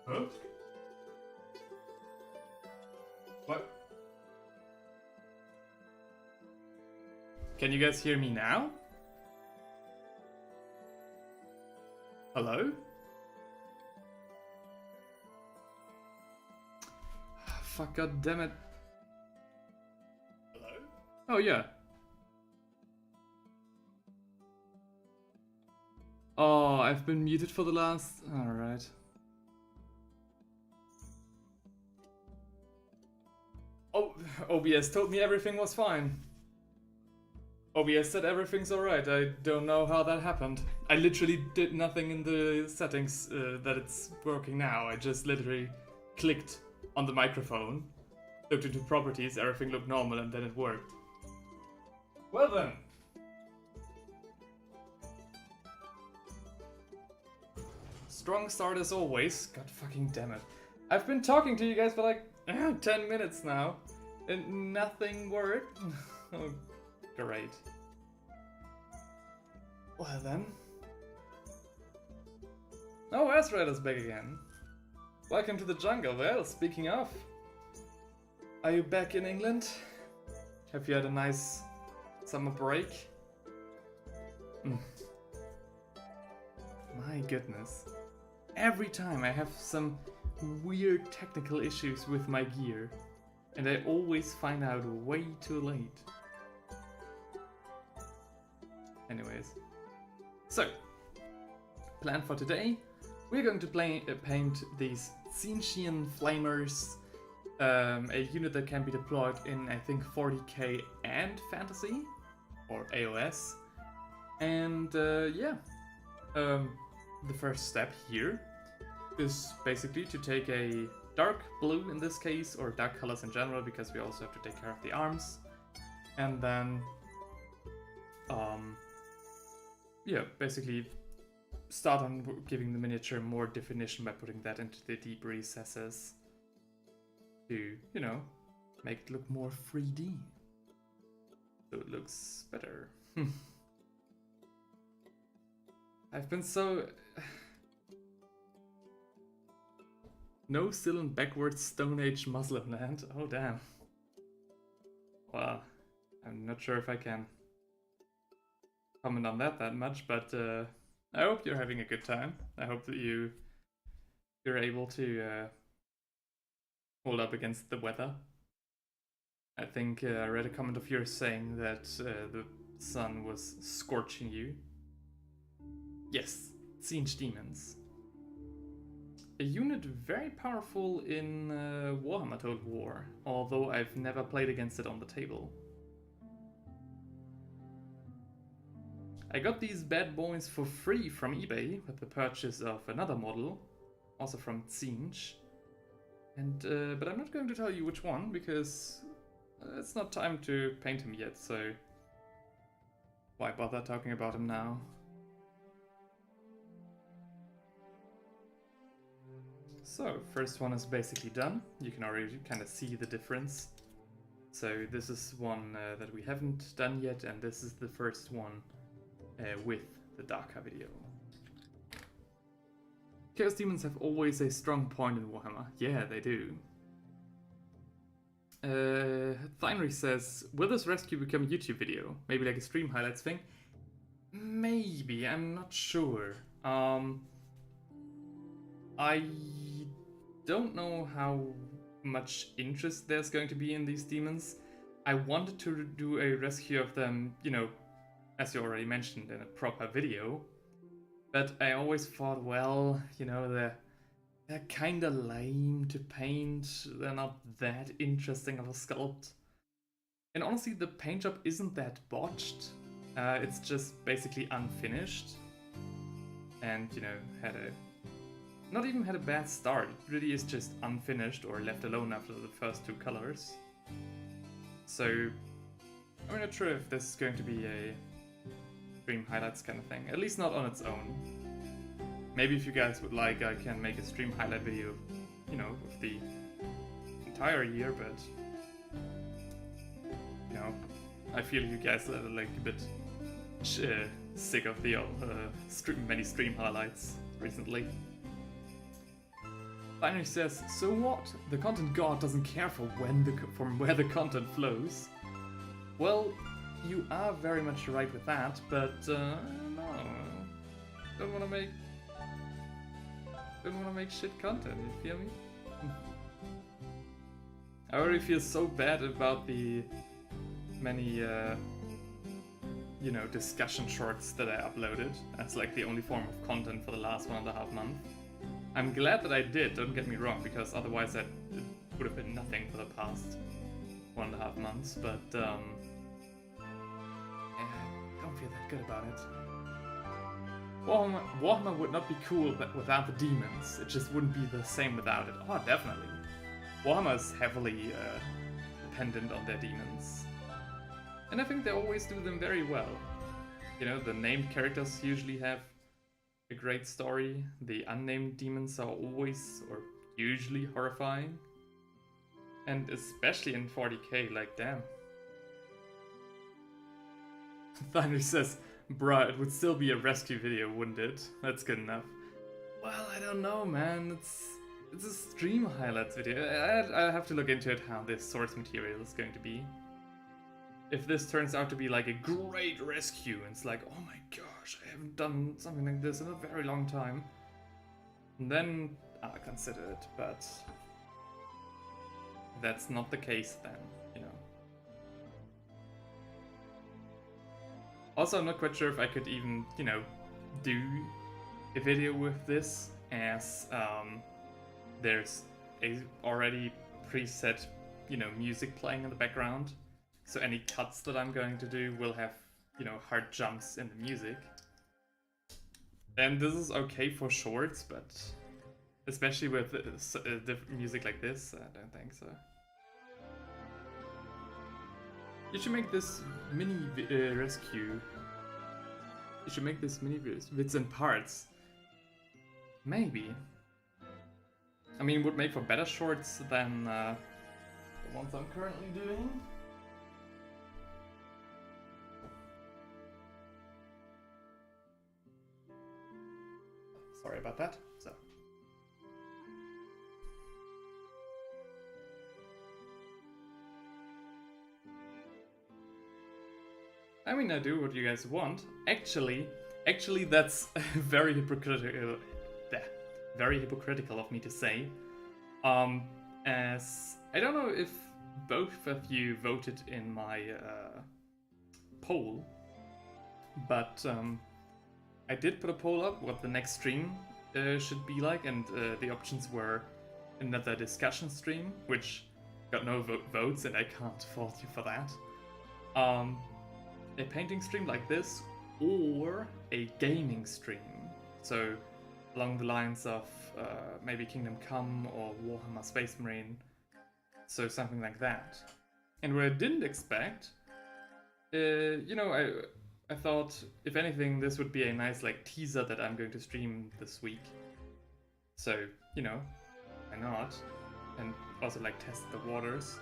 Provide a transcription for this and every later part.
Huh? What? Can you guys hear me now? Hello? Fuck, god damn it. Hello? Oh, yeah. Oh, I've been muted for the last... Alright. Oh, OBS told me everything was fine. OBS said everything's alright. I don't know how that happened. I literally did nothing in the settings that it's working now. I just literally clicked on the microphone, looked into properties, everything looked normal, and then it worked. Well then. Strong start as always. God fucking damn it. I've been talking to you guys for like 10 minutes now, and nothing worked. Oh, great. Well then. Oh, Ezreal is back again. Welcome to the jungle. Well, speaking of, are you back in England? Have you had a nice summer break? My goodness. Every time I have some weird technical issues with my gear, and I always find out way too late. Anyways. So, plan for today. We're going to paint these Tzeenchian Flamers, a unit that can be deployed in, I think, 40k and Fantasy, or AOS. And yeah, the first step here is basically to take a dark blue in this case, or dark colors in general, because we also have to take care of the arms. And then, yeah, basically start on giving the miniature more definition by putting that into the deep recesses to, you know, make it look more 3D. So it looks better. I've been so... No still in backwards Stone Age Muslim land? Oh damn. Well, I'm not sure if I can comment on that much, but I hope you're having a good time. I hope that you're able to hold up against the weather. I think I read a comment of yours saying that the sun was scorching you. Yes, Tzeench demons. A unit very powerful in Warhammer Total War, although I've never played against it on the table. I got these bad boys for free from eBay with the purchase of another model, also from Tzeench. And but I'm not going to tell you which one, because it's not time to paint him yet, so why bother talking about him now? So, first one is basically done. You can already kind of see the difference. So this is one that we haven't done yet, and this is the first one with the Darker video. Chaos Demons have always a strong point in Warhammer. Yeah, they do. Thinry says, will this rescue become a YouTube video? Maybe like a stream highlights thing? Maybe, I'm not sure. I don't know how much interest there's going to be in these demons. I wanted to do a rescue of them, you know, as you already mentioned, in a proper video. But I always thought, well, you know, they're kinda lame to paint. They're not that interesting of a sculpt. And honestly, the paint job isn't that botched. It's just basically unfinished. And, you know, not even had a bad start. It really is just unfinished or left alone after the first two colors. So, I'm not sure if this is going to be a stream highlights kind of thing. At least not on its own. Maybe if you guys would like, I can make a stream highlight video, you know, of the entire year, but, you know, I feel you guys are like a bit sick of the many stream highlights recently. Heinrich says, so what? The content god doesn't care for from where the content flows. Well, you are very much right with that, but no, don't want to make shit content. You feel me? I already feel so bad about the many, you know, discussion shorts that I uploaded. That's like the only form of content for the last 1.5 months. I'm glad that I did, don't get me wrong, because otherwise that would have been nothing for the past 1.5 months, but yeah, I don't feel that good about it. Warhammer would not be cool without the demons, it just wouldn't be the same without it. Oh, definitely. Warhammer is heavily dependent on their demons. And I think they always do them very well. You know, the named characters usually have a great story. The unnamed demons are always, or usually, horrifying. And especially in 40k, like, damn. Thunder says, bruh, it would still be a rescue video, wouldn't it? That's good enough. Well, I don't know, man. It's a stream highlights video. I have to look into it, how this source material is going to be. If this turns out to be like a great rescue, and it's like, oh my gosh, I haven't done something like this in a very long time, then I'll consider it, but that's not the case then, you know. Also, I'm not quite sure if I could even, you know, do a video with this, as there's a already preset, you know, music playing in the background. So any cuts that I'm going to do will have, you know, hard jumps in the music. And this is okay for shorts, but especially with different music like this, I don't think so. You should make this mini rescue. You should make this mini bits and parts. Maybe. I mean, would make for better shorts than the ones I'm currently doing. Sorry about that. So. I mean, I do what you guys want. Actually, that's very hypocritical. Very hypocritical of me to say. As I don't know if both of you voted in my poll, but I did put a poll up what the next stream should be like, and the options were another discussion stream, which got no votes, and I can't fault you for that. A painting stream like this, or a gaming stream. So along the lines of maybe Kingdom Come or Warhammer Space Marine. So something like that. And what I didn't expect, you know, I thought, if anything, this would be a nice like teaser that I'm going to stream this week. So, you know, why not? And also like test the waters.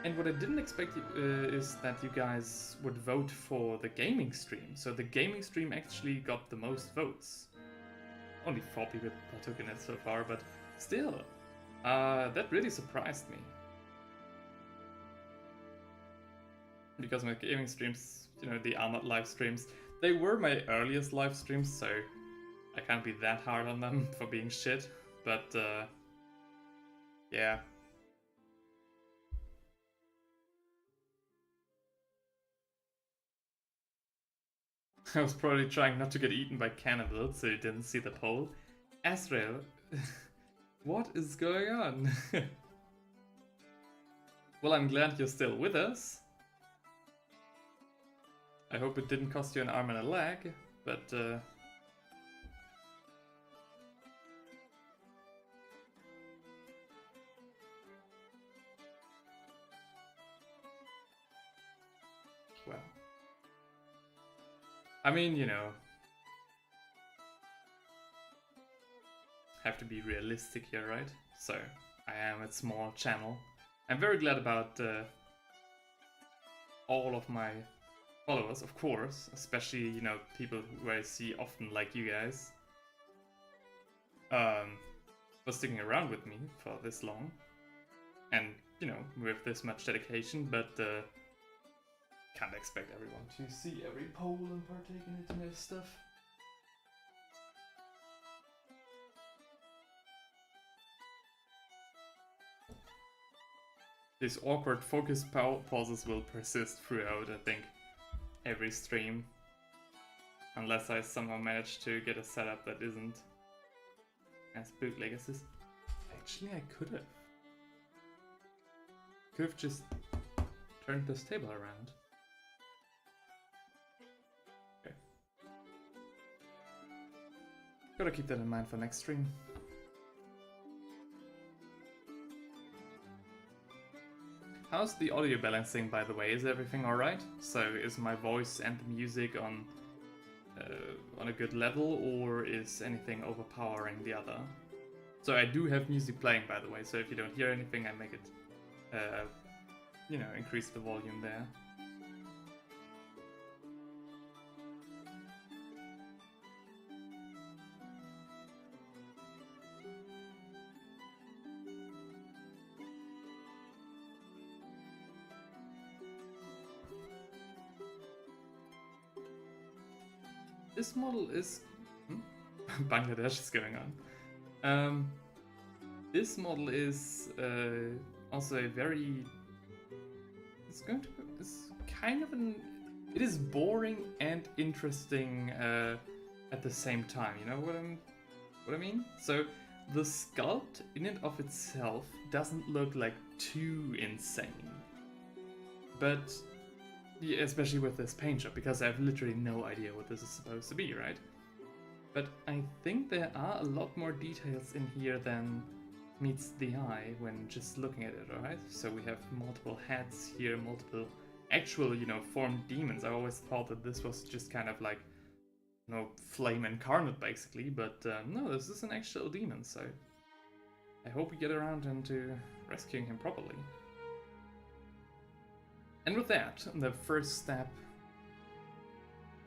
And what I didn't expect is that you guys would vote for the gaming stream. So the gaming stream actually got the most votes. Only 4 people partook in it so far, but still, that really surprised me. Because my gaming streams, you know, the Armored live streams, they were my earliest live streams, so I can't be that hard on them for being shit, but yeah. I was probably trying not to get eaten by cannibals, so you didn't see the poll. Azrael, what is going on? Well, I'm glad you're still with us. I hope it didn't cost you an arm and a leg, but well, I mean, you know, have to be realistic here, right? So, I am a small channel. I'm very glad about all of my followers, of course, especially, you know, people who I see often like you guys. for sticking around with me for this long. And, you know, with this much dedication, but can't expect everyone to see every poll and partake in it and this stuff. These awkward focus pauses will persist throughout, I think, every stream. Unless I somehow manage to get a setup that isn't as bootleg as this. Actually, I could have. Could have just turned this table around. Okay. Gotta keep that in mind for next stream. How's the audio balancing, by the way? Is everything alright? So is my voice and the music on a good level, or is anything overpowering the other? So I do have music playing, by the way, so if you don't hear anything, I make it, you know, increase the volume there. This model is... Bangladesh is going on. This model is also a very... It's kind of an... It is boring and interesting at the same time, you know what I mean? So the sculpt in and of itself doesn't look like too insane. But... Yeah, especially with this paint job, because I have literally no idea what this is supposed to be, right? But I think there are a lot more details in here than meets the eye when just looking at it, alright? So we have multiple heads here, multiple actual, you know, formed demons. I always thought that this was just kind of like, you know, flame incarnate basically, but no, this is an actual demon, so I hope we get around into rescuing him properly. And with that, the first step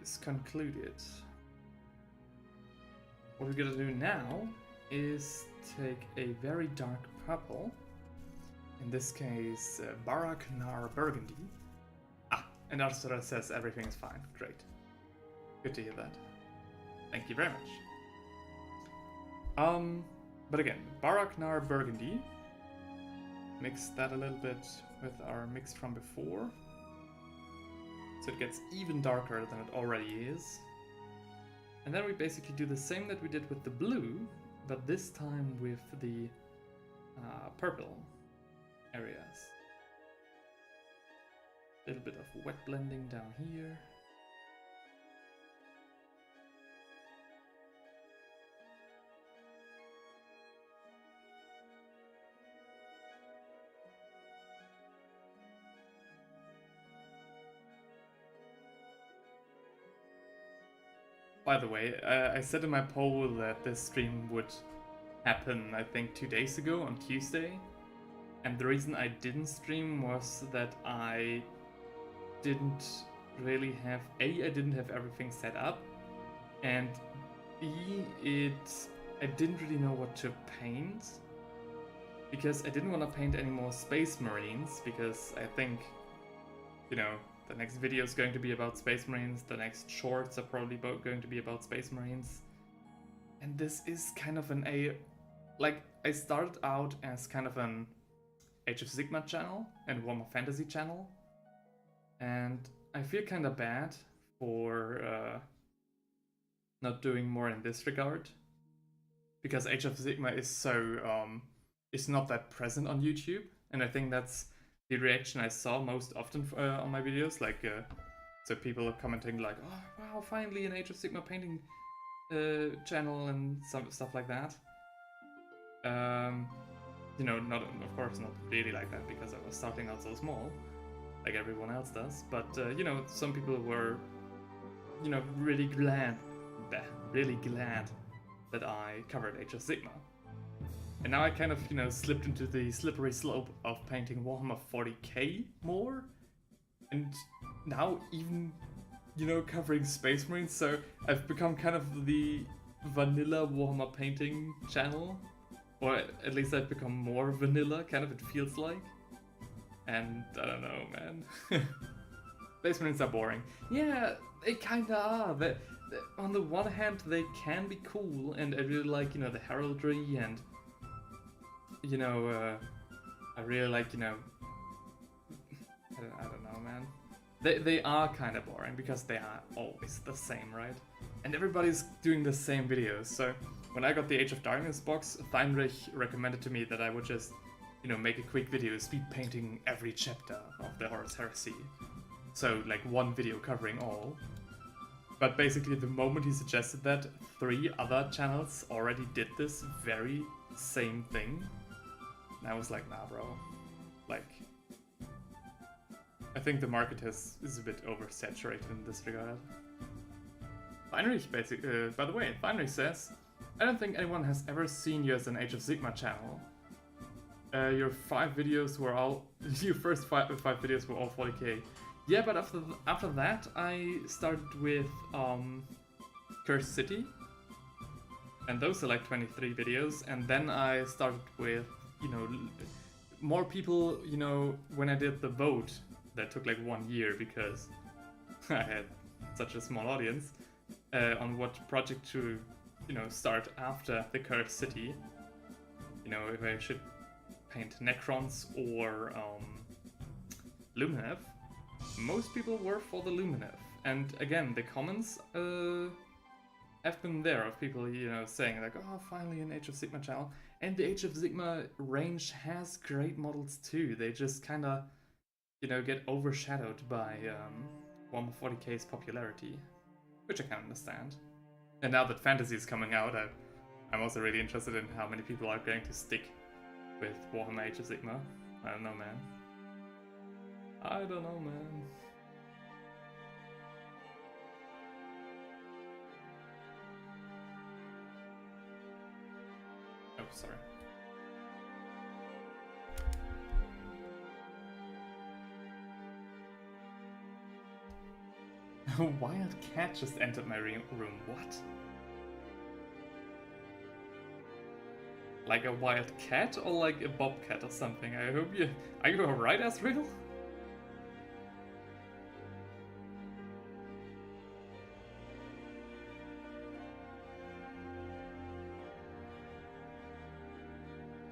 is concluded. What we're gonna do now is take a very dark purple, in this case Barak Nar Burgundy. Ah, and Arsura says everything is fine. Great. Good to hear that. Thank you very much. But again, Barak Nar Burgundy. Mix that a little bit with our mix from before, so it gets even darker than it already is. And then we basically do the same that we did with the blue, but this time with the purple areas. A little bit of wet blending down here. By the way, I said in my poll that this stream would happen, I think, 2 days ago on Tuesday. And the reason I didn't stream was that I didn't really have... A, I didn't have everything set up. And B, I didn't really know what to paint. Because I didn't want to paint any more Space Marines, because I think, you know, the next video is going to be about Space Marines, the next shorts are probably going to be about Space Marines. And this is kind of like, I started out as kind of an Age of Sigmar channel and Warhammer Fantasy channel. And I feel kind of bad for not doing more in this regard. Because Age of Sigmar is so, it's not that present on YouTube. And I think that's the reaction I saw most often on my videos, like, so people are commenting like, oh wow, finally an Age of Sigmar painting channel and some stuff like that. You know, not, of course not really like that, because I was starting out so small, like everyone else does, but you know, some people were, you know, really glad that I covered Age of Sigmar. And now I kind of, you know, slipped into the slippery slope of painting Warhammer 40k more. And now even, you know, covering Space Marines, so I've become kind of the vanilla Warhammer painting channel. Or at least I've become more vanilla, kind of it feels like. And I don't know, man. Space Marines are boring. Yeah, they kinda are. On the one hand, they can be cool, and I really like, you know, the heraldry, and, you know, I really like, you know, I don't know, man. They are kind of boring because they are always the same, right? And everybody's doing the same videos. So when I got the Age of Darkness box, Heinrich recommended to me that I would just, you know, make a quick video speed painting every chapter of the Horus Heresy. So like one video covering all. But basically the moment he suggested that, 3 other channels already did this very same thing. And I was like, nah, bro. Like, I think the market is a bit oversaturated in this regard. Heinrich basically, by the way, Heinrich says, I don't think anyone has ever seen you as an Age of Sigmar channel. Your 5 videos were all, your first five videos were all 40k. Yeah, but after that I started with Cursed City, and those are like 23 videos, and then I started with, you know, more people, you know, when I did the vote, that took like 1 year because I had such a small audience, on what project to, you know, start after the Cursed City. You know, if I should paint Necrons or Luminev. Most people were for the Luminev. And again, the comments have been there of people, you know, saying like, oh, finally an Age of Sigmar channel. And the Age of Sigmar range has great models too. They just kind of, you know, get overshadowed by Warhammer 40k's popularity, which I can understand. And now that Fantasy is coming out, I'm also really interested in how many people are going to stick with Warhammer Age of Sigmar. I don't know, man. I don't know, man. Oh, sorry. A wild cat just entered my room. What? Like a wild cat or like a bobcat or something? I hope you... Are you alright, Asriel?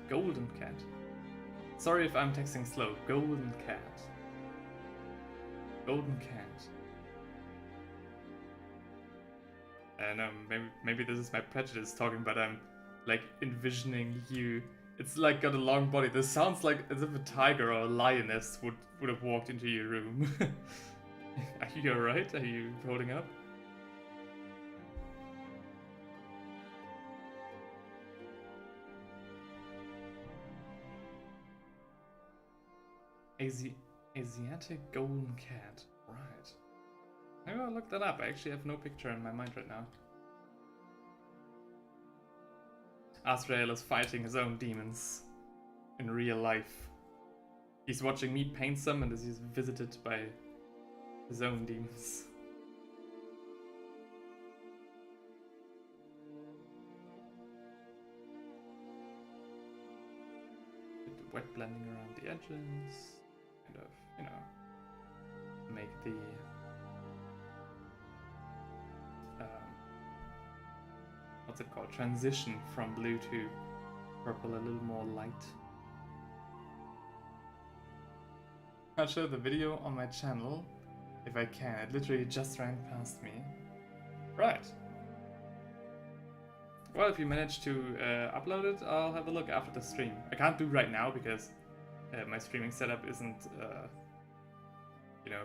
Golden cat. Sorry if I'm texting slow. Golden cat. Golden cat. No, maybe this is my prejudice talking, but I'm like envisioning you. It's like got a long body. This sounds like as if a tiger or a lioness would have walked into your room. Are you alright? Are you holding up? Asiatic golden cat. Right. Maybe I'll look that up. I actually have no picture in my mind right now. Asriel is fighting his own demons in real life. He's watching me paint some and he's visited by his own demons. Bit of wet blending around the edges. Kind of, you know, make the what's it called? Transition from blue to purple a little more light. I'll show the video on my channel if I can. It literally just ran past me. Right. Well, if you manage to upload it, I'll have a look after the stream. I can't do right now because my streaming setup isn't, you know,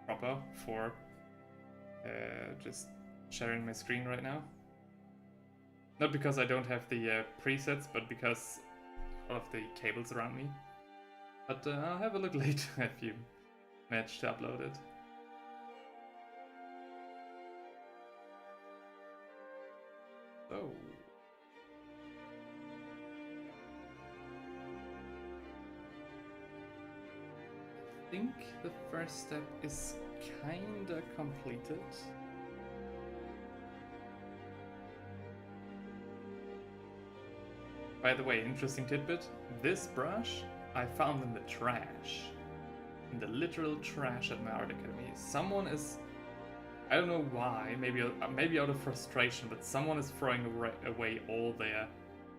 proper for just sharing my screen right now. Not because I don't have the presets, but because of the cables around me. But I'll have a look later if you manage to upload it. Oh. I think the first step is kinda completed. By the way, interesting tidbit, this brush I found in the trash. In the literal trash at my art academy. Someone is, I don't know why, maybe out of frustration, but someone is throwing away all their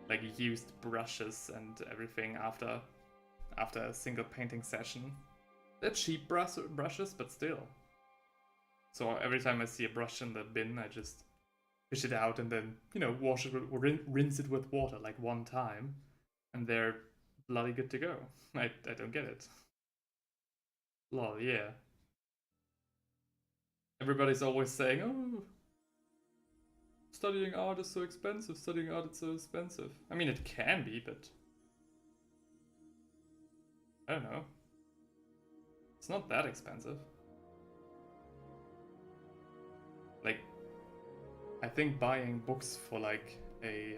like used brushes and everything after a single painting session. They're cheap brushes, but still. So every time I see a brush in the bin, I just fish it out and then, you know, wash it or rinse it with water like one time, and they're bloody good to go. I don't get it. Lol, yeah. Everybody's always saying, oh, studying art is so expensive, studying art is so expensive. I mean, it can be, but I don't know. It's not that expensive. Like, I think buying books for like a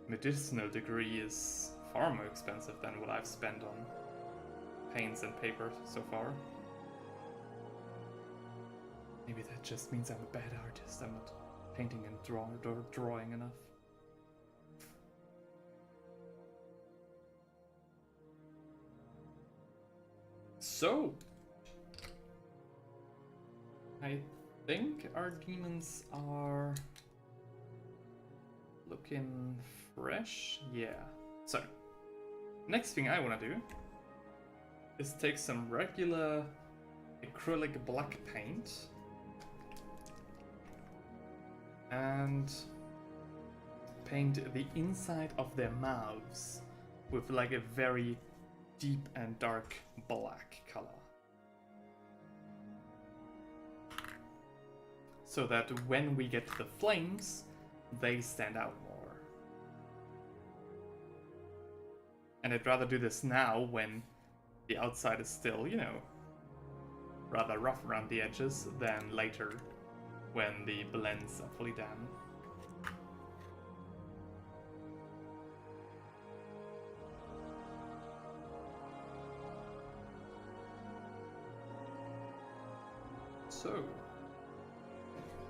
medicinal degree is far more expensive than what I've spent on paints and paper so far. Maybe that just means I'm a bad artist. I'm not painting and drawing enough. So, I think our demons are looking fresh. Yeah. So, next thing I want to do is take some regular acrylic black paint and paint the inside of their mouths with like a very deep and dark black color. So that when we get to the flames, they stand out more. And I'd rather do this now when the outside is still, you know, rather rough around the edges than later when the blends are fully done. So,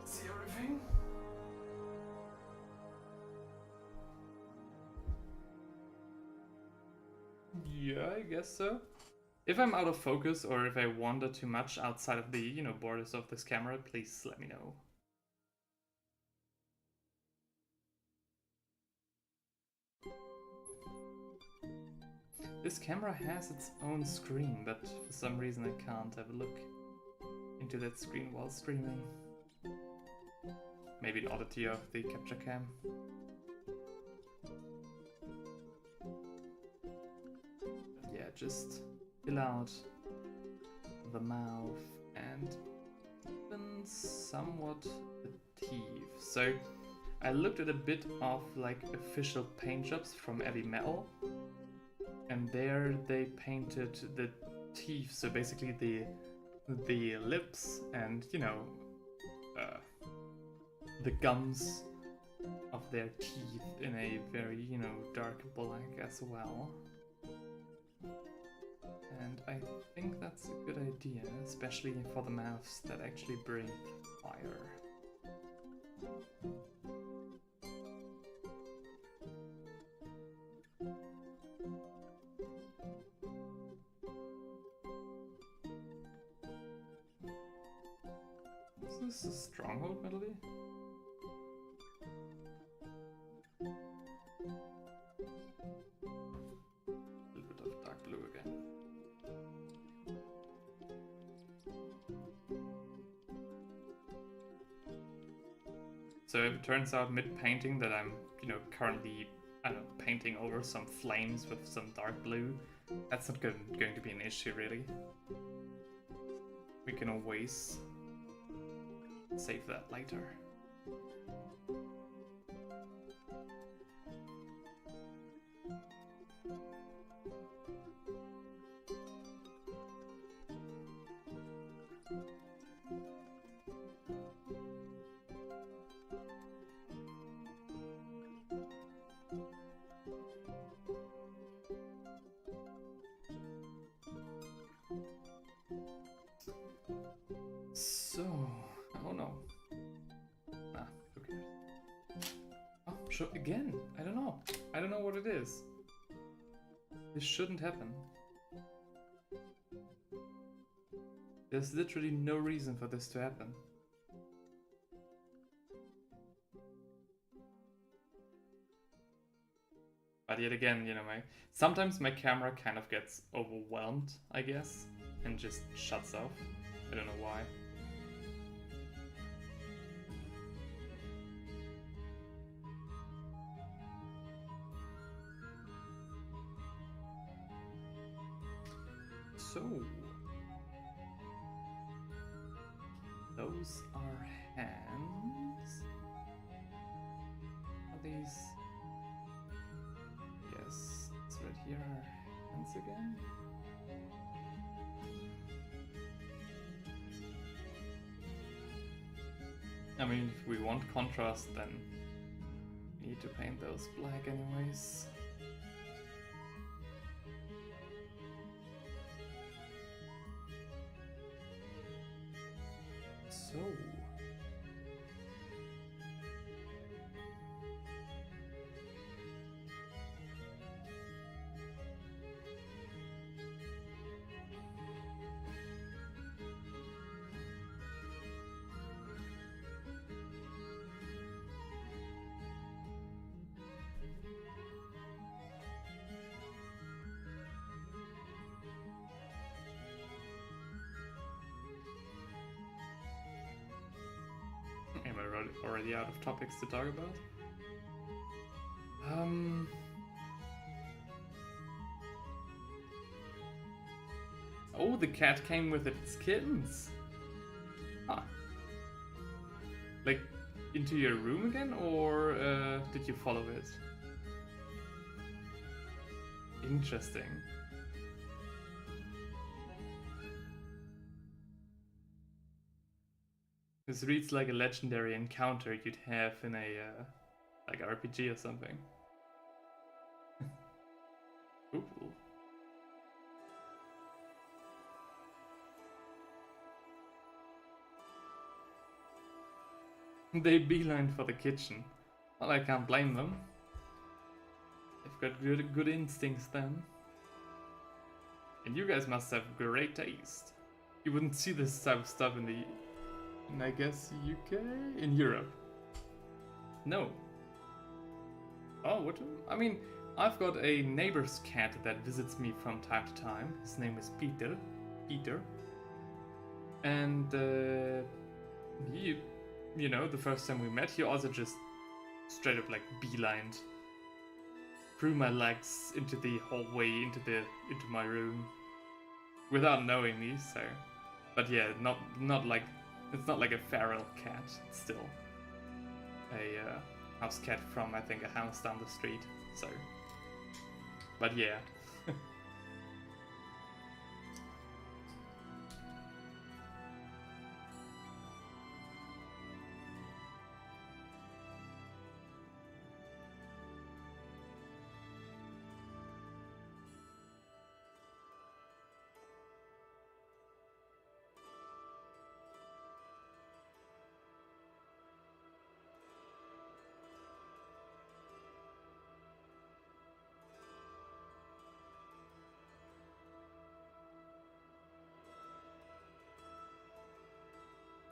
see everything? Yeah, I guess so. If I'm out of focus or if I wander too much outside of the, you know, borders of this camera, please let me know. This camera has its own screen, but for some reason I can't have a look into that screen while streaming. Maybe an oddity of the capture cam. But yeah, just fill out the mouth and even somewhat the teeth. So I looked at a bit of like official paint jobs from heavy metal, and there they painted the teeth, so basically the lips and, you know, the gums of their teeth in a very, you know, dark black as well. And I think that's a good idea, especially for the mouths that actually breathe fire. Is this a stronghold melody? A little bit of dark blue again. So if it turns out mid-painting that I'm, you know, currently, I don't know, painting over some flames with some dark blue, that's not going to be an issue, really. We can always save that later. So, oh no. Ah, who cares? again, I don't know. I don't know what it is. This shouldn't happen. There's literally no reason for this to happen. But yet again, you know, sometimes my camera kind of gets overwhelmed, I guess, and just shuts off. I don't know why. So, those are hands. Are these? Yes, it's right here are hands again. I mean, if we want contrast, then we need to paint those black anyways. So... Am I already out of topics to talk about? Oh, the cat came with its kittens. Huh. Like, into your room again, or did you follow it? Interesting. This reads like a legendary encounter you'd have in a like RPG or something. Ooh. They beeline for the kitchen. Well, I can't blame them. They've got good instincts then. And you guys must have great taste. You wouldn't see this type of stuff in I guess UK? In Europe. No. Oh, what? I mean, I've got a neighbor's cat that visits me from time to time. His name is Peter. And he, you know, the first time we met, he also just straight up like beelined through my legs into the hallway, into my room, without knowing me. So, but yeah, not like. It's not like a feral cat, it's still a house cat from, I think, a house down the street, so... But yeah.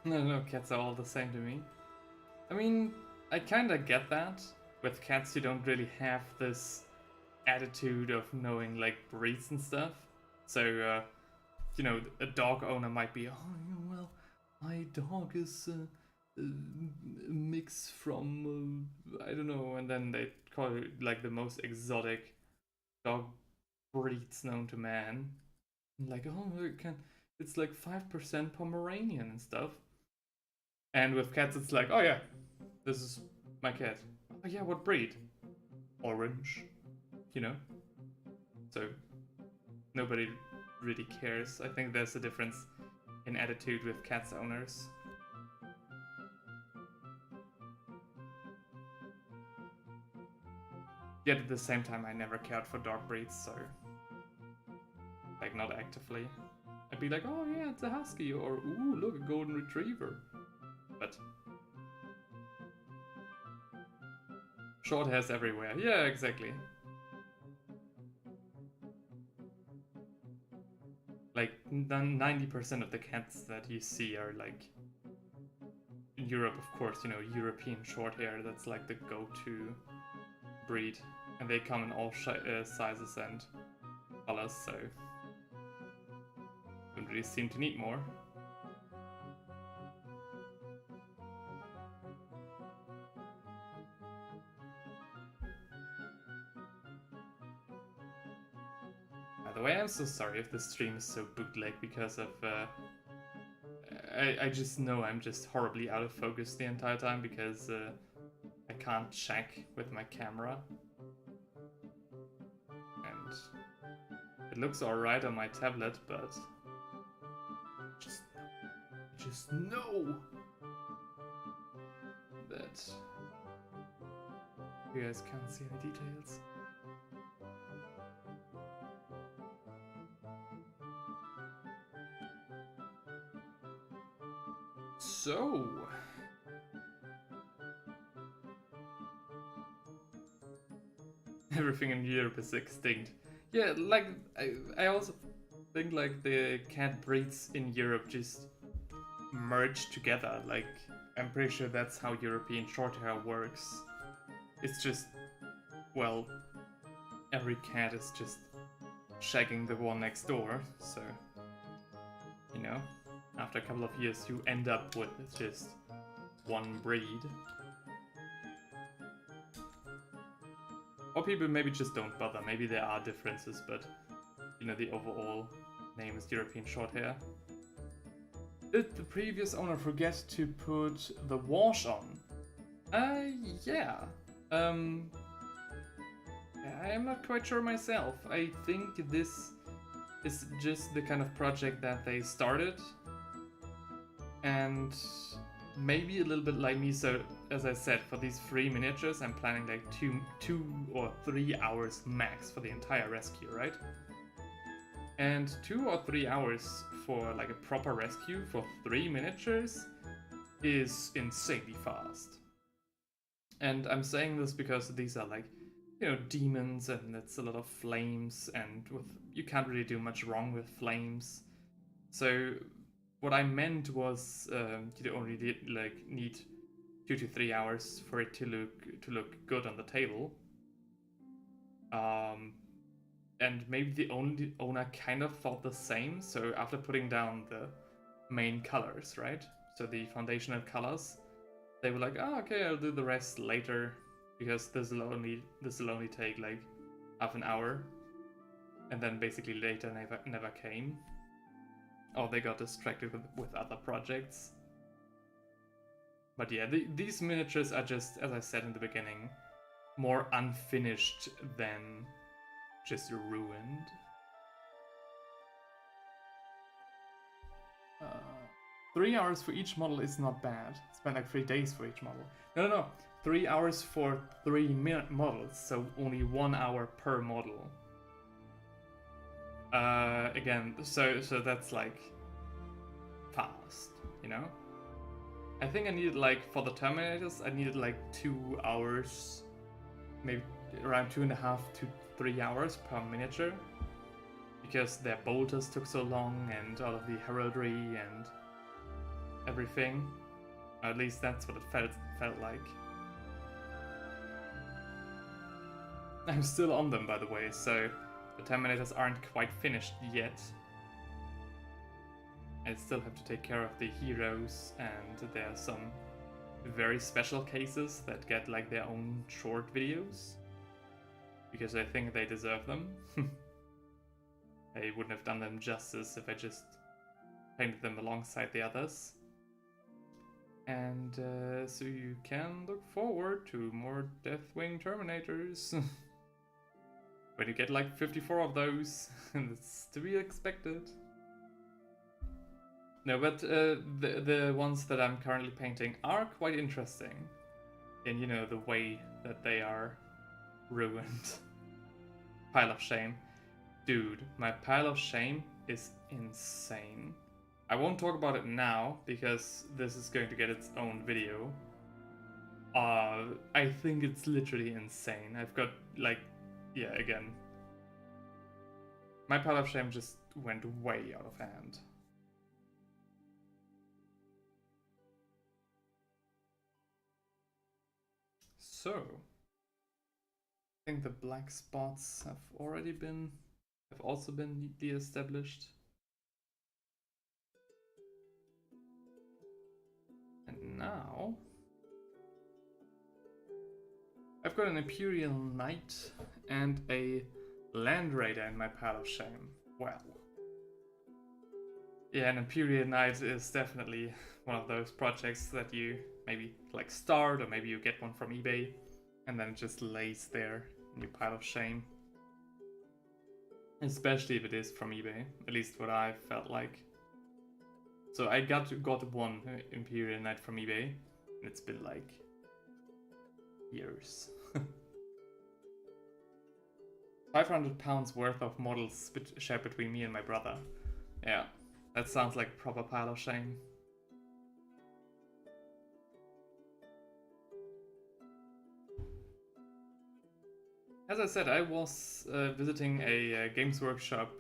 No, cats are all the same to me. I mean, I kinda get that. With cats, you don't really have this attitude of knowing, like, breeds and stuff. So, you know, a dog owner might be, oh, well, my dog is a mix from, I don't know, and then they call it, like, the most exotic dog breeds known to man. Like, oh, it's like 5% Pomeranian and stuff. And with cats, it's like, oh yeah, this is my cat. Oh yeah, what breed? Orange, you know? So, nobody really cares. I think there's a difference in attitude with cats owners. Yet at the same time, I never cared for dog breeds, so... Like, not actively. I'd be like, oh yeah, it's a husky, or ooh, look, a golden retriever. But Short hairs everywhere. Yeah, exactly. Like 90% of the cats that you see are like in Europe, of course, you know, European short hair. That's like the go-to breed, and they come in all sizes and colors. So don't really seem to need more. By the way, I'm so sorry if the stream is so bootleg because of I just know I'm just horribly out of focus the entire time because I can't check with my camera. And it looks alright on my tablet, but just know that you guys can't see any details. So, everything in Europe is extinct. Yeah, like, I also think like the cat breeds in Europe just merge together. Like, I'm pretty sure that's how European Shorthair works. It's just, well, every cat is just shagging the one next door, so, you know. After a couple of years, you end up with just one breed. Or people maybe just don't bother. Maybe there are differences, but you know, the overall name is European Shorthair. Did the previous owner forget to put the wash on? Yeah. I'm not quite sure myself. I think this is just the kind of project that they started. And maybe a little bit like me, so as I said, for these 3 miniatures, I'm planning like 2 or 3 hours max for the entire rescue, right? And 2 or 3 hours for like a proper rescue for 3 miniatures is insanely fast. And I'm saying this because these are like, you know, demons, and it's a lot of flames, and you can't really do much wrong with flames. So what I meant was you only need 2 to 3 hours for it to look good on the table. And maybe the owner kind of thought the same. So after putting down the main colors, right? So the foundational colors, they were like, oh, okay, I'll do the rest later because this will only take like half an hour. And then basically later never came. Or they got distracted with other projects. But yeah, these miniatures are just, as I said in the beginning, more unfinished than just ruined. 3 hours for each model is not bad. Spend like 3 days for each model. No. 3 hours for 3 models, so only 1 hour per model. Again, so that's like fast, you know? I think I needed like, for the Terminators, I needed like 2 hours, maybe around 2.5 to 3 hours per miniature, because their bolters took so long and all of the heraldry and everything. Or at least that's what it felt like. I'm still on them, by the way, so the Terminators aren't quite finished yet. I still have to take care of the heroes, and there are some very special cases that get like their own short videos, because I think they deserve them. I wouldn't have done them justice if I just painted them alongside the others. And so you can look forward to more Deathwing Terminators. When you get like 54 of those, it's to be expected. No, but the ones that I'm currently painting are quite interesting in, you know, the way that they are ruined. Pile of shame. Dude, my pile of shame is insane. I won't talk about it now, because this is going to get its own video. I think it's literally insane. I've got, like, yeah, again. My pile of shame just went way out of hand. So, I think the black spots have also been neatly established. And now, I've got an Imperial Knight and a Land Raider in my pile of shame. Well, yeah, an Imperial Knight is definitely one of those projects that you maybe like start, or maybe you get one from eBay, and then it just lays there in your pile of shame. Especially if it is from eBay, at least what I felt like. So I got one Imperial Knight from eBay, and it's been like years. 500 pounds worth of models shared between me and my brother. Yeah, that sounds like a proper pile of shame. As I said, I was visiting a Games Workshop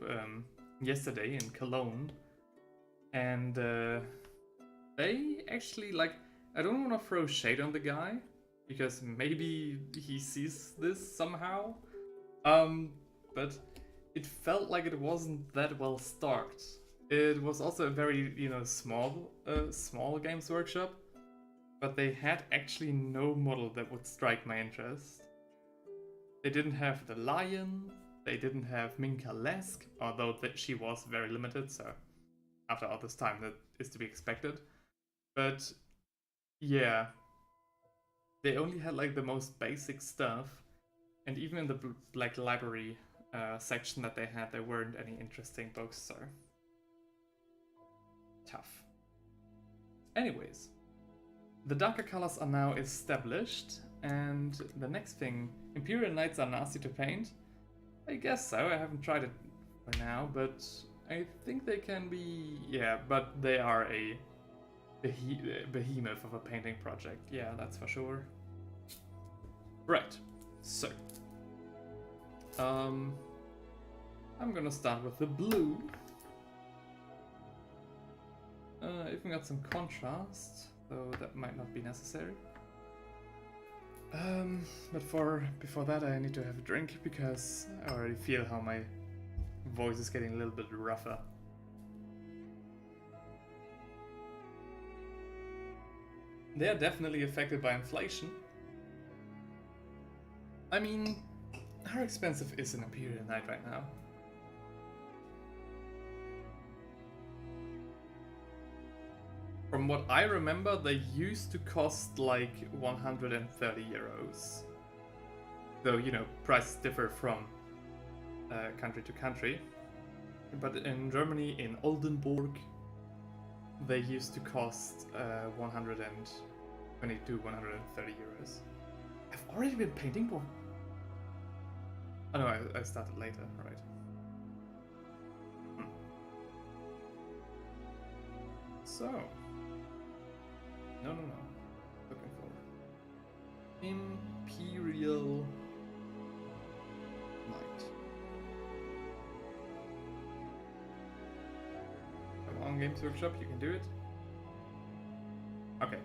yesterday in Cologne, and they actually, like, I don't want to throw shade on the guy, because maybe he sees this somehow, but it felt like it wasn't that well stocked. It was also a very, small Games Workshop, but they had actually no model that would strike my interest. They didn't have the Lion, they didn't have Minka Lesk, although she was very limited, so after all this time that is to be expected. But yeah, they only had like the most basic stuff, and even in the Black Library section that they had, there weren't any interesting books, so tough. Anyways, the darker colors are now established, and the next thing, Imperial Knights are nasty to paint. I guess so, I haven't tried it for now, but I think they can be, yeah, but they are a behemoth of a painting project, yeah, that's for sure. Right, so, I'm gonna start with the blue. Even got some contrast, though that might not be necessary. But before that I need to have a drink, because I already feel how my voice is getting a little bit rougher. They are definitely affected by inflation. I mean, how expensive is an Imperial Knight right now? From what I remember, they used to cost like 130 euros. Though, prices differ from country to country. But in Germany, in Oldenburg, they used to cost 122, 130 euros. I've already been painting for... Oh no, I started later, right. So... No. Looking for Imperial Knight. Come on, Games Workshop, you can do it. Okay.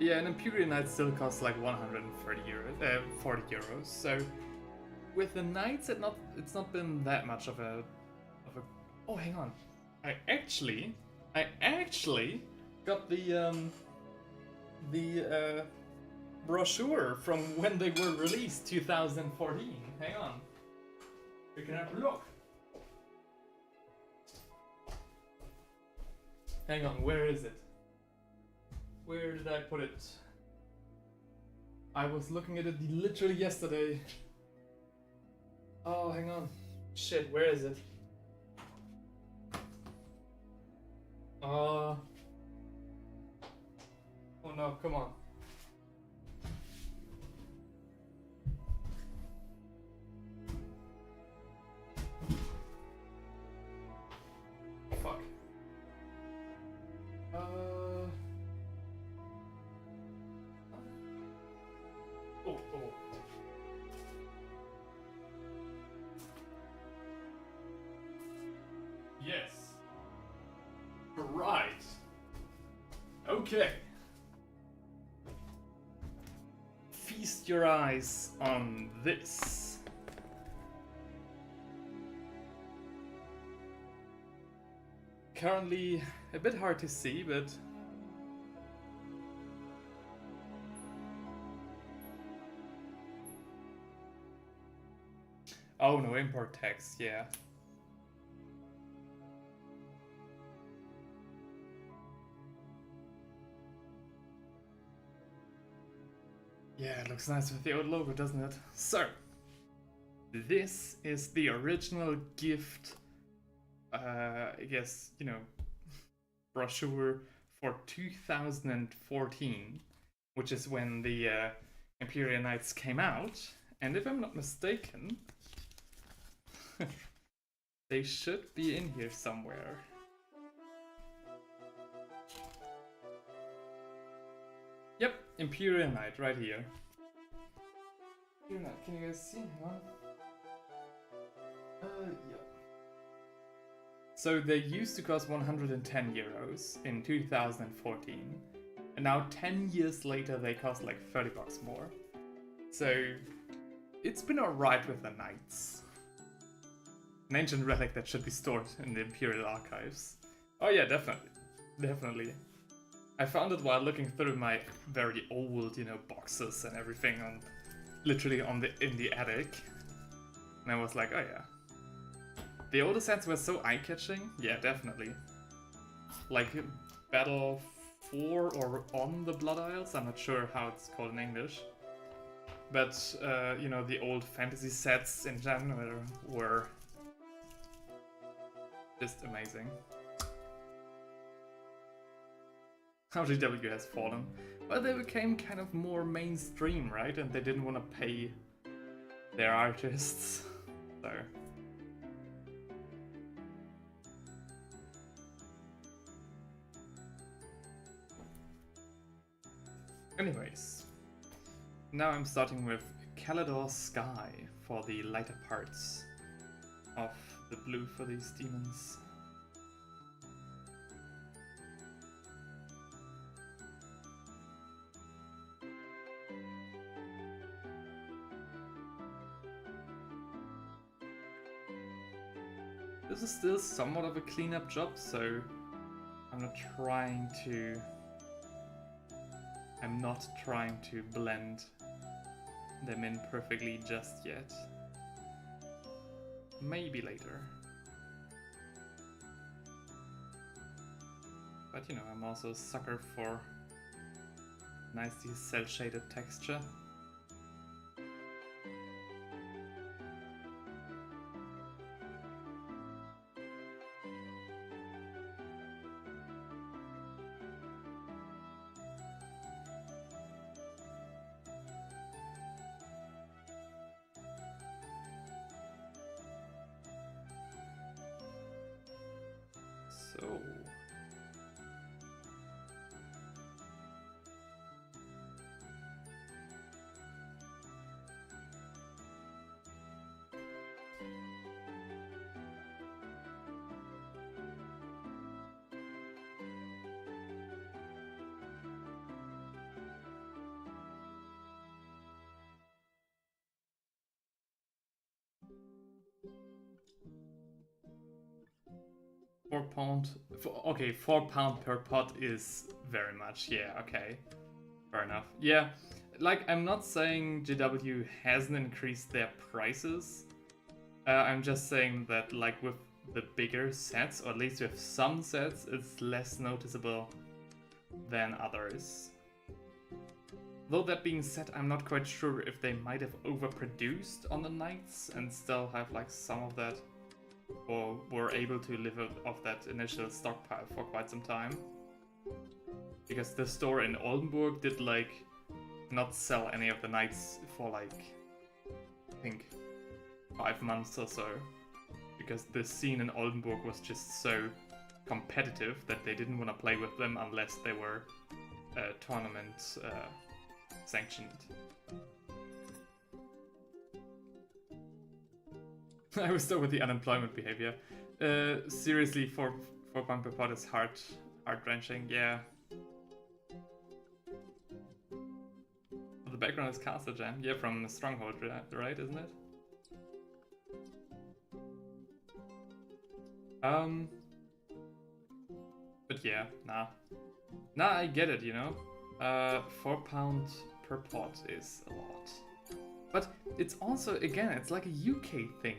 Yeah, an Imperial Knight still costs like 130 euros, 40 euros. So with the Knights, it's not been that much of a. Oh, hang on. I actually got the brochure from when they were released, 2014. Hang on. We can have a look. Hang on, where is it? Where did I put it? I was looking at it literally yesterday. Oh, hang on. Shit, where is it? Oh no, come on. Fuck. Okay. Feast your eyes on this. Currently a bit hard to see, but oh no, import text, yeah. Yeah, it looks nice with the old logo, doesn't it? So, this is the original gift, I guess, you know, brochure for 2014, which is when the Imperial Knights came out. And if I'm not mistaken, they should be in here somewhere. Yep, Imperial Knight right here. Imperial Knight, can you guys see? Hang on. Yeah. So they used to cost 110 euros in 2014, and now 10 years later they cost like 30 bucks more. So it's been alright with the Knights. An ancient relic that should be stored in the Imperial archives. Oh yeah, definitely. Definitely. I found it while looking through my very old, you know, boxes and everything on, literally in the attic. And I was like, oh yeah. The older sets were so eye-catching. Yeah, definitely. Like Battle for or on the Blood Isles. I'm not sure how it's called in English. But, you know, the old fantasy sets in general were just amazing. How GW has fallen. Well, they became kind of more mainstream, right? And they didn't want to pay their artists. So... anyways, now I'm starting with Caledor Sky for the lighter parts of the blue for these demons. This is still somewhat of a cleanup job, so I'm not trying to blend them in perfectly just yet. Maybe later. But you know, I'm also a sucker for nicely cel-shaded texture. So... okay, £4 per pot is very much, yeah, okay. Fair enough. Yeah, like, I'm not saying GW hasn't increased their prices. I'm just saying that, like, with the bigger sets, or at least with some sets, it's less noticeable than others. Though that being said, I'm not quite sure if they might have overproduced on the Knights and still have, like, some of that, or were able to live off that initial stockpile for quite some time. Because the store in Oldenburg did, like, not sell any of the Knights for, like, I think 5 months or so. Because the scene in Oldenburg was just so competitive that they didn't want to play with them unless they were tournament sanctioned. I was still with the unemployment behavior. Seriously, £4 per pot is heart-wrenching, yeah. background is Castle Jam. Yeah, from Stronghold, right? Isn't it? But yeah, nah. Nah, I get it, you know? £4 per pot is a lot. But it's also, again, it's like a UK thing,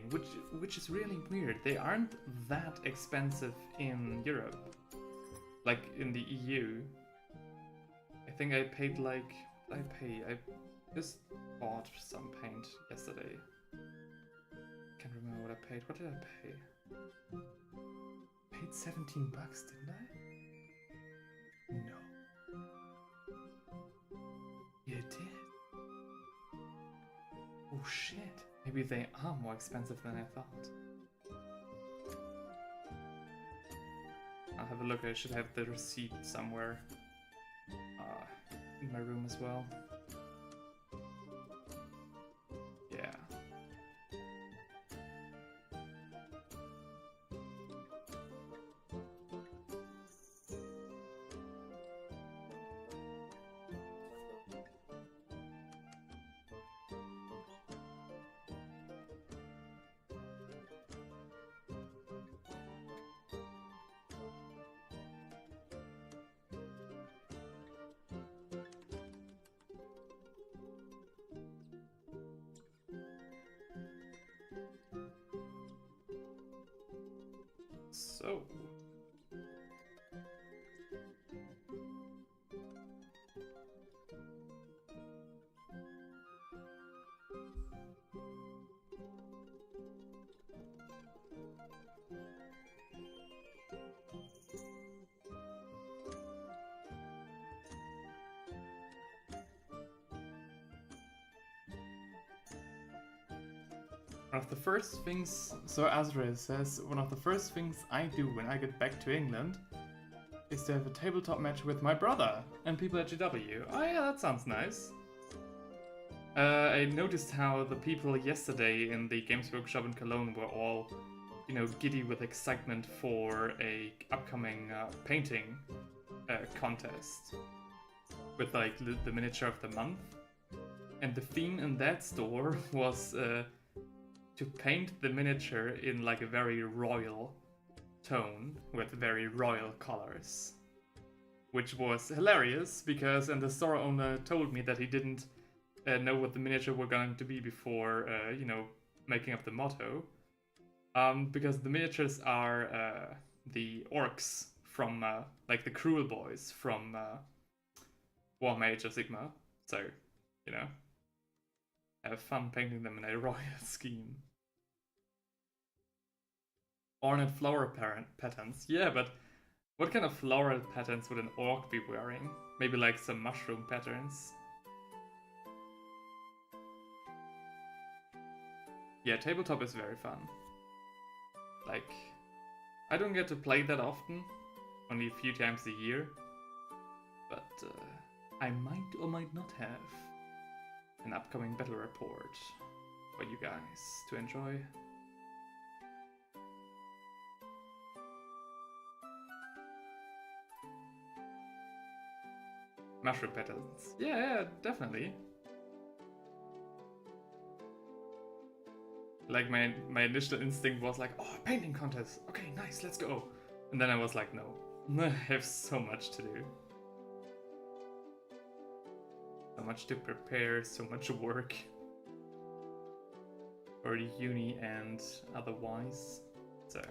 which is really weird. They aren't that expensive in Europe. Like in the EU. I think I paid like, I just bought some paint yesterday. Can't remember what I paid. What did I pay? Paid $17, didn't I? No. Yeah, it did. Oh shit. Maybe they are more expensive than I thought. I'll have a look. I should have the receipt somewhere in my room as well. Yeah. So. One of the first things, so Azrael says, one of the first things I do when I get back to England is to have a tabletop match with my brother and people at GW. Oh yeah, that sounds nice. I noticed how the people yesterday in the Games Workshop in Cologne were all, you know, giddy with excitement for a upcoming painting contest with like the miniature of the month. And the theme in that store was to paint the miniature in like a very royal tone with very royal colors, which was hilarious because and the store owner told me that he didn't know what the miniature were going to be before you know, making up the motto, because the miniatures are the orcs from like the cruel boys from Warhammer Age of Sigmar, so you know, have fun painting them in a royal scheme. Ornate flower patterns. Yeah, but what kind of floral patterns would an orc be wearing? Maybe like some mushroom patterns. Yeah, tabletop is very fun. Like, I don't get to play that often, only a few times a year, but I might or might not have an upcoming battle report for you guys to enjoy. Mushroom patterns. Yeah, definitely. Like my initial instinct was like, oh, a painting contest. Okay, nice, let's go. And then I was like, no, I have so much to do. So much to prepare, so much work. For the uni and otherwise. So.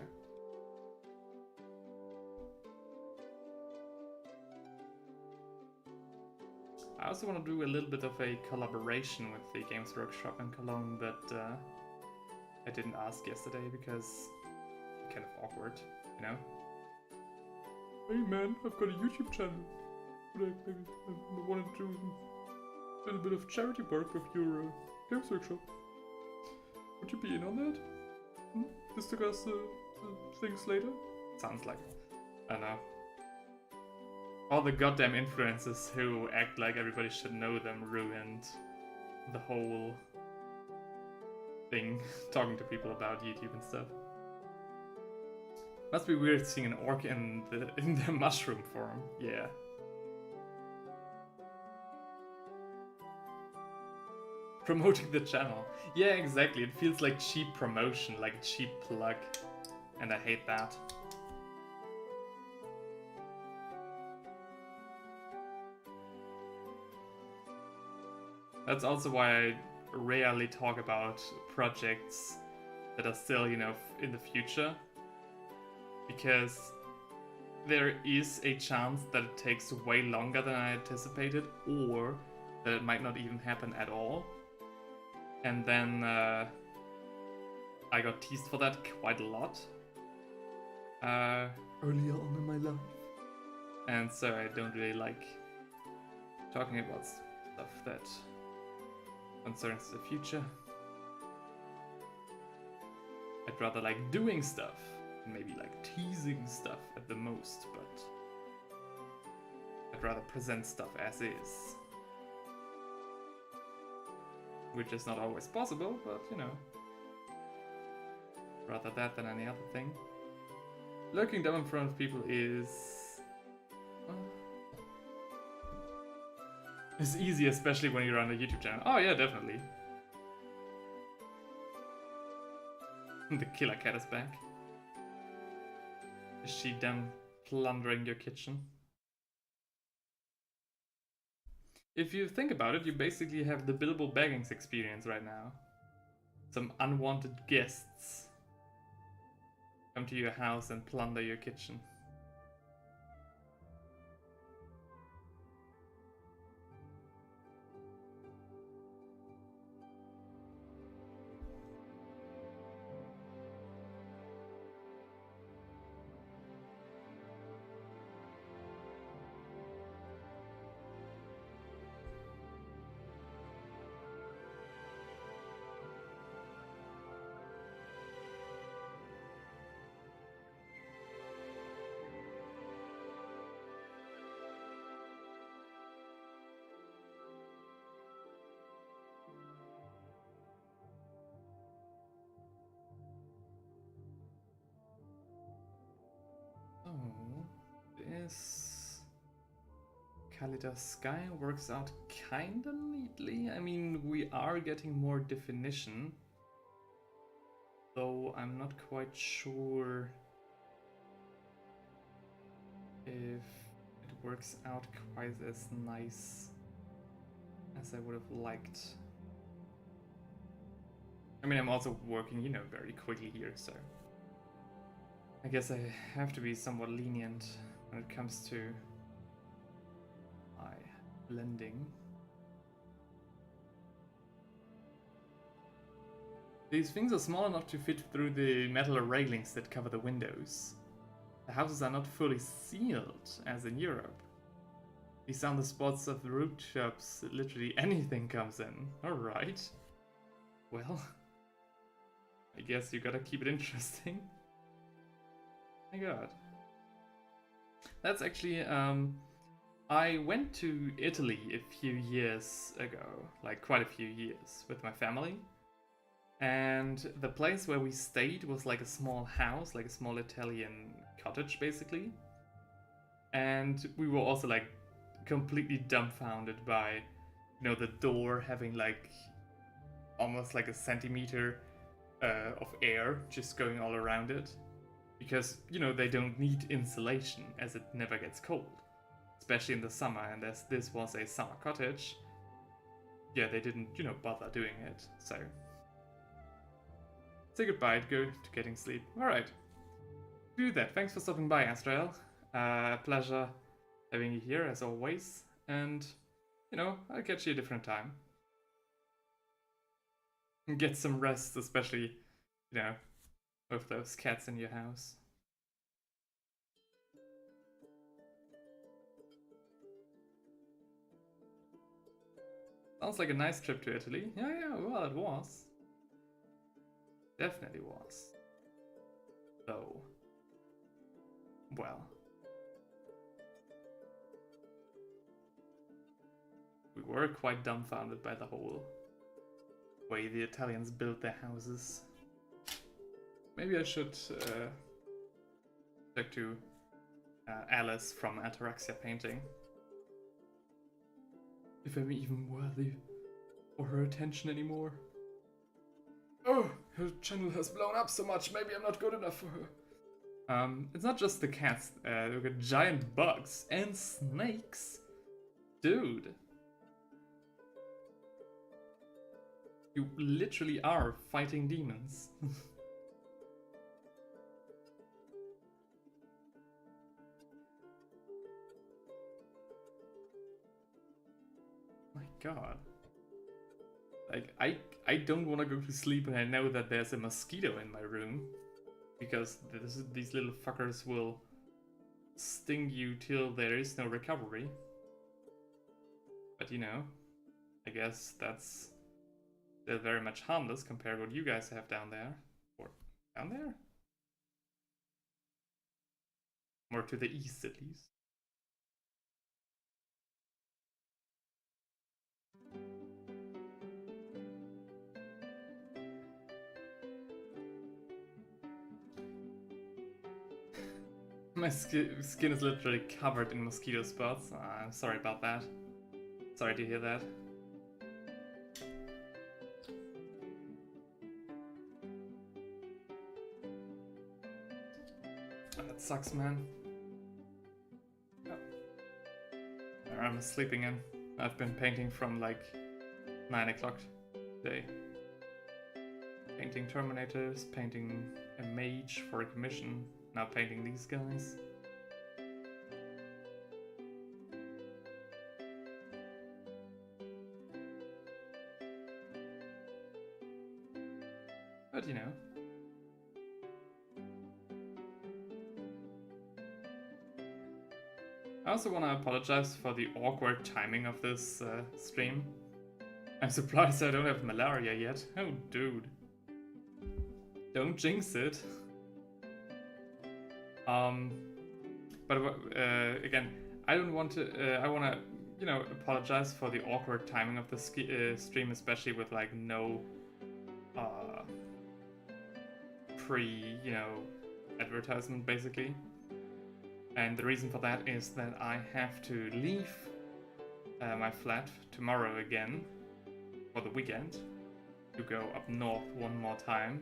I also want to do a little bit of a collaboration with the Games Workshop in Cologne, but I didn't ask yesterday because it's kind of awkward, you know? Hey man, I've got a YouTube channel. Maybe I wanted to do a little bit of charity work with your Games Workshop. Would you be in on that? Discuss things later? Sounds like it. I don't know. All the goddamn influencers who act like everybody should know them ruined the whole thing, talking to people about YouTube and stuff. Must be weird seeing an orc in the mushroom form. Yeah. promoting the channel. Yeah, exactly. It feels like cheap promotion, like a cheap plug. And I hate that. That's also why I rarely talk about projects that are still, you know, in the future. Because there is a chance that it takes way longer than I anticipated, or that it might not even happen at all. And then I got teased for that quite a lot earlier on in my life. And so I don't really like talking about stuff that concerns the future. I'd rather like doing stuff, and maybe like teasing stuff at the most, but I'd rather present stuff as is. Which is not always possible, but you know. Rather that than any other thing. Lurking down in front of people is... it's easy, especially when you're on a YouTube channel. Oh yeah, definitely. The killer cat is back. Is she done plundering your kitchen? If you think about it, you basically have the Bilbo Baggins experience right now. Some unwanted guests come to your house and plunder your kitchen. This Kalida sky works out kinda neatly. I mean, we are getting more definition, though I'm not quite sure if it works out quite as nice as I would have liked. I mean, I'm also working, you know, very quickly here, so I guess I have to be somewhat lenient when it comes to my blending. These things are small enough to fit through the metal railings that cover the windows. The houses are not fully sealed, as in Europe. These are the spots of the rooftops, literally anything comes in. Alright. Well, I guess you gotta keep it interesting. My god. That's actually, I went to Italy a few years ago, like quite a few years, with my family. And the place where we stayed was like a small house, like a small Italian cottage, basically. And we were also like completely dumbfounded by, you know, the door having like almost like a centimeter of air just going all around it. Because, you know, they don't need insulation as it never gets cold. Especially in the summer, and as this was a summer cottage, yeah, they didn't, you know, bother doing it, so... Say goodbye, go to getting sleep. Alright. Do that. Thanks for stopping by, Astrael. Pleasure having you here, as always. And, you know, I'll catch you a different time. Get some rest, especially, you know, with those cats in your house. Sounds like a nice trip to Italy. Yeah, well, it was. Definitely was. Though. Well. We were quite dumbfounded by the whole way the Italians built their houses. Maybe I should talk to Alice from Ataraxia Painting. If I'm even worthy or her attention anymore. Oh, her channel has blown up so much, maybe I'm not good enough for her. It's not just the cats, we've got giant bugs and snakes. Dude. You literally are fighting demons. My god. Like, I don't want to go to sleep and I know that there's a mosquito in my room. Because these little fuckers will sting you till there is no recovery. But you know, I guess that's still very much harmless compared to what you guys have down there. Or down there? More to the east at least. My skin is literally covered in mosquito spots. I'm sorry about that. Sorry to hear that. That sucks, man. Oh. I'm sleeping in. I've been painting from like 9 o'clock today. Painting Terminators, painting a mage for a commission. Now painting these guys. But you know. I also want to apologize for the awkward timing of this stream. I'm surprised I don't have malaria yet. Oh, dude. Don't jinx it. But again, I don't want to. I want to, you know, apologize for the awkward timing of the stream, especially with like no you know, advertisement basically. And the reason for that is that I have to leave my flat tomorrow again for the weekend to go up north one more time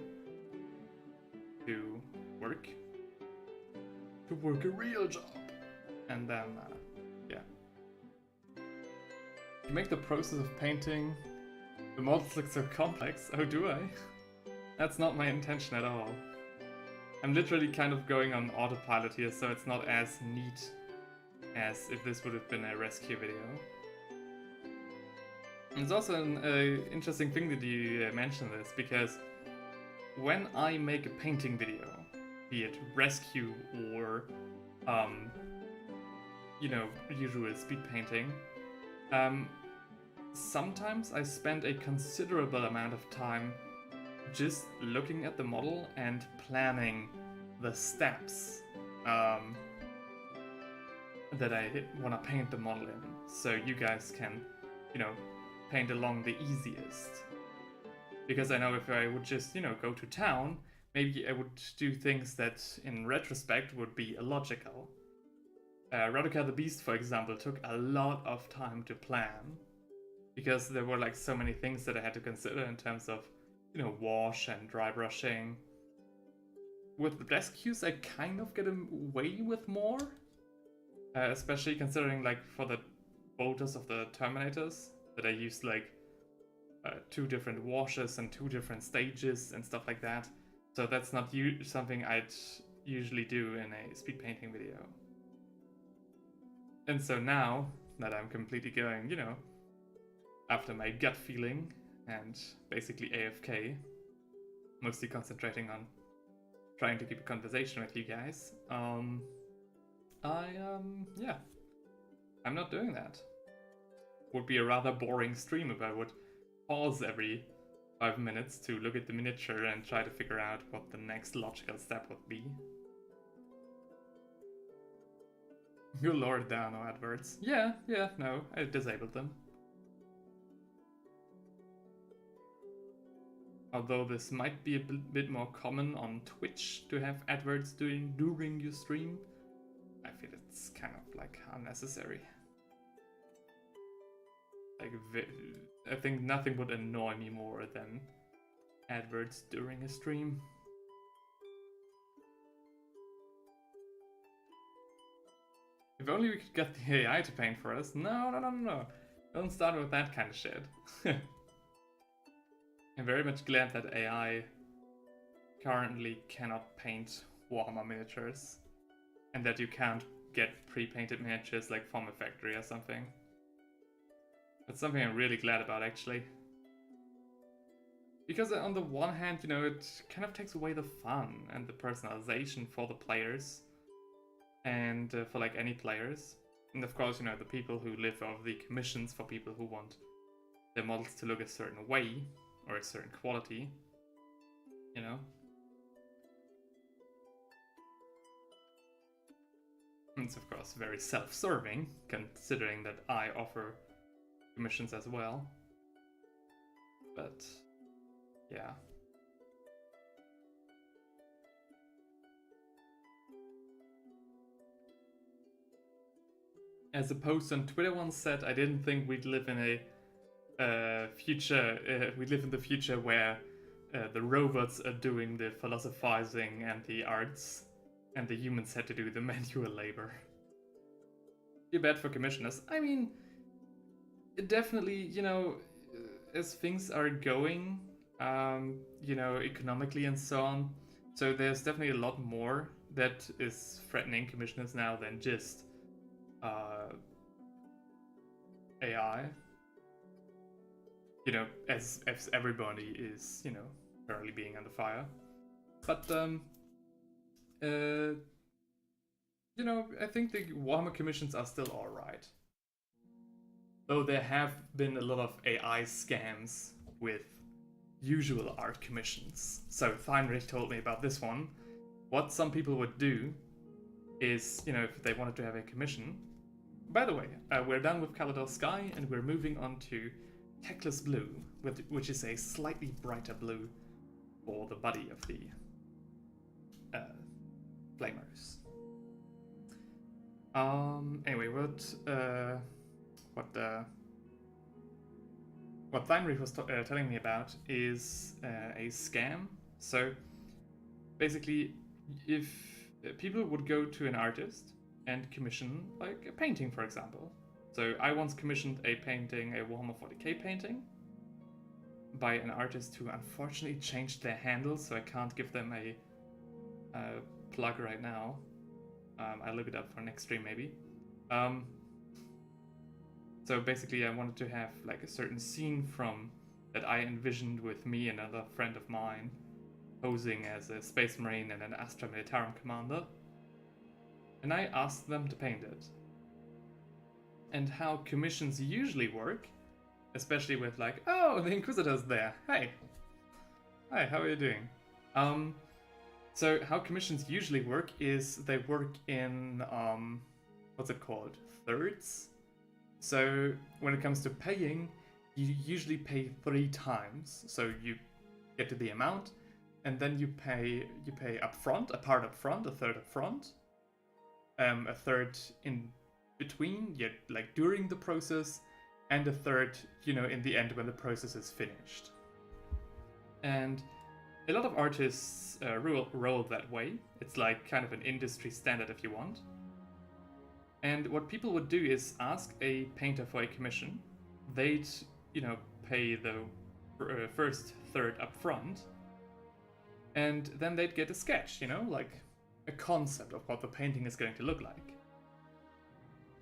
to work. To work a real job. And then, yeah. To make the process of painting the models look so complex, oh do I? That's not my intention at all. I'm literally kind of going on autopilot here, so it's not as neat as if this would have been a rescue video. And it's also an interesting thing that you mentioned this, because when I make a painting video, be it rescue or, you know, usual speed painting, sometimes I spend a considerable amount of time just looking at the model and planning the steps that I want to paint the model in, so you guys can, you know, paint along the easiest. Because I know if I would just, you know, go to town, maybe I would do things that in retrospect would be illogical. Radica the Beast, for example, took a lot of time to plan, because there were like so many things that I had to consider in terms of, you know, wash and dry brushing. With the rescues, I kind of get away with more, especially considering like for the bolters of the Terminators that I used like 2 different washes and 2 different stages and stuff like that. So that's not something I'd usually do in a speed painting video. And so now that I'm completely going, you know, after my gut feeling and basically AFK, mostly concentrating on trying to keep a conversation with you guys, yeah, I'm not doing that. Would be a rather boring stream if I would pause every 5 minutes to look at the miniature and try to figure out what the next logical step would be. You lowered down no adverts. Yeah, no, I disabled them. Although this might be a bit more common on Twitch to have adverts during your stream, I feel it's kind of like unnecessary. Like I think nothing would annoy me more than adverts during a stream. If only we could get the AI to paint for us. No. Don't start with that kind of shit. I'm very much glad that AI currently cannot paint Warhammer miniatures. And that you can't get pre-painted miniatures like from a factory or something. That's something I'm really glad about, actually. Because on the one hand, you know, it kind of takes away the fun and the personalization for the players. And for like any players. And of course, you know, the people who live off the commissions for people who want their models to look a certain way or a certain quality, you know. And it's of course very self-serving, considering that I offer commissions as well. But yeah. As a post on Twitter once said, I didn't think we'd live in a future. We live in the future where the robots are doing the philosophizing and the arts, and the humans had to do the manual labor. Too bad for commissioners. I mean, definitely, you know, as things are going, you know, economically and so on. So there's definitely a lot more that is threatening commissioners now than just AI. You know, as everybody is, you know, currently being under fire. But you know, I think the Warhammer commissions are still alright. Though there have been a lot of AI scams with usual art commissions. So Tzeench told me about this one. What some people would do is, you know, if they wanted to have a commission. By the way, we're done with Caledor Sky and we're moving on to Teclis Blue, which is a slightly brighter blue for the body of the Flamers. Anyway, what Tzeench was telling me about is a scam. So basically, if people would go to an artist and commission like a painting, for example. So I once commissioned a painting, a Warhammer 40k painting, by an artist who unfortunately changed their handle, so I can't give them a plug right now. I'll look it up for next stream maybe. So basically I wanted to have like a certain scene from that I envisioned with me and another friend of mine posing as a Space Marine and an Astra Militarum commander. And I asked them to paint it. And how commissions usually work, especially with like, oh, the Inquisitor's there. Hey. Hi, how are you doing? So how commissions usually work is they work in, what's it called? Thirds? So when it comes to paying, you usually pay 3 times. So you get to the amount, and then you pay upfront, a part upfront, a third upfront, a third in between, yet like during the process, and a third, you know, in the end when the process is finished. And a lot of artists roll that way. It's like kind of an industry standard if you want. And what people would do is ask a painter for a commission. They'd, you know, pay the first third up front. And then they'd get a sketch, you know, like a concept of what the painting is going to look like.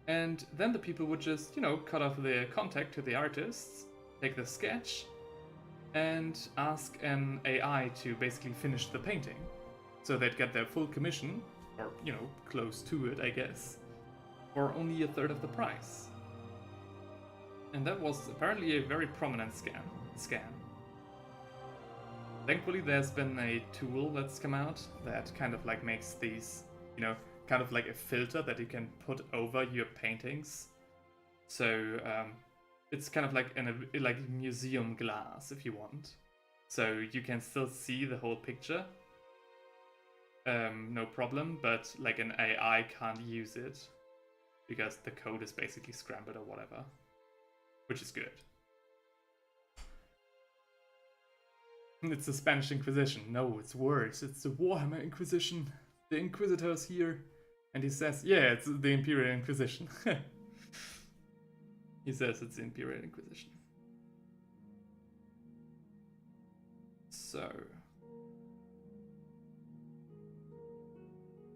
And then the people would just, you know, cut off their contact to the artists, take the sketch, and ask an AI to basically finish the painting. So they'd get their full commission, or, you know, close to it, I guess, for only a third of the price. And that was apparently a very prominent scam. Thankfully, there's been a tool that's come out that kind of like makes these, you know, kind of like a filter that you can put over your paintings. So it's kind of like like museum glass, if you want. So you can still see the whole picture, no problem. But like an AI can't use it because the code is basically scrambled or whatever, which is good. It's the Spanish Inquisition. No, it's worse. It's the Warhammer Inquisition. The Inquisitor's here. And he says, yeah, it's the Imperial Inquisition. He says it's the Imperial Inquisition. So...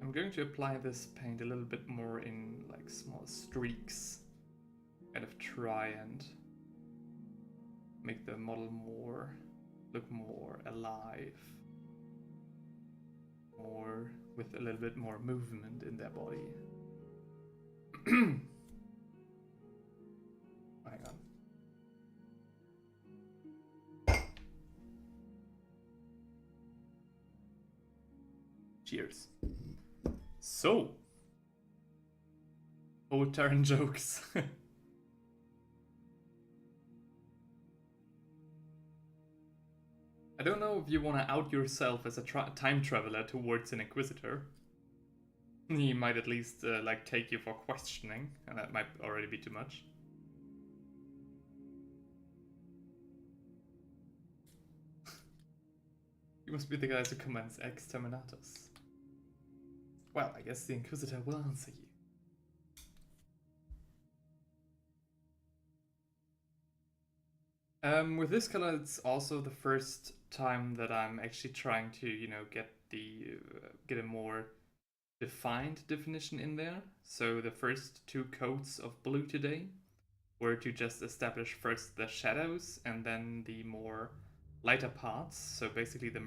I'm going to apply this paint a little bit more in like small streaks. Kind of try and make the model look more alive. More with a little bit more movement in their body. Hang on. Cheers. So, old Terran jokes. I don't know if you want to out yourself as a time traveler towards an Inquisitor. He might at least like take you for questioning, and that might already be too much. You must be the guys who commands Exterminatus. Well, I guess the Inquisitor will answer you. With this color, it's also the first time that I'm actually trying to, you know, get a more defined definition in there. So the first two coats of blue today were to just establish first the shadows and then the more lighter parts. So basically the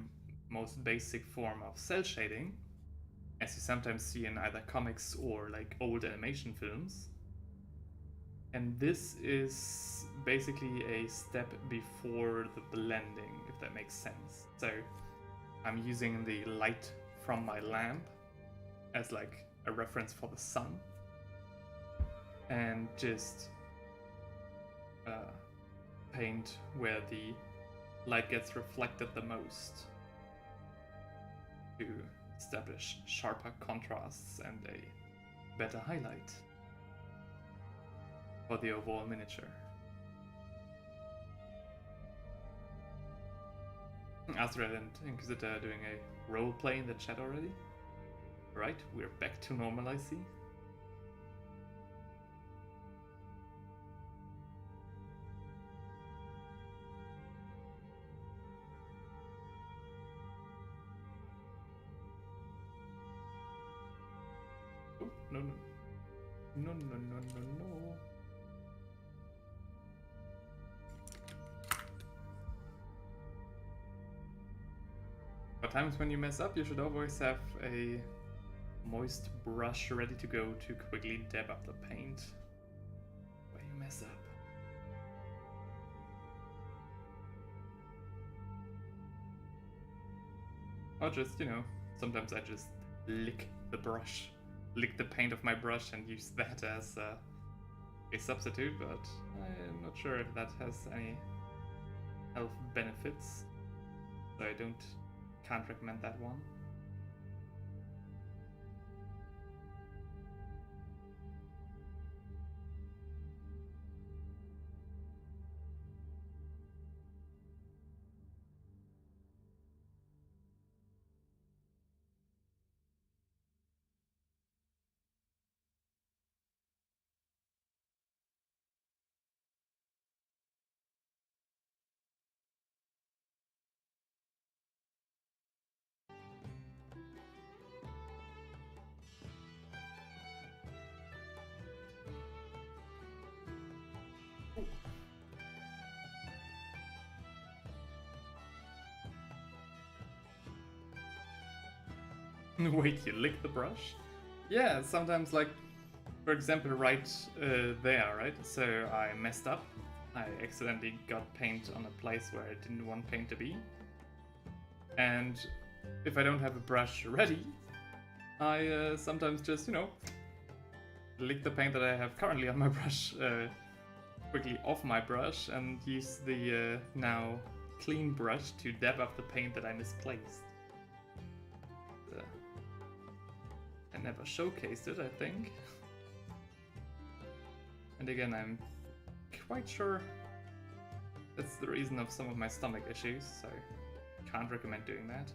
most basic form of cell shading, as you sometimes see in either comics or like old animation films. And this is basically a step before the blending, if that makes sense. So I'm using the light from my lamp as like a reference for the sun, and just paint where the light gets reflected the most to establish sharper contrasts and a better highlight for the overall miniature. Astrid and Inquisitor are doing a roleplay in the chat already. Right, we're back to normal, I see. Oh, no. For times when you mess up, you should always have a moist brush ready to go to quickly dab up the paint where you mess up. Or just, you know, sometimes I just lick the paint of my brush and use that as a substitute, but I'm not sure if that has any health benefits, so I can't recommend that one. Wait, you lick the brush? Yeah, sometimes, like, for example, right there, right? So I messed up. I accidentally got paint on a place where I didn't want paint to be. And if I don't have a brush ready, I sometimes just, you know, lick the paint that I have currently on my brush quickly off my brush and use the now clean brush to dab up the paint that I misplaced. I never showcased it, I think. And again, I'm quite sure that's the reason of some of my stomach issues, so can't recommend doing that.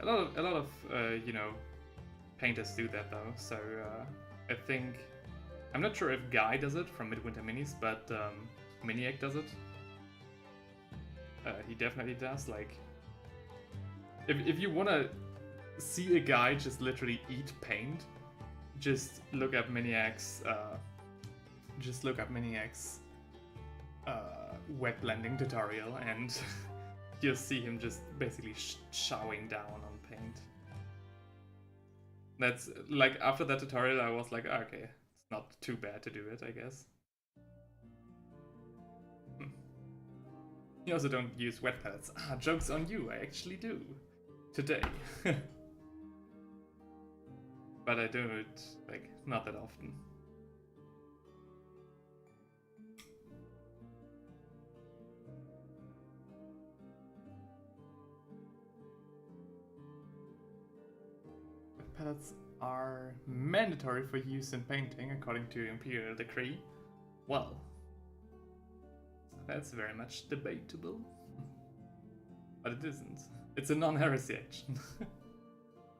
A lot of you know, painters do that though. So I think I'm not sure if Guy does it from Midwinter Minis, but Miniac does it. He definitely does. Like, if you wanna see a guy just literally eat paint, just look up Miniac's. Just look up Miniac's wet blending tutorial, and you'll see him just basically chowing down on paint. That's like, after that tutorial, I was like, okay, it's not too bad to do it, I guess. You also don't use wet palettes. Ah, joke's on you, I actually do. Today. But I do it, like, not that often. Wet palettes are mandatory for use in painting, according to Imperial Decree. Well, that's very much debatable. But it isn't. It's a non-heresy action.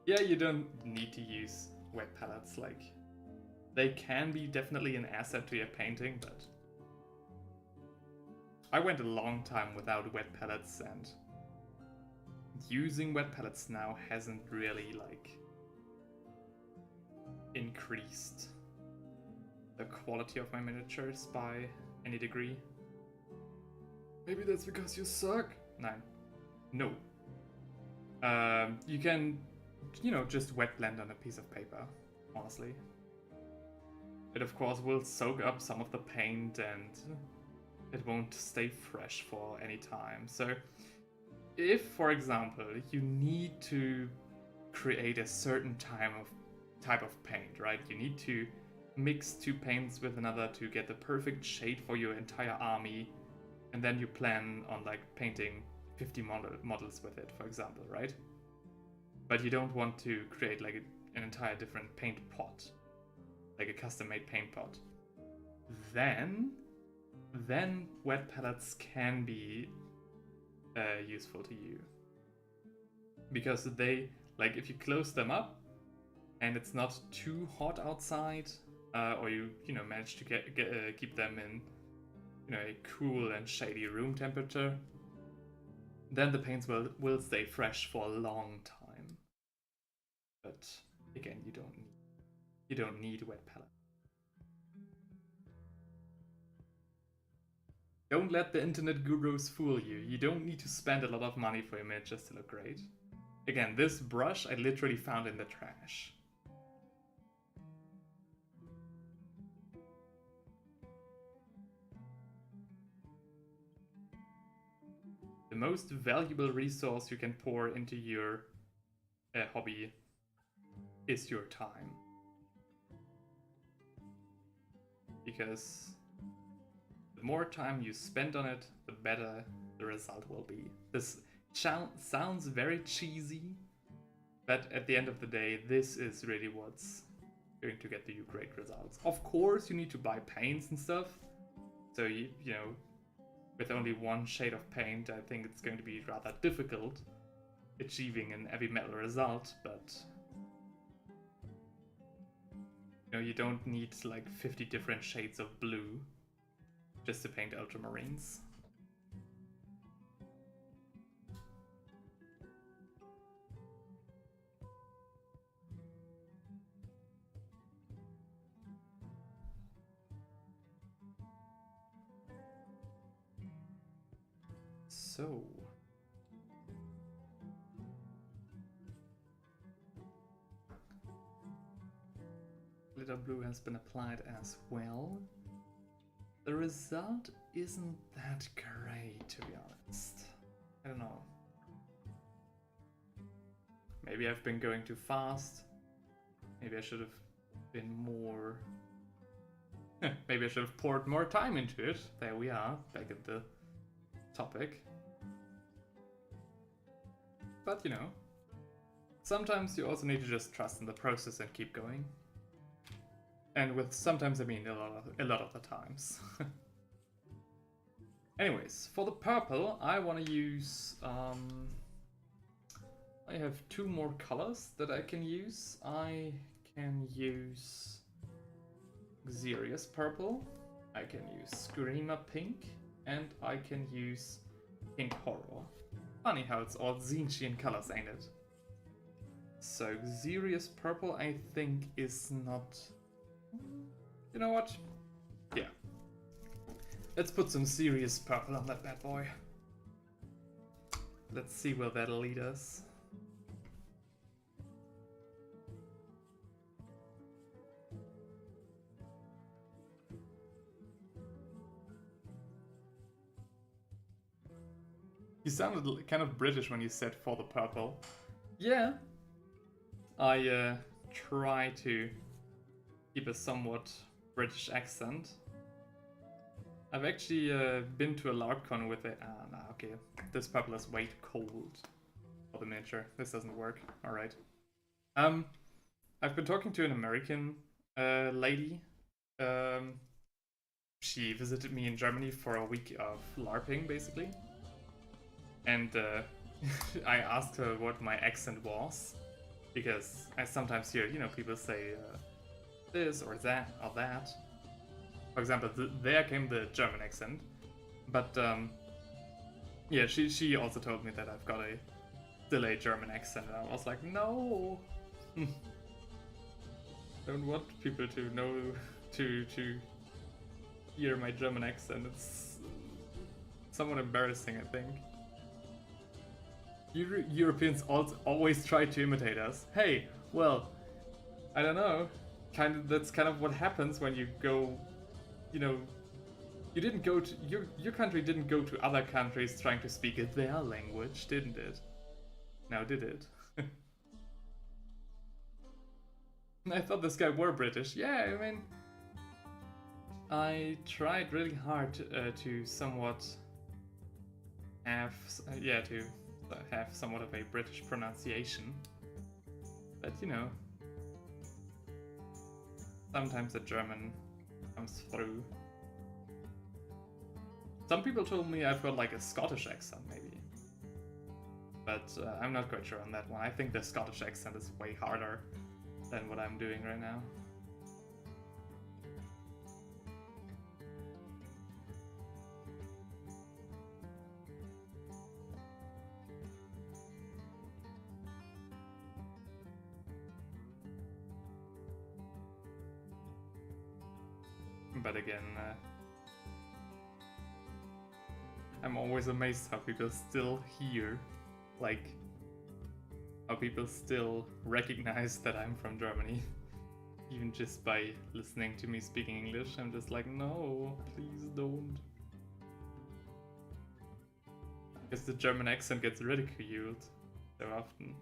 Yeah, you don't need to use wet palettes, like, they can be definitely an asset to your painting, but I went a long time without wet palettes, and using wet palettes now hasn't really, like, increased the quality of my miniatures by any degree. Maybe that's because you suck? No. You can, you know, just wet blend on a piece of paper, honestly. It of course will soak up some of the paint and it won't stay fresh for any time. So if, for example, you need to create a certain type of paint, right? You need to mix two paints with another to get the perfect shade for your entire army, and then you plan on like painting 50 models with it, for example, right? But you don't want to create like an entire different paint pot, like a custom-made paint pot. Then wet palettes can be useful to you, because they, like, if you close them up and it's not too hot outside, or you know manage to keep them in, you know, a cool and shady room temperature, then the paints will stay fresh for a long time. But again, you don't need wet palette. Don't let the internet gurus fool you. You don't need to spend a lot of money for your miniatures to look great. Again, this brush I literally found in the trash. The most valuable resource you can pour into your hobby is your time. Because the more time you spend on it, the better the result will be. This sounds very cheesy, but at the end of the day, this is really what's going to get you great results. Of course, you need to buy paints and stuff. So, you know, with only one shade of paint, I think it's going to be rather difficult achieving an heavy metal result, but you know, you don't need like 50 different shades of blue just to paint ultramarines. So, glitter blue has been applied as well. The result isn't that great, to be honest. I don't know. Maybe I've been going too fast. Maybe I should have been more... Maybe I should have poured more time into it. There we are, back at the topic. But you know, sometimes you also need to just trust in the process and keep going. And with sometimes I mean a lot of the times. Anyways, for the purple, I want to use... I have 2 more colors that I can use. I can use Xerius purple, I can use Screamer pink, and I can use pink horror. Funny how it's all Tzeenchian colors, ain't it? So Xerius purple I think is not... You know what? Yeah. Let's put some serious purple on that bad boy. Let's see where that'll lead us. You sounded kind of British when you said for the purple. Yeah. I try to keep a somewhat British accent. I've actually been to a LARPcon with it. Nah, okay. This purple is way too cold for the miniature. This doesn't work. Alright. I've been talking to an American lady. She visited me in Germany for a week of LARPing, basically. And I asked her what my accent was. Because I sometimes hear, you know, people say this or that or that. For example, there came the German accent. But yeah, she also told me that I've got a delayed German accent. And I was like, no. Don't want people to know, to hear my German accent. It's somewhat embarrassing, I think. Europeans always try to imitate us. Hey, well, I don't know. That's kind of what happens when you go, you know, you didn't go to your country didn't go to other countries trying to speak their language, didn't it? Now did it? I thought this guy were British. Yeah, I mean, I tried really hard to somewhat have to have somewhat of a British pronunciation, but you know, sometimes the German comes through. Some people told me I've got like a Scottish accent maybe, but I'm not quite sure on that one. I think the Scottish accent is way harder than what I'm doing right now. But again, I'm always amazed how people still hear, like, how people still recognize that I'm from Germany. Even just by listening to me speaking English, I'm just like, no, please don't. Because the German accent gets ridiculed so often.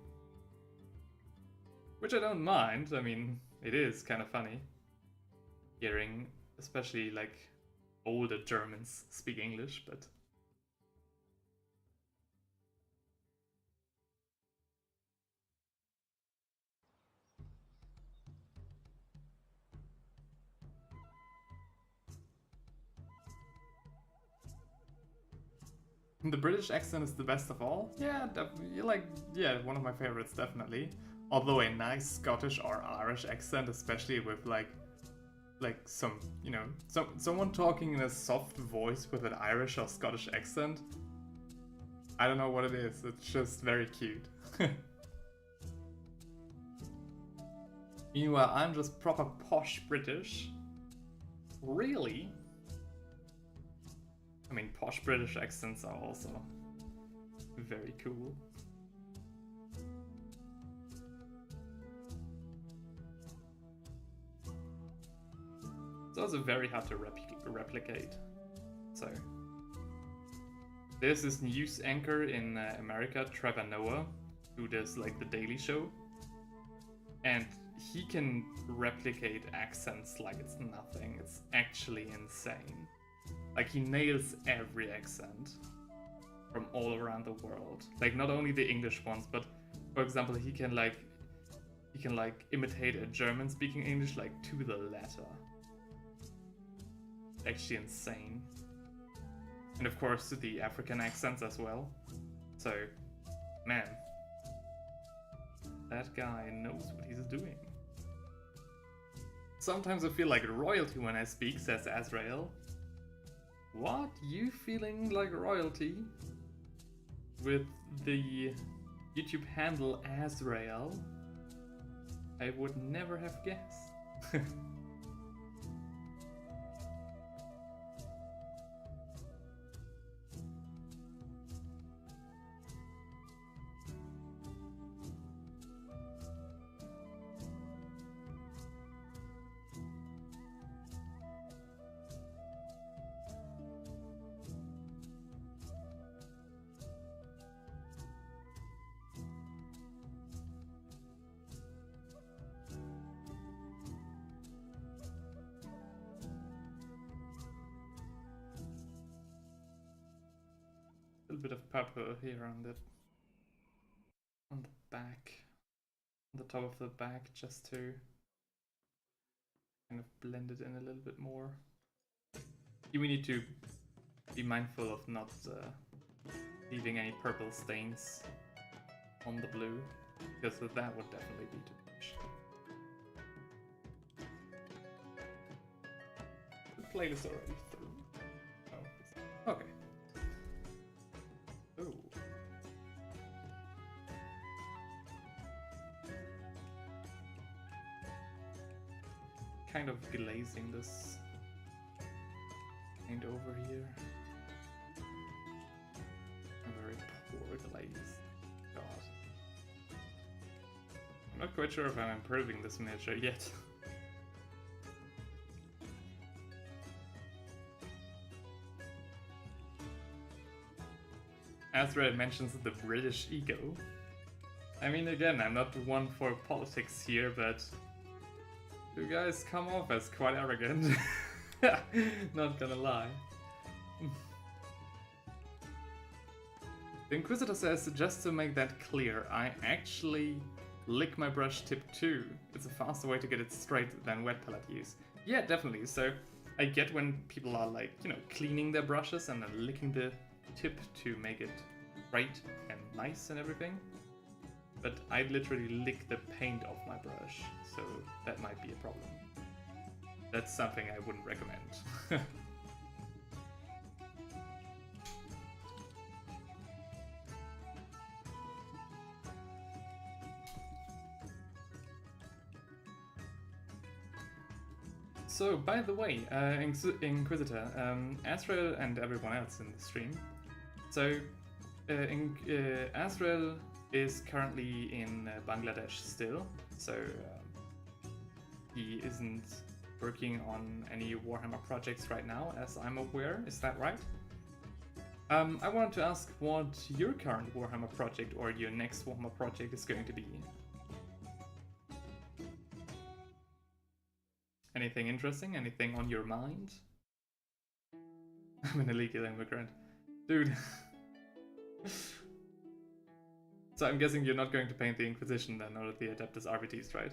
Which I don't mind, I mean, it is kind of funny hearing especially like older Germans speak English, but the British accent is the best of all. Yeah, yeah, one of my favorites, definitely. Although a nice Scottish or Irish accent, especially with like some, you know, someone talking in a soft voice with an Irish or Scottish accent. I don't know what it is, it's just very cute. Meanwhile, I'm just proper posh British. Really? I mean, posh British accents are also very cool. It's also very hard to replicate. So, there's this news anchor in America, Trevor Noah, who does like the Daily Show, and he can replicate accents like it's nothing. It's actually insane. Like, he nails every accent from all around the world. Like, not only the English ones, but for example, he can imitate a German speaking English like to the letter. Actually insane. And of course the African accents as well. So, man, that guy knows what he's doing. Sometimes I feel like royalty when I speak, says Azrael. What? You feeling like royalty? With the YouTube handle Azrael? I would never have guessed. A little bit of purple here on the back, on the top of the back, just to kind of blend it in a little bit more. We need to be mindful of not leaving any purple stains on the blue, because that would definitely be too much. The playlist already through. Oh, okay. Oh. Kind of glazing this paint over here. A very poor glaze. God. I'm not quite sure if I'm improving this miniature yet. Azrael mentions the British ego. I mean, again, I'm not one for politics here, but you guys come off as quite arrogant. Not gonna lie. The Inquisitor says, just to make that clear, I actually lick my brush tip too. It's a faster way to get it straight than wet palette use. Yeah, definitely. So I get when people are like, you know, cleaning their brushes and then licking the tip to make it bright and nice and everything. But I literally lick the paint off my brush, so that might be a problem. That's something I wouldn't recommend. So, by the way, Inquisitor, Azrael and everyone else in the stream. So, Azrael is currently in Bangladesh still, so he isn't working on any Warhammer projects right now, as I'm aware. Is that right? I wanted to ask what your current Warhammer project or your next Warhammer project is going to be. Anything interesting? Anything on your mind? I'm an illegal immigrant. Dude. So I'm guessing you're not going to paint the Inquisition then, or the Adeptus Arbites, right?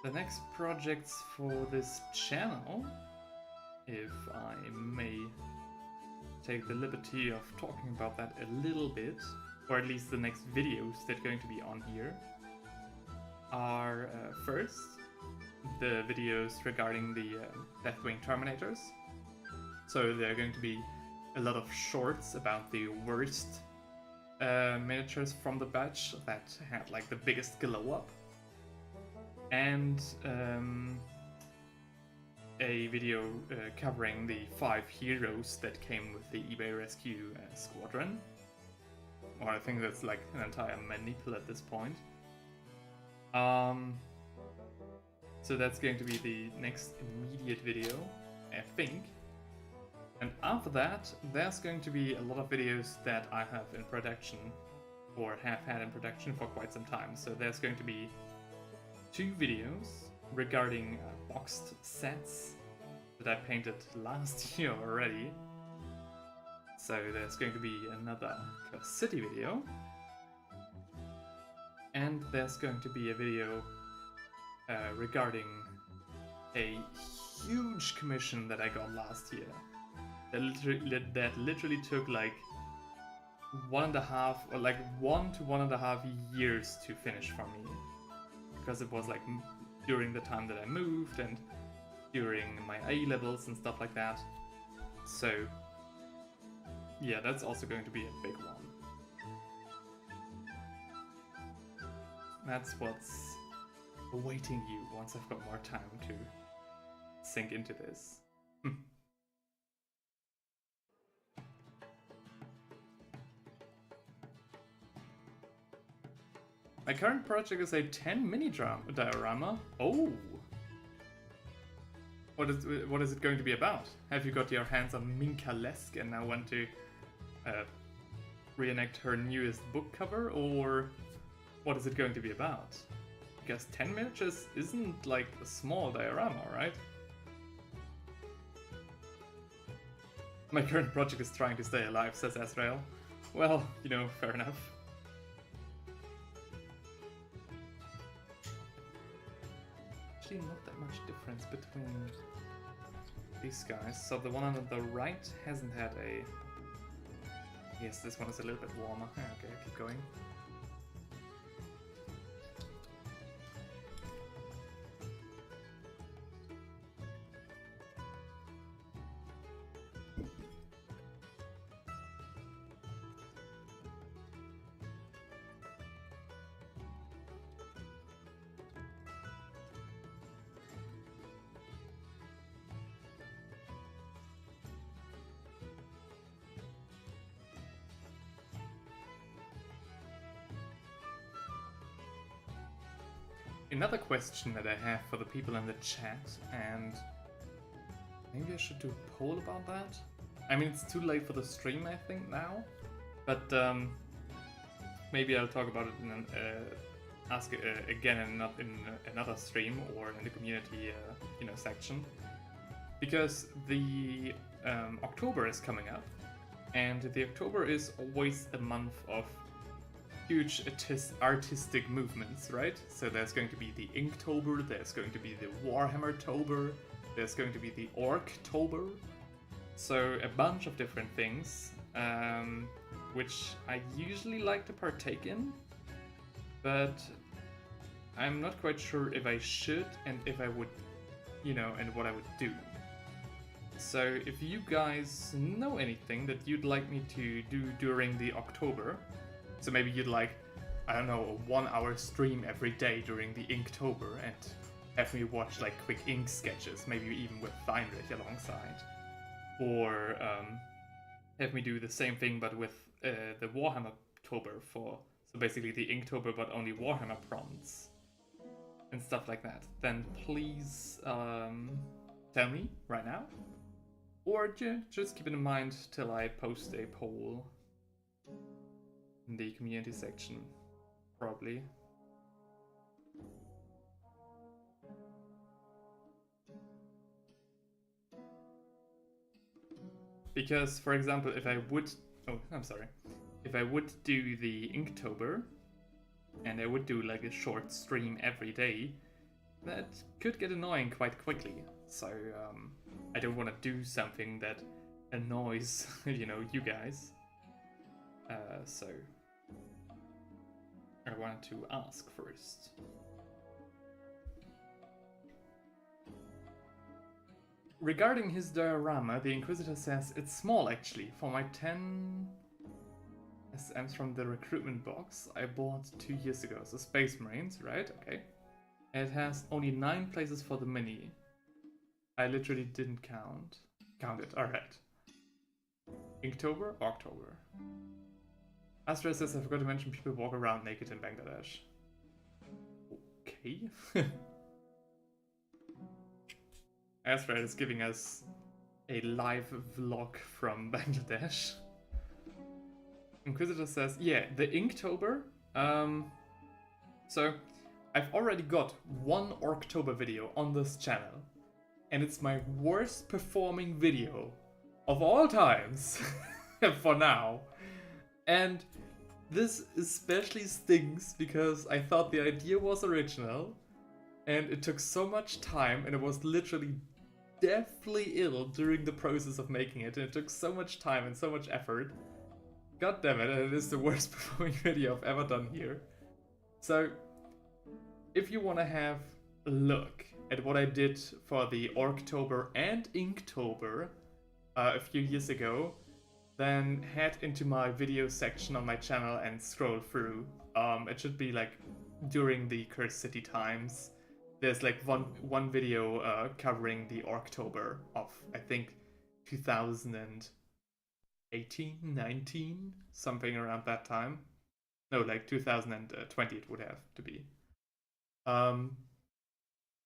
The next projects for this channel, if I may take the liberty of talking about that a little bit, or at least the next videos that are going to be on here, are first the videos regarding the Deathwing Terminators. So there are going to be a lot of shorts about the worst miniatures from the batch that had like the biggest glow up. And a video covering the 5 heroes that came with the eBay Rescue Squadron. Or I think that's like an entire manipul at this point. So that's going to be the next immediate video, I think. And after that, there's going to be a lot of videos that I have in production, or have had in production for quite some time. So there's going to be 2 videos regarding boxed sets that I painted last year already. So there's going to be another city video, and there's going to be a video regarding a huge commission that I got last year. That literally took like 1.5 or like 1 to 1.5 years to finish for me, because it was like during the time that I moved and during my A levels and stuff like that. So yeah, that's also going to be a big one. That's what's awaiting you once I've got more time to sink into this. My current project is a 10 mini diorama. Oh! What is it going to be about? Have you got your hands on Minka Lesk and now want to reenact her newest book cover, or what is it going to be about? Because 10 miniatures isn't like a small diorama, right? My current project is trying to stay alive, says Azrael. Well, you know, fair enough. Actually, not that much difference between these guys. So the one on the right hasn't had a... Yes, this one is a little bit warmer. Okay, keep going. Another question that I have for the people in the chat, and maybe I should do a poll about that? I mean, it's too late for the stream, I think, now, but maybe I'll talk about it in ask again in another stream or in the community section, because the October is coming up, and the October is always a month of huge artistic movements, right? So there's going to be the Inktober, there's going to be the Warhammer-tober, there's going to be the Orc-tober. So a bunch of different things, which I usually like to partake in, but I'm not quite sure if I should and if I would, and what I would do. So if you guys know anything that you'd like me to do during the October, so maybe you'd like, I don't know, a 1-hour stream every day during the Inktober and have me watch like quick ink sketches, maybe even with Heinrich alongside. Or have me do the same thing but with the Warhammer-tober so basically the Inktober but only Warhammer prompts and stuff like that. Then please tell me right now. Or just keep it in mind till I post a poll in the community section, probably. Because, for example, if I would do the Inktober, and I would do like a short stream every day, that could get annoying quite quickly. So I don't want to do something that annoys, you guys. So I wanted to ask first. Regarding his diorama, the Inquisitor says it's small actually. For my 10 SMs from the recruitment box I bought 2 years ago. So Space Marines, right? Okay. And it has only 9 places for the mini. I literally didn't count it. Alright. Inktober? October. Astra says I forgot to mention people walk around naked in Bangladesh. Okay. Astra is giving us a live vlog from Bangladesh. Inquisitor says, yeah, the Inktober. So I've already got one Orktober video on this channel, and it's my worst performing video of all times for now. And this especially stings because I thought the idea was original, and it took so much time, and it was literally deathly ill during the process of making it, and it took so much time and so much effort. God damn it, and it is the worst performing video I've ever done here. So, if you want to have a look at what I did for the Orktober and Inktober a few years ago, then head into my video section on my channel and scroll through. It should be like during the Cursed City times. There's like one video covering the Orktober of, I think, 2018, 19, something around that time. No, like 2020 it would have to be.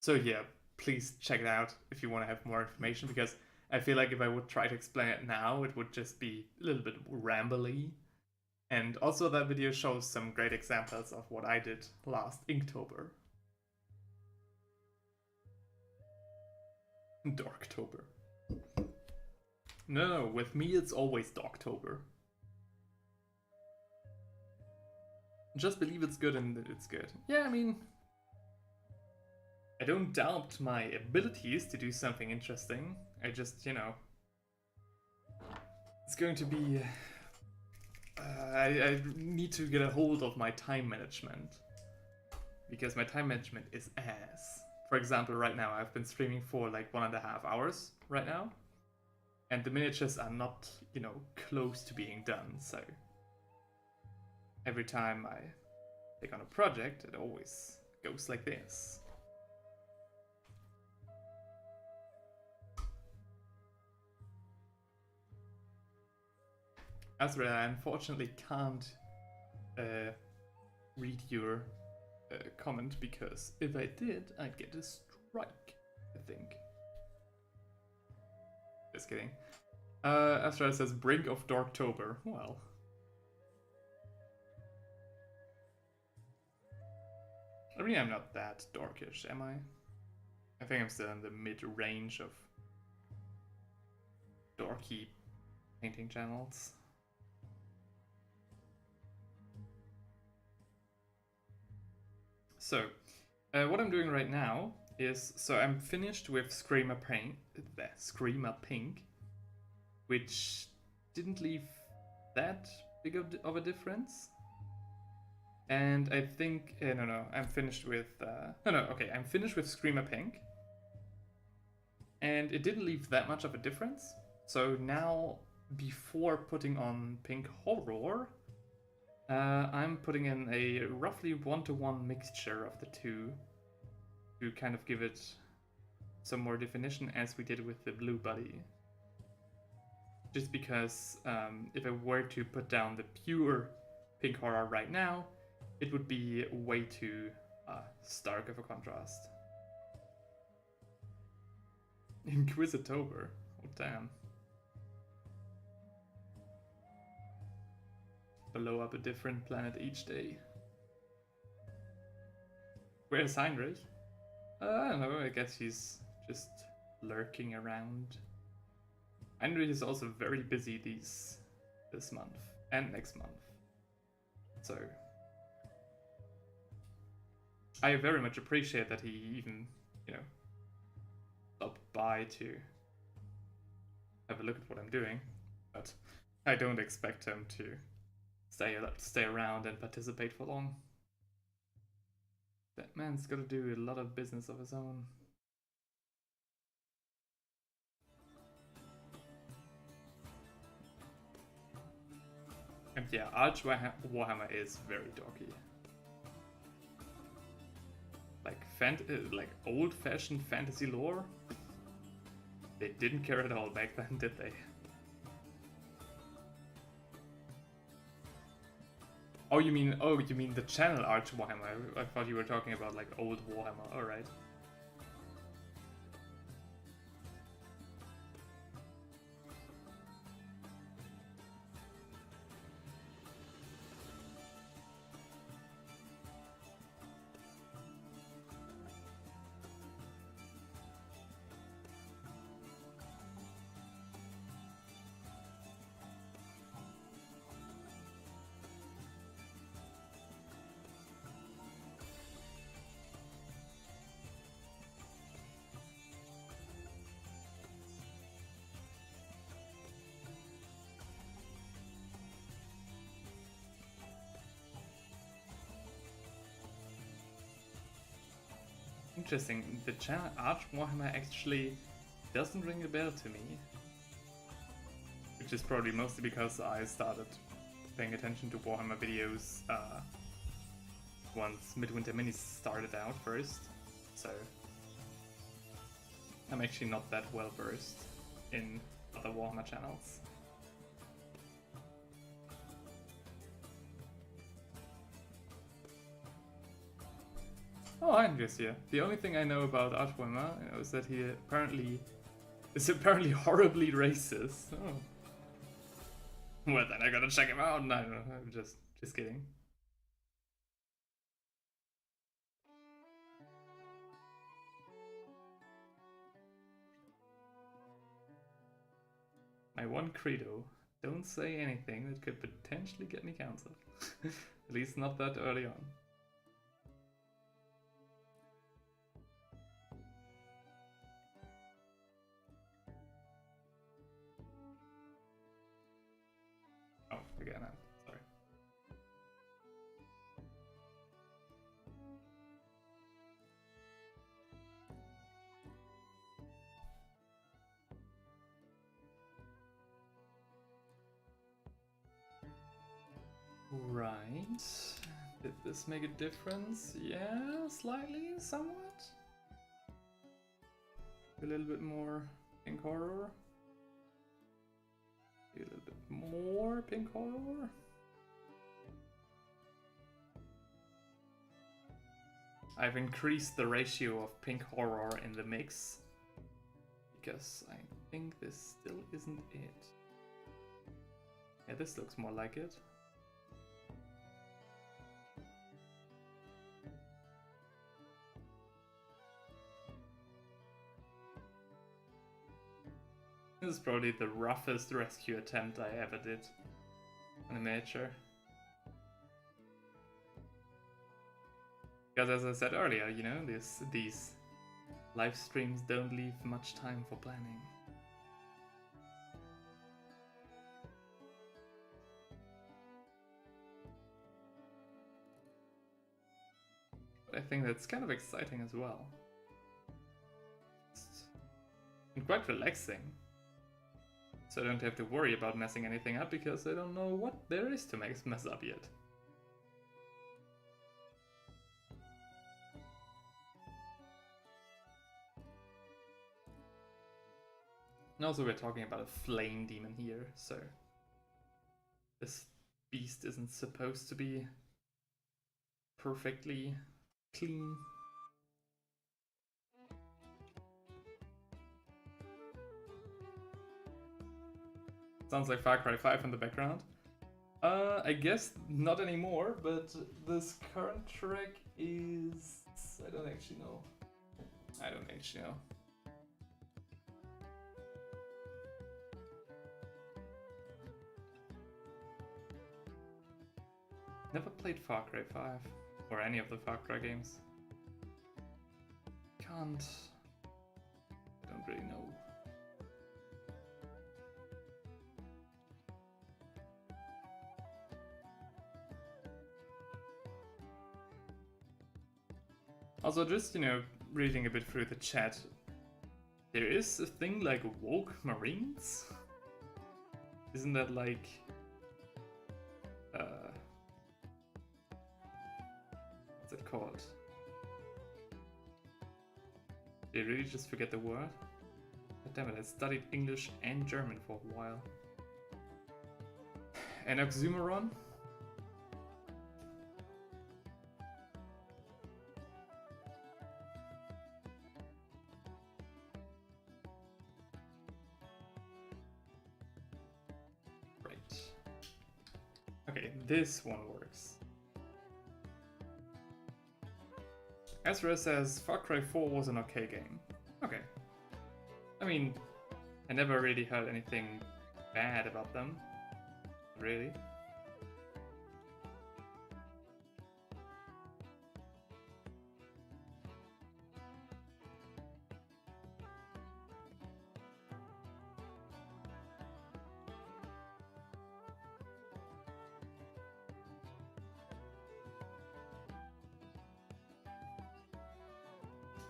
So yeah, please check it out if you want to have more information, because I feel like if I would try to explain it now, it would just be a little bit rambly. And also that video shows some great examples of what I did last Inktober. Darktober. No, with me it's always Darktober. Just believe it's good and that it's good. Yeah, I mean, I don't doubt my abilities to do something interesting. I just, you know, it's going to be... I need to get a hold of my time management, because my time management is ass. For example, right now I've been streaming for like 1.5 hours right now, and the miniatures are not, you know, close to being done, so every time I take on a project, it always goes like this. Azrael, I unfortunately can't read your comment, because if I did, I'd get a strike, I think. Just kidding. Azrael says, brink of Darktober. Well. I mean, I'm not that darkish, am I? I think I'm still in the mid-range of darky painting channels. So, what I'm doing right now is, so I'm finished with Screamer Pink, which didn't leave that big of a difference. And I think, I'm finished with, I'm finished with Screamer Pink. And it didn't leave that much of a difference. So now, before putting on Pink Horror, I'm putting in a roughly 1-to-1 mixture of the two to kind of give it some more definition, as we did with the Blue Buddy. Just because if I were to put down the pure Pink Horror right now, it would be way too stark of a contrast. Inquisitober, oh damn. Blow up a different planet each day. Where's Heinrich? I don't know, I guess he's just lurking around. Heinrich is also very busy this month and next month. So I very much appreciate that he even, you know, stopped by to have a look at what I'm doing, but I don't expect him to stay around and participate for long. That man's got to do a lot of business of his own. And yeah, Arch Warhammer is very dorky. Like old-fashioned fantasy lore? They didn't care at all back then, did they? Oh, you mean the channel Arch Warhammer? I thought you were talking about like old Warhammer. All right. Interesting. The channel Arch Warhammer actually doesn't ring a bell to me. Which is probably mostly because I started paying attention to Warhammer videos once Midwinter Minis started out first. So I'm actually not that well versed in other Warhammer channels. Oh, I'm just here. The only thing I know about Arch Warhammer is that he is apparently horribly racist. Oh. Well, then I gotta check him out. No, I'm just kidding. My one credo: don't say anything that could potentially get me cancelled. At least not that early on. Oh, again, I'm sorry. Right. Did this make a difference? Yeah, slightly, somewhat. A little bit more pink horror. A little bit more pink horror. I've increased the ratio of pink horror in the mix because I think this still isn't it. Yeah, this looks more like it. This is probably the roughest rescue attempt I ever did on a miniature. Because as I said earlier, you know, these live streams don't leave much time for planning. But I think that's kind of exciting as well. And quite relaxing. So I don't have to worry about messing anything up because I don't know what there is to mess up yet. And also we're talking about a flame demon here, so this beast isn't supposed to be perfectly clean. Sounds like Far Cry 5 in the background. I guess not anymore, but this current track is... I don't actually know. Never played Far Cry 5 or any of the Far Cry games. Can't. I don't really know. Also, just, you know, reading a bit through the chat, there is a thing like woke Marines? Isn't that like... what's it called? Did I really just forget the word? God damn it, I studied English and German for a while. An oxymoron? Okay, this one works. Ezra says Far Cry 4 was an okay game. Okay. I mean, I never really heard anything bad about them. Really.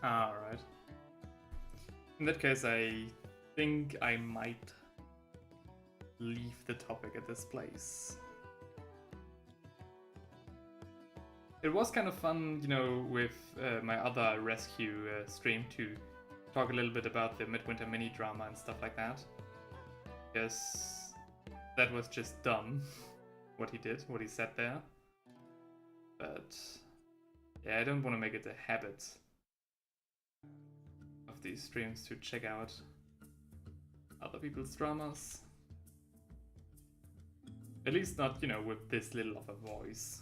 Alright. In that case, I think I might leave the topic at this place. It was kind of fun, you know, with my other rescue stream to talk a little bit about the Midwinter mini drama and stuff like that. Because that was just dumb, what he did, what he said there. But yeah, I don't want to make it a habit of these streams to check out other people's dramas. At least not, you know, with this little of a voice.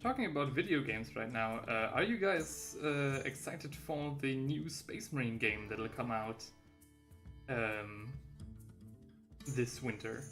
Talking about video games right now, are you guys excited for the new Space Marine game that'll come out this winter?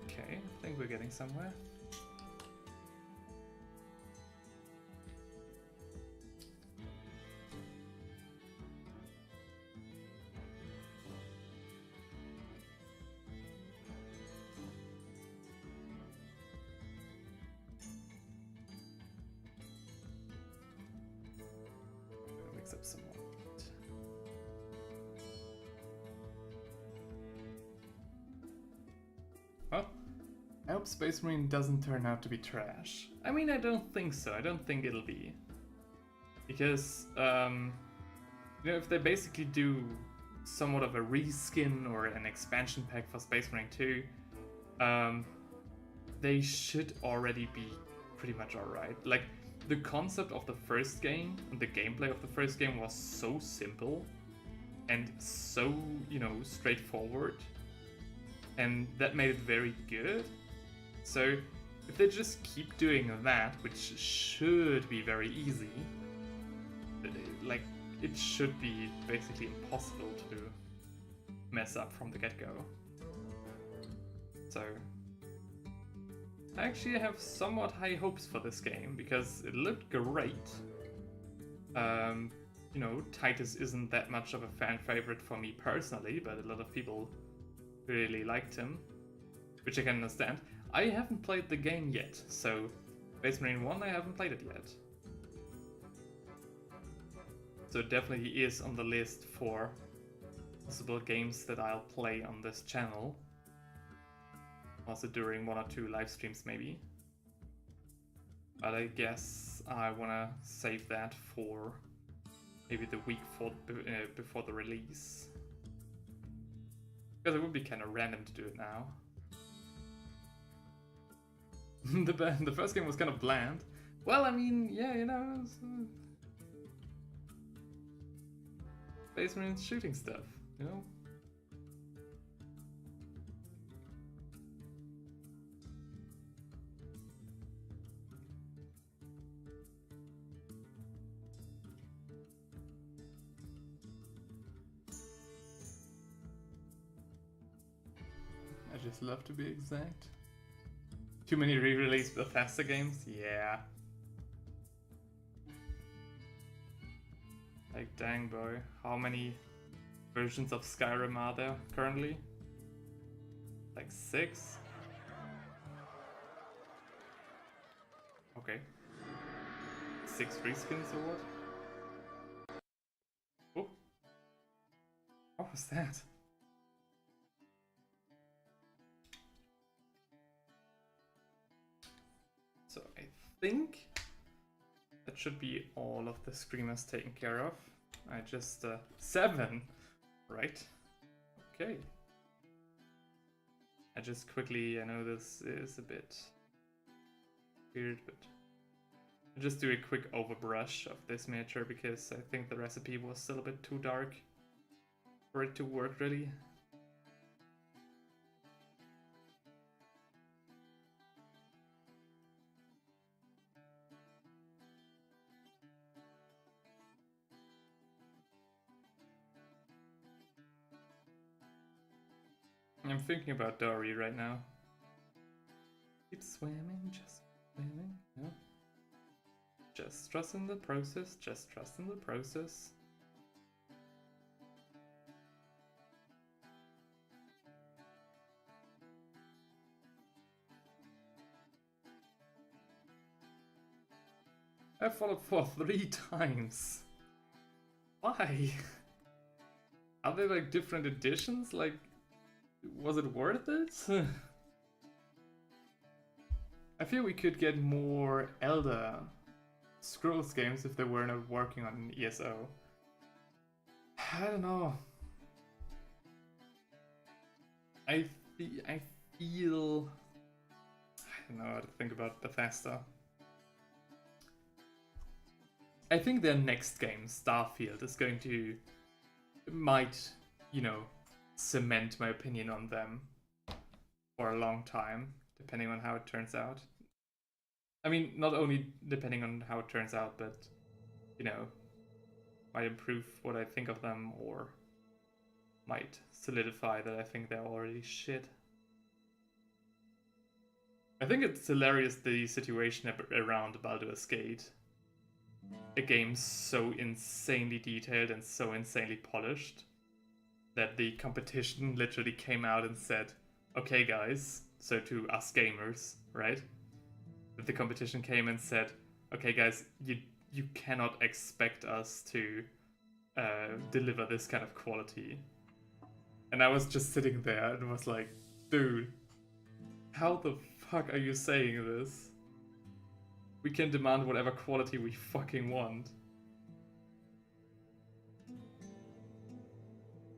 Okay, I think we're getting somewhere. Mix up some more. Well, I hope Space Marine doesn't turn out to be trash. I mean, I don't think so. I don't think it'll be. Because, you know, if they basically do somewhat of a reskin or an expansion pack for Space Marine 2, they should already be pretty much alright. Like, the concept of the first game, and the gameplay of the first game was so simple and so, you know, straightforward. And that made it very good. So if they just keep doing that, which should be very easy, like, it should be basically impossible to mess up from the get-go. So I actually have somewhat high hopes for this game, because it looked great. You know, Titus isn't that much of a fan favorite for me personally, but a lot of people really liked him, which I can understand. I haven't played the game yet, so Space Marine 1 I haven't played it yet. So it definitely is on the list for possible games that I'll play on this channel. Also during 1 or 2 live streams maybe. But I guess I wanna save that for maybe the week before the release. Because it would be kind of random to do it now. The first game was kind of bland. Well, I mean, yeah, you know, Space Marines shooting stuff, you know? I just love to be exact. Too many re-release Bethesda games? Yeah. Like, dang boy, how many versions of Skyrim are there currently? Like 6? Okay. 6 reskins or what? Oh. What was that? So I think that should be all of the screamers taken care of. I just 7, right? Okay. I just quickly, I know this is a bit weird, but I'll just do a quick overbrush of this miniature because I think the recipe was still a bit too dark for it to work really. I'm thinking about Dory right now. Keep swimming, just swimming, no? Just trust in the process, just trust in the process. I followed for 3 times. Why? Are there like different editions? Like, was it worth it? I feel we could get more Elder Scrolls games if they were not working on an ESO. I don't know. I feel... I don't know how to think about Bethesda. I think their next game, Starfield, is going to... might, you know, cement my opinion on them for a long time, depending on how it turns out. I mean, not only depending on how it turns out, but, you know, might improve what I think of them, or might solidify that I think they're already shit. I think it's hilarious, the situation around Baldur's Gate. A game so insanely detailed and so insanely polished that the competition literally came out and said, okay guys, so to us gamers, right? That the competition came and said, okay guys, you cannot expect us to deliver this kind of quality. And I was just sitting there and was like, dude, how the fuck are you saying this? We can demand whatever quality we fucking want.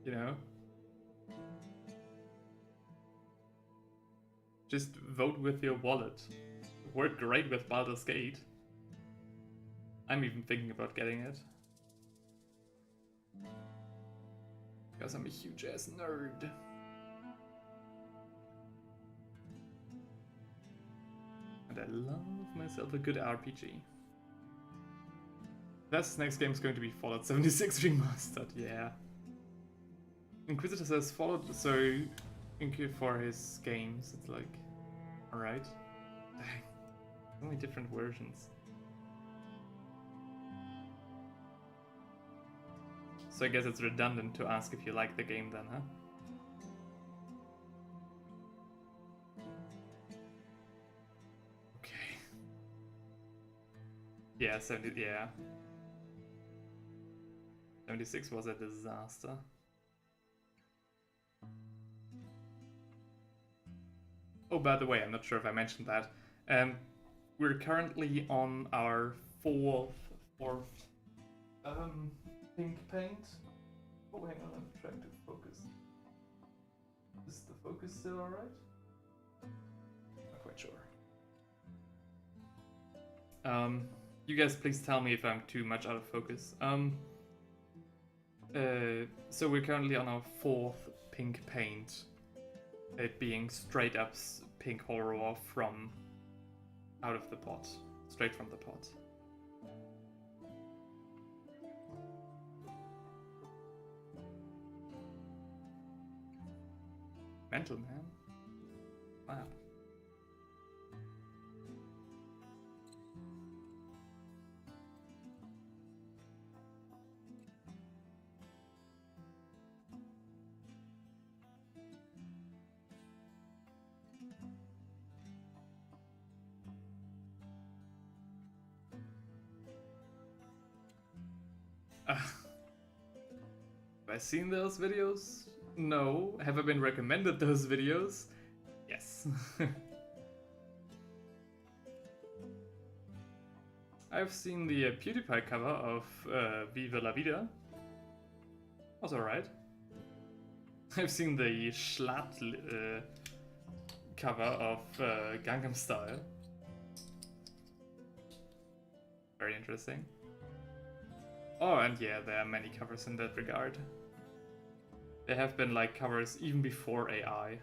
You know? Just vote with your wallet. It worked great with Baldur's Gate. I'm even thinking about getting it. Because I'm a huge ass nerd. And I love myself a good RPG. This next game is going to be Fallout 76 Remastered, yeah. Inquisitor says Fallout, so Inq for his games, it's like, alright. Dang, so many different versions. So I guess it's redundant to ask if you like the game then, huh? Okay. Yeah, 76 was a disaster. Oh, by the way, I'm not sure if I mentioned that. We're currently on our fourth pink paint. Oh, hang on, I'm trying to focus. Is the focus still alright? Not quite sure. You guys please tell me if I'm too much out of focus. So we're currently on our 4th pink paint. It being straight up pink horror from out of the pot. Straight from the pot. Mental, man. Wow. Have I seen those videos? No. Have I been recommended those videos? Yes. I've seen the PewDiePie cover of Viva La Vida. Was alright. I've seen the Schlatt cover of Gangnam Style. Very interesting. Oh, and yeah, there are many covers in that regard. There have been like covers even before AI.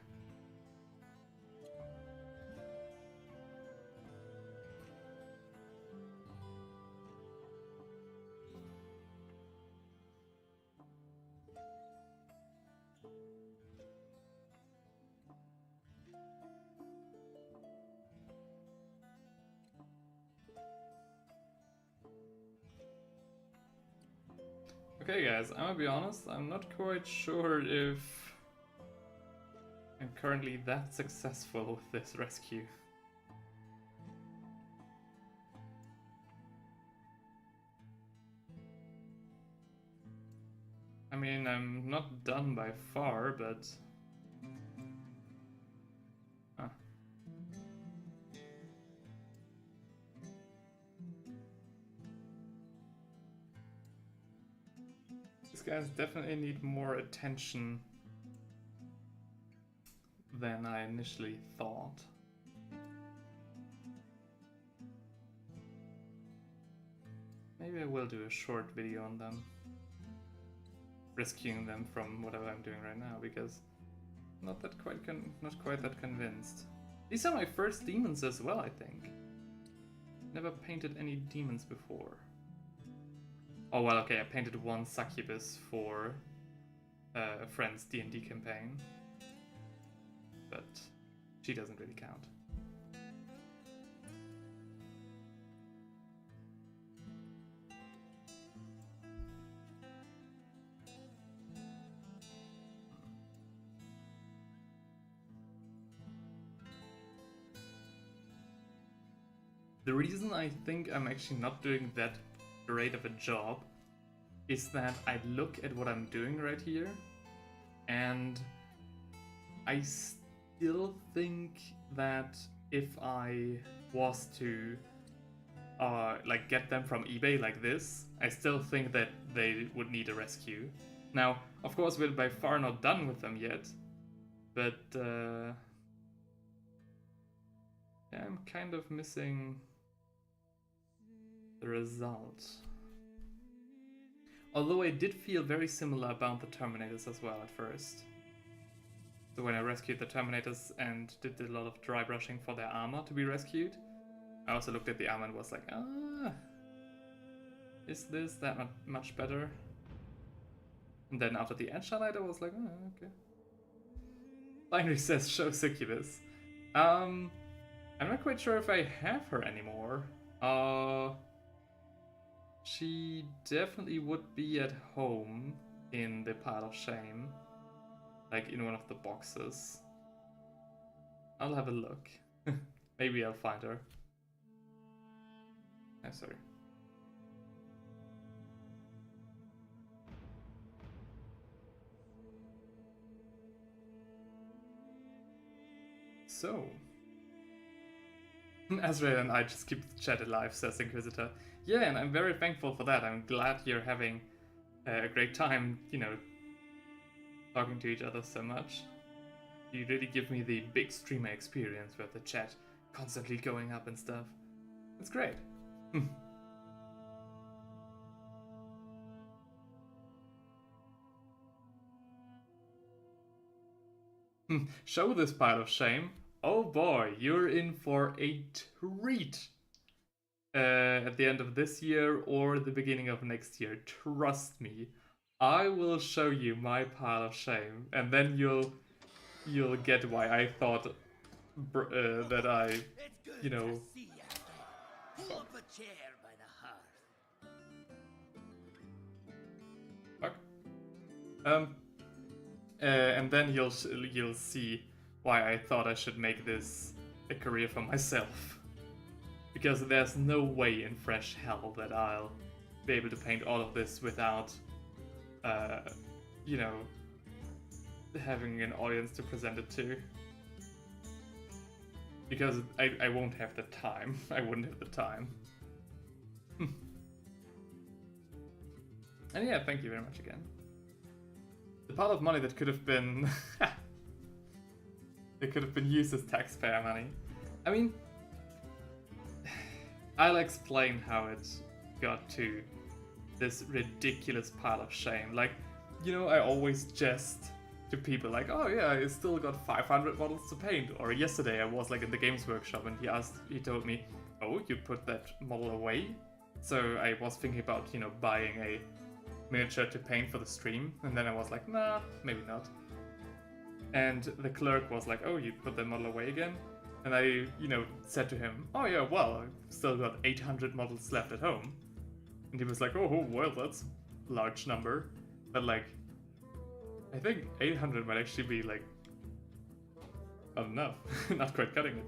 Okay guys, I'm gonna be honest, I'm not quite sure if I'm currently that successful with this rescue. I mean, I'm not done by far, but... Huh. These guys definitely need more attention than I initially thought. Maybe I will do a short video on them. Rescuing them from whatever I'm doing right now, because not quite that convinced. These are my first demons as well, I think. Never painted any demons before. Oh well, okay, I painted one succubus for a friend's D&D campaign, but she doesn't really count. The reason I think I'm actually not doing that great of a job is that I look at what I'm doing right here and I still think that if I was to like get them from eBay like this, I still think that they would need a rescue. Now, of course, we're by far not done with them yet, but yeah, I'm kind of missing the result. Although I did feel very similar about the Terminators as well at first. So when I rescued the Terminators and did a lot of dry brushing for their armor to be rescued, I also looked at the armor and was like, is this that much better? And then after the edge highlight, I was like, oh, okay. Binary says show Succubus. I'm not quite sure if I have her anymore. She definitely would be at home in the pile of shame. Like in one of the boxes. I'll have a look. Maybe I'll find her. Oh, sorry. So. Azrael and I just keep the chat alive, says Inquisitor. Yeah, and I'm very thankful for that. I'm glad you're having a great time, you know, talking to each other so much. You really give me the big streamer experience with the chat constantly going up and stuff. It's great. Show this pile of shame. Oh boy, you're in for a treat. At the end of this year or the beginning of next year. Trust me. I will show you my pile of shame, and then you'll get why I thought that I, you know. Pull up a chair by the hearth. Fuck. And then you'll see why I thought I should make this a career for myself. Because there's no way in fresh hell that I'll be able to paint all of this without, you know, having an audience to present it to. Because I won't have the time. I wouldn't have the time. And yeah, thank you very much again. The pile of money that could have been... it could have been used as taxpayer money. I mean... I'll explain how it got to this ridiculous pile of shame. Like, you know, I always jest to people like, oh yeah, I still got 500 models to paint. Or yesterday I was like in the games workshop and he told me, oh, you put that model away? So I was thinking about, you know, buying a miniature to paint for the stream. And then I was like, nah, maybe not. And the clerk was like, oh, you put the model away again? And I, you know, said to him, oh yeah, well, I've still got 800 models left at home. And he was like, oh, well, that's a large number. But like, I think 800 might actually be like, not enough. Not quite cutting it.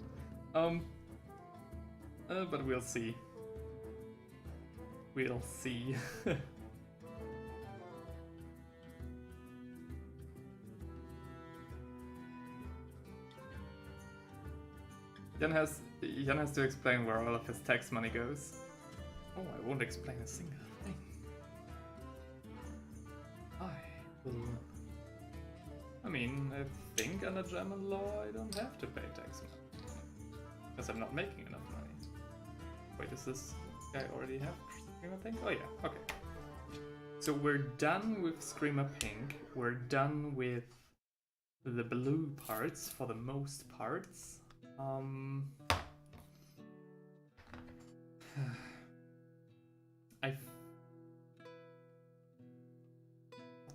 But we'll see. We'll see. Jan has to explain where all of his tax money goes. Oh, I won't explain a single thing. I mean, I think under German law I don't have to pay tax money. Because I'm not making enough money. Wait, does this guy already have Screamer Pink? Oh yeah, okay. So we're done with Screamer Pink. We're done with the blue parts for the most parts. I'm not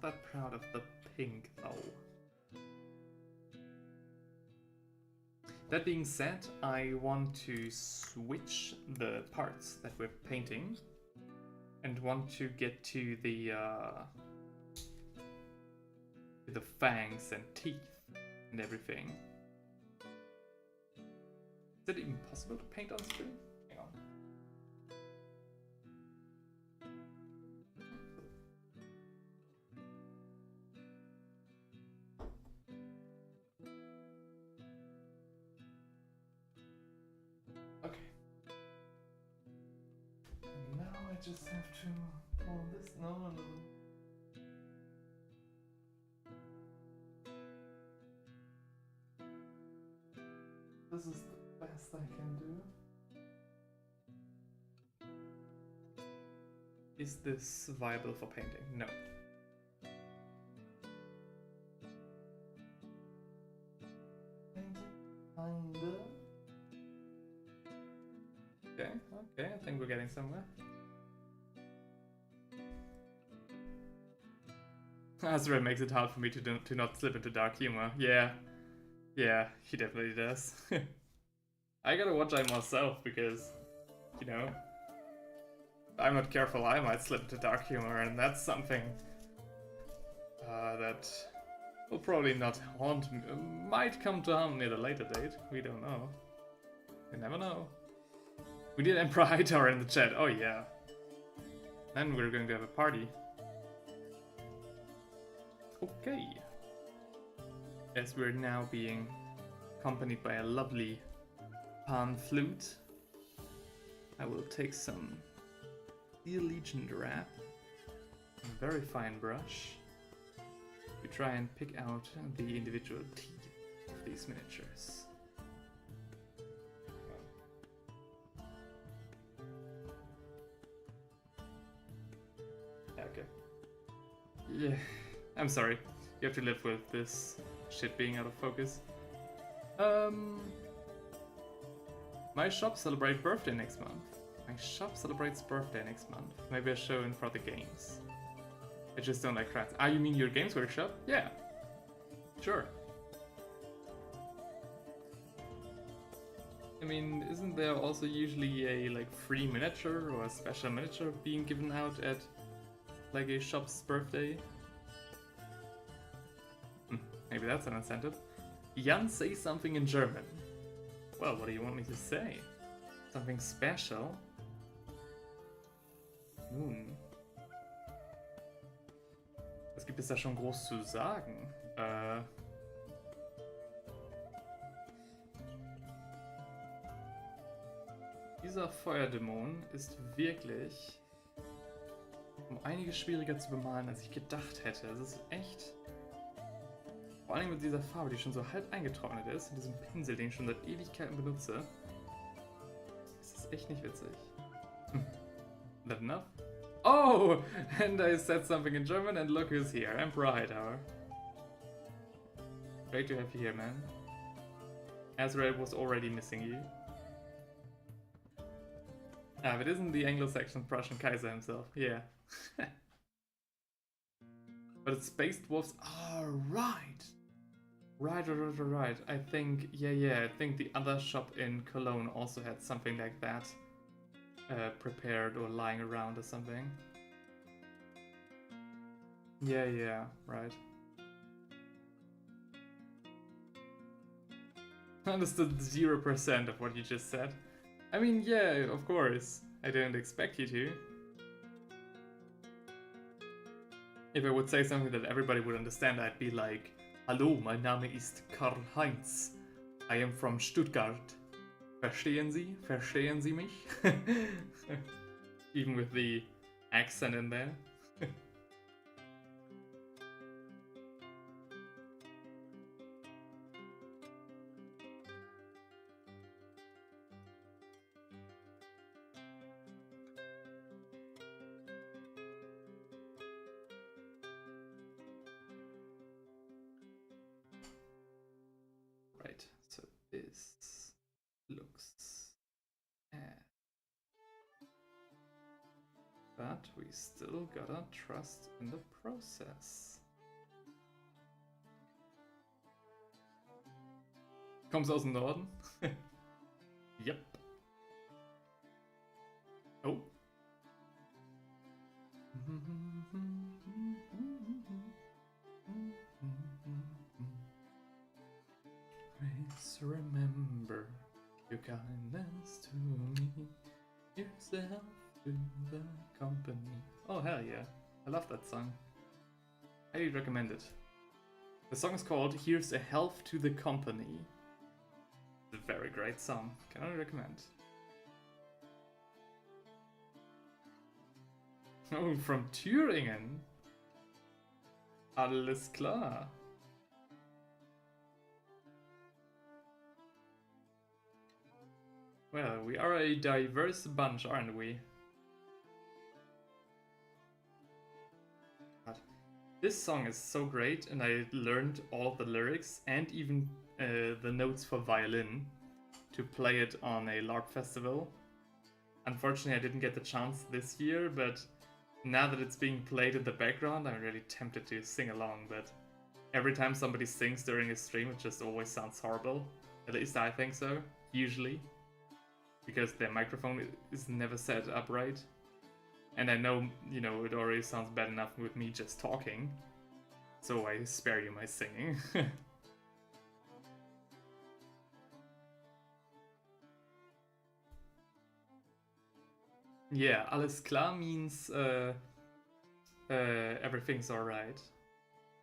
that proud of the pink though. That being said, I want to switch the parts that we're painting and want to get to the fangs and teeth and everything. Is it even possible to paint on screen? Hang on. Okay. Now I just have to pull this. No. This is the best I can do. Is this viable for painting? No. Kinda. Okay, I think we're getting somewhere. Azrael makes it hard for me to not slip into dark humor. Yeah, he definitely does. I gotta watch out myself because, you know, if I'm not careful, I might slip into dark humor, and that's something that will probably not haunt me. Might come to haunt me at a later date. We don't know. You never know. We did Emperor Hightower in the chat. Oh yeah. And we're going to have a party. Okay. As we're now being accompanied by a lovely pan flute, I will take some Steel Legion wrap, a very fine brush, to try and pick out the individual teeth of these miniatures. Okay. Yeah, I'm sorry. You have to live with this shit being out of focus. My shop celebrates birthday next month. My shop celebrates birthday next month. Maybe I show in for the games. I just don't like crafts. Ah, you mean your games workshop? Yeah. Sure. I mean, isn't there also usually a like free miniature or a special miniature being given out at like a shop's birthday? Maybe that's an incentive. Jan, say something in German. Well, what do you want me to say? Something special? Nun. Was gibt es da schon groß zu sagen? Dieser Feuerdämon ist wirklich um einiges schwieriger zu bemalen, als ich gedacht hätte. Es ist echt Vor allem mit dieser Farbe, die schon so halb eingetrocknet ist, und diesem Pinsel, den ich schon seit Ewigkeiten benutze. Das ist echt nicht witzig. That enough? Oh! And I said something in German and look who's here. Emperor Hightower. Great to have you here, man. Azrael was already missing you. Ah, but isn't the Anglo-Saxon Prussian Kaiser himself? Yeah. But it's Space Dwarfs. Oh, right! Right. I think, yeah. I think the other shop in Cologne also had something like that prepared or lying around or something. Yeah, right. Understood 0% of what you just said. I mean, yeah, of course. I didn't expect you to. If I would say something that everybody would understand, I'd be like, Hallo, mein Name ist Karl-Heinz. I am from Stuttgart. Verstehen Sie? Verstehen Sie mich? Even with the accent in there. Right, so this looks bad. But we still gotta trust in the process. Kommst aus dem Norden? Yep. Oh. Please remember your kindness to me, yourself to the company. Oh hell yeah, I love that song. Highly recommend it. The song is called Here's a Health to the Company. It's a very great song, can only recommend. Oh, from Thüringen. Alles klar. Well, we are a diverse bunch, aren't we? But this song is so great, and I learned all of the lyrics and even the notes for violin to play it on a LARP festival. Unfortunately, I didn't get the chance this year, but now that it's being played in the background, I'm really tempted to sing along, but every time somebody sings during a stream, it just always sounds horrible. At least I think so, usually. Because their microphone is never set up right. And I know, you know, it already sounds bad enough with me just talking. So I spare you my singing. Yeah, alles klar means everything's alright.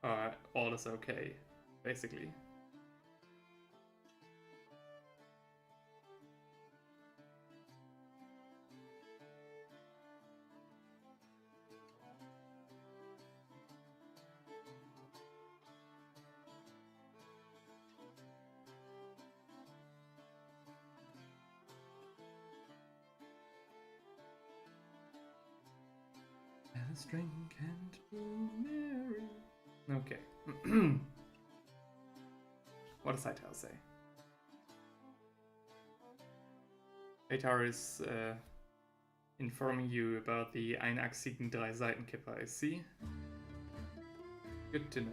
Or all is okay, basically. Let us drink and be merry. Okay. What does Hightower say? Hightower is informing you about the einachsigen Drei-Seitenkipper, I see. Good to know.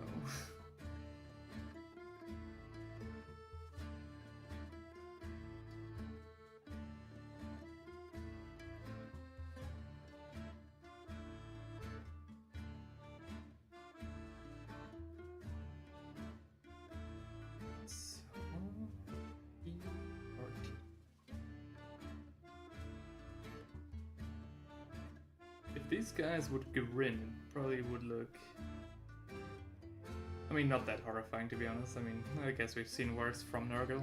If these guys would grin, it probably would look... I mean, not that horrifying, to be honest. I mean, I guess we've seen worse from Nurgle.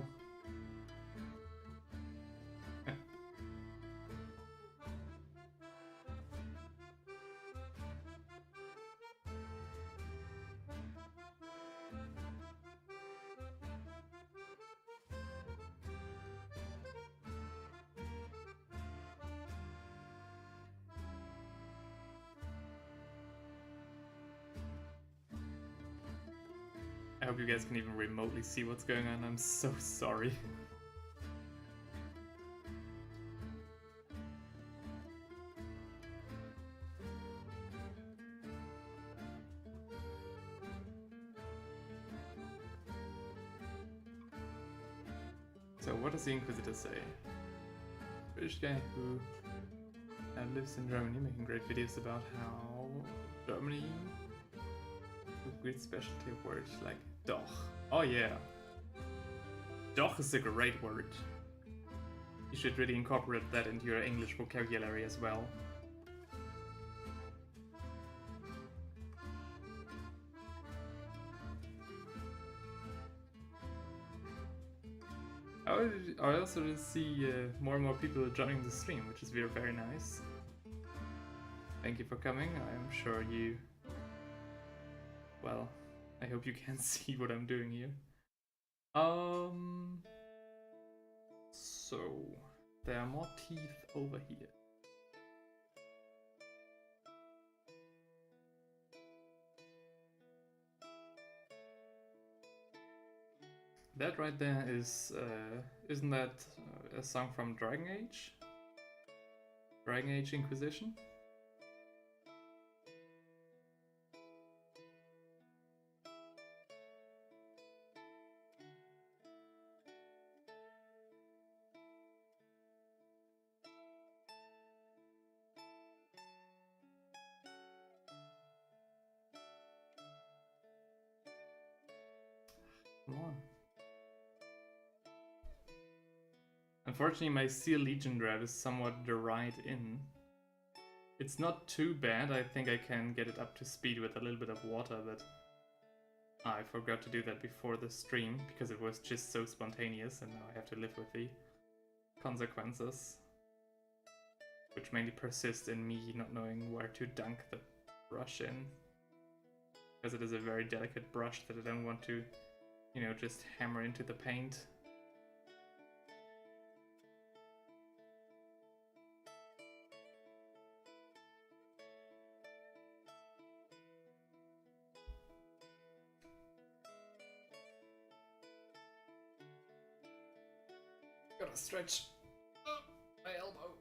hope you guys can even remotely see what's going on. I'm so sorry. So what does the Inquisitor say? British guy who lives in Germany, making great videos about how Germany with great specialty of words like doch. Oh yeah. Doch is a great word. You should really incorporate that into your English vocabulary as well. I also see more and more people joining the stream, which is very nice. Thank you for coming. I'm sure you... Well, I hope you can see what I'm doing here. So, there are more teeth over here. That right there is, isn't that a song from Dragon Age? Dragon Age Inquisition? Come on. Unfortunately, my Seal Legion drive is somewhat the right in. It's not too bad. I think I can get it up to speed with a little bit of water, but I forgot to do that before the stream because it was just so spontaneous, and now I have to live with the consequences, which mainly persist in me not knowing where to dunk the brush in, because it is a very delicate brush that I don't want to, you know, just hammer into the paint. Gotta stretch my elbow.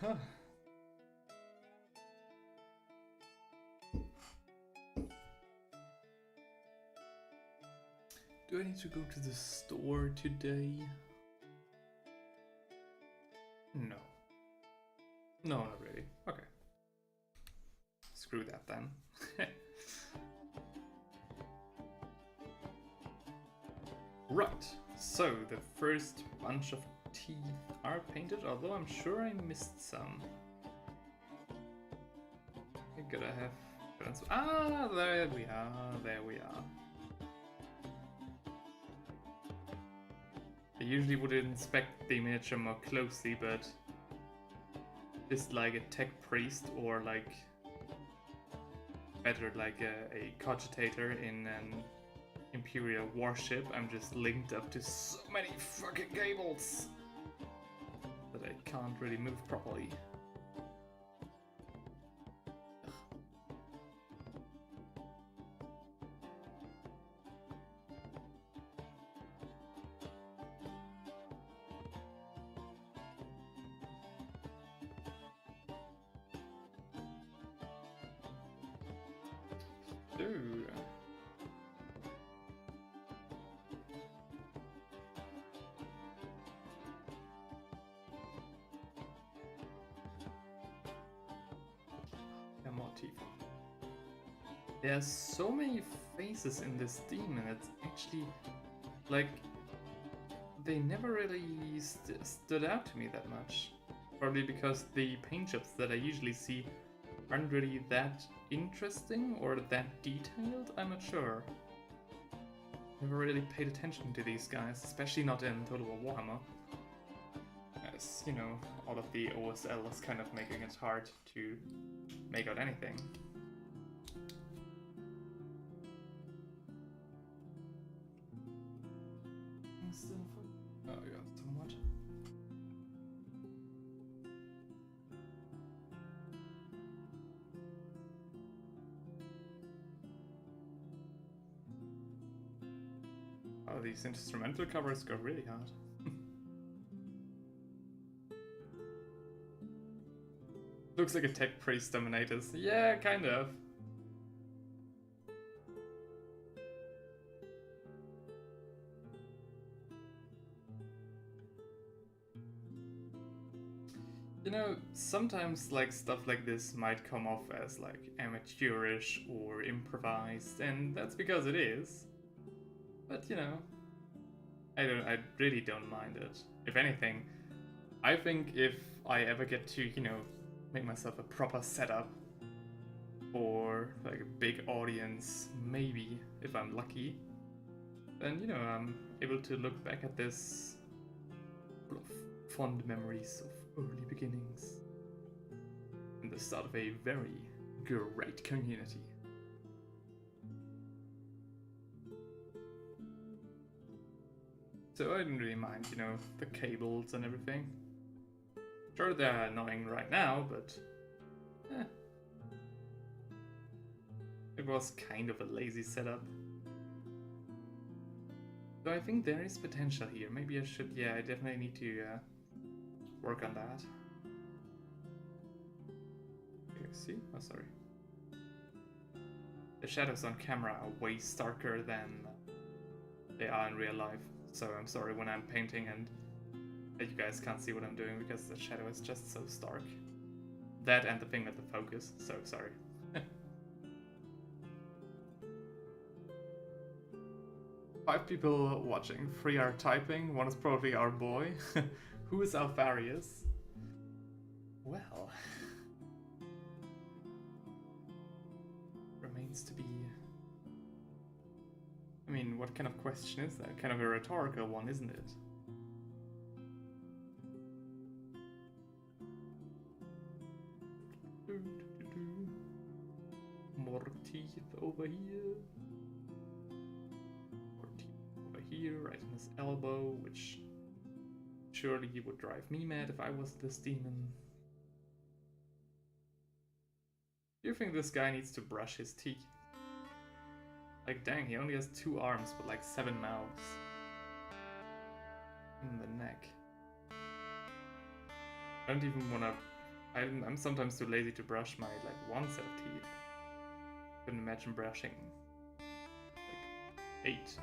Huh. Do I need to go to the store today? No. No, not really. Okay. Screw that then. Right, so the first bunch of teeth are painted, although I'm sure I missed some. I gotta have... Ah, there we are, there we are. I usually would inspect the miniature more closely, but just like a tech priest or like better like a cogitator in an Imperial warship, I'm just linked up to so many fucking cables that I can't really move properly. There's so many faces in this demon, it's actually, like, they never really stood out to me that much. Probably because the paint jobs that I usually see aren't really that interesting or that detailed, I'm not sure. Never really paid attention to these guys, especially not in Total War Warhammer. As, you know, all of the OSL is kind of making it hard to make out anything. tungsten for... Oh yeah, somewhat. Oh, these instrumental covers go really hard. Looks like a tech priest dominatus. Yeah, kind of. You know, sometimes like stuff like this might come off as like amateurish or improvised, and that's because it is. But you know, I really don't mind it. If anything, I think if I ever get to, you know, make myself a proper setup for like a big audience, maybe if I'm lucky, then you know I'm able to look back at this full of fond memories of early beginnings and the start of a very great community. So I didn't really mind, you know, the cables and everything. Sure, they're annoying right now, but it was kind of a lazy setup. So I think there is potential here. Maybe I should, yeah, I definitely need to work on that. Okay, see? Oh, sorry. The shadows on camera are way starker than they are in real life. So I'm sorry when I'm painting and you guys can't see what I'm doing because the shadow is just so stark. That and the thing with the focus, so sorry. 5 people watching, 3 are typing, 1 is probably our boy. Who is Alfarius? Well... remains to be... I mean, what kind of question is that? Kind of a rhetorical one, isn't it? More teeth over here. More teeth over here, right in his elbow, which surely would drive me mad if I was this demon. Do you think this guy needs to brush his teeth? Like, dang, he only has 2 arms, but like 7 mouths. In the neck. I don't even wanna... I'm sometimes too lazy to brush my, like, 1 set of teeth. Couldn't imagine brushing, like, 8.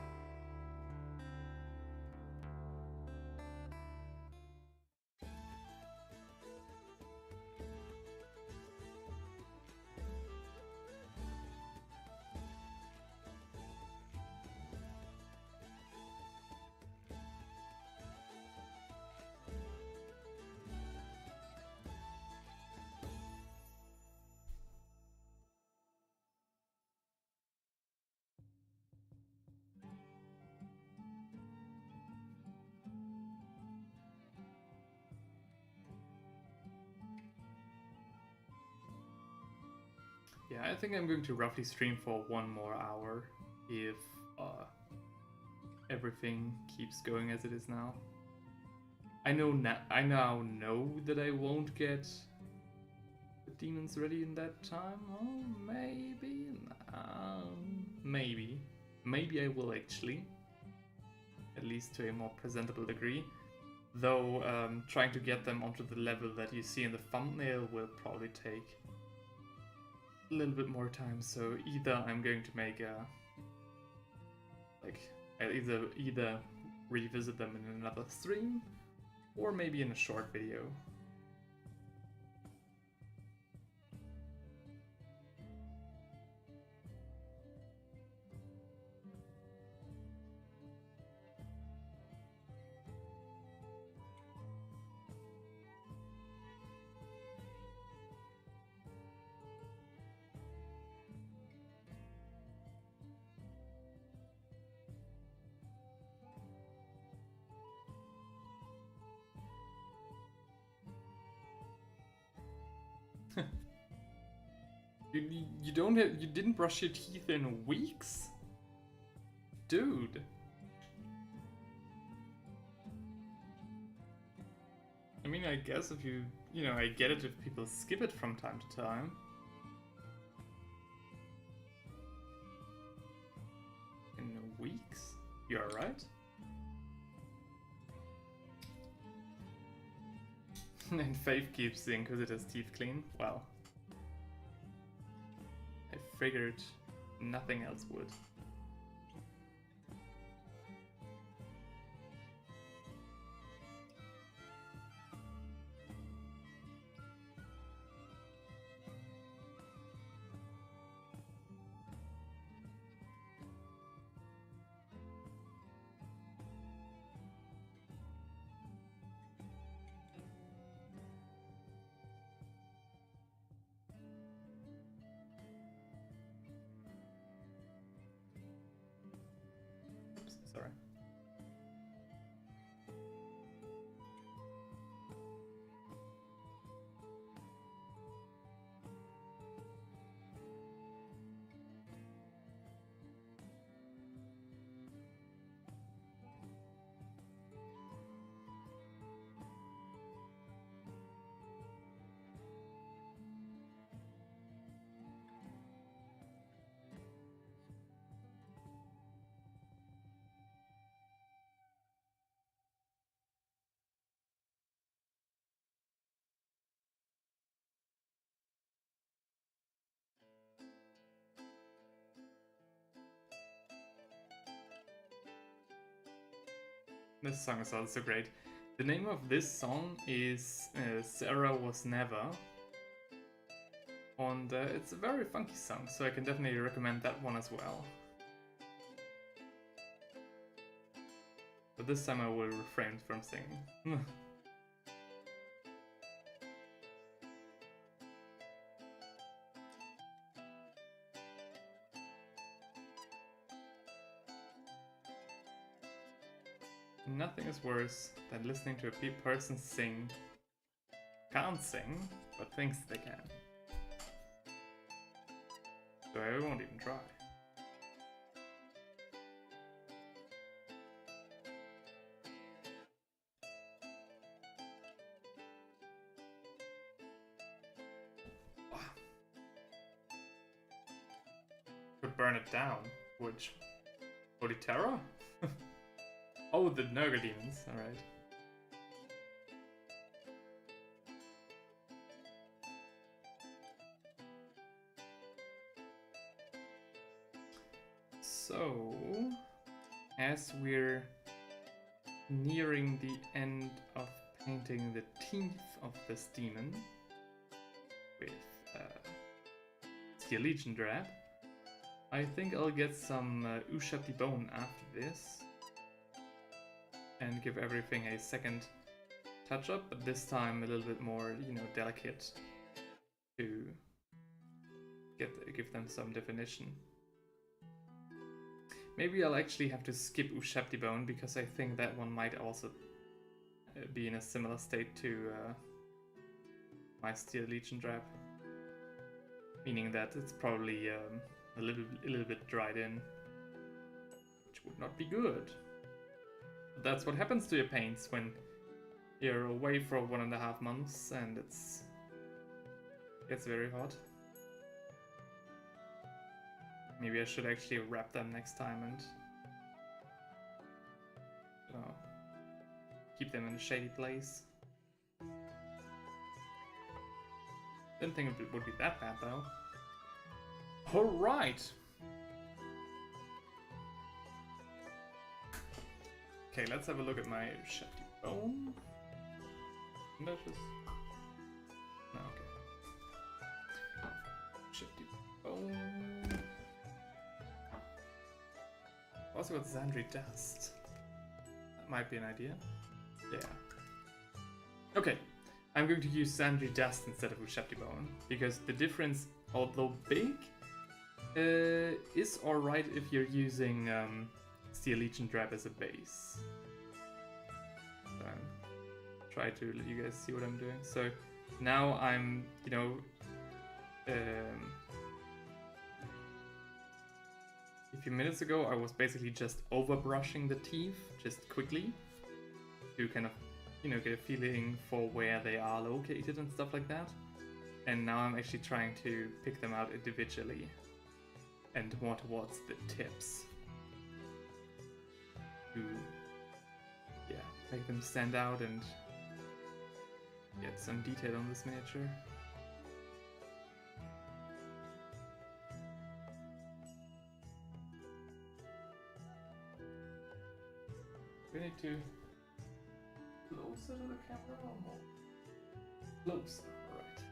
Yeah, I think I'm going to roughly stream for 1 more hour if everything keeps going as it is now. I now know that I won't get the demons ready in that time. Oh, maybe, maybe I will actually, at least to a more presentable degree. Though trying to get them onto the level that you see in the thumbnail will probably take a little bit more time, so either I'm going to make a I'll either revisit them in another stream or maybe in a short video. You didn't brush your teeth in weeks? Dude. I mean, I guess if you know, I get it if people skip it from time to time. In weeks? You're right. And Faith keeps the Inquisitor's teeth clean. Well, I figured nothing else would. Sorry. This song is also great. The name of this song is Sarah Was Never. And it's a very funky song, so I can definitely recommend that one as well. But this time I will refrain from singing. Nothing is worse than listening to a person can't sing, but thinks they can. So I won't even try. Wow. Could burn it down. Which? Holy Terror? Oh, the Nurgle demons, alright. So, as we're nearing the end of painting the teeth of this demon with Steel Legion Drab, I think I'll get some Ushapti Bone after this. And give everything a second touch up, but this time a little bit more, you know, delicate to give them some definition. Maybe I'll actually have to skip Ushapti Bone because I think that one might also be in a similar state to my Steel Legion Drab, meaning that it's probably a little bit dried in, which would not be good. That's what happens to your paints when you're away for 1.5 months and it gets very hot. Maybe I should actually wrap them next time and keep them in a shady place. Didn't think it would be that bad though. Alright! Okay, let's have a look at my Shafty Bone. No, okay. Shafty Bone. Also got Zandri Dust. That might be an idea. Yeah. Okay, I'm going to use Zandri Dust instead of Shafty Bone because the difference, although big, is alright if you're using Steel Legion Drab as a base. So try to let you guys see what I'm doing. So now I'm, you know, a few minutes ago I was basically just over brushing the teeth, just quickly, to kind of you know, get a feeling for where they are located and stuff like that. And now I'm actually trying to pick them out individually and more towards the tips to, yeah, make them stand out and get some detail on this miniature. We need to closer to the camera or more? Closer, alright.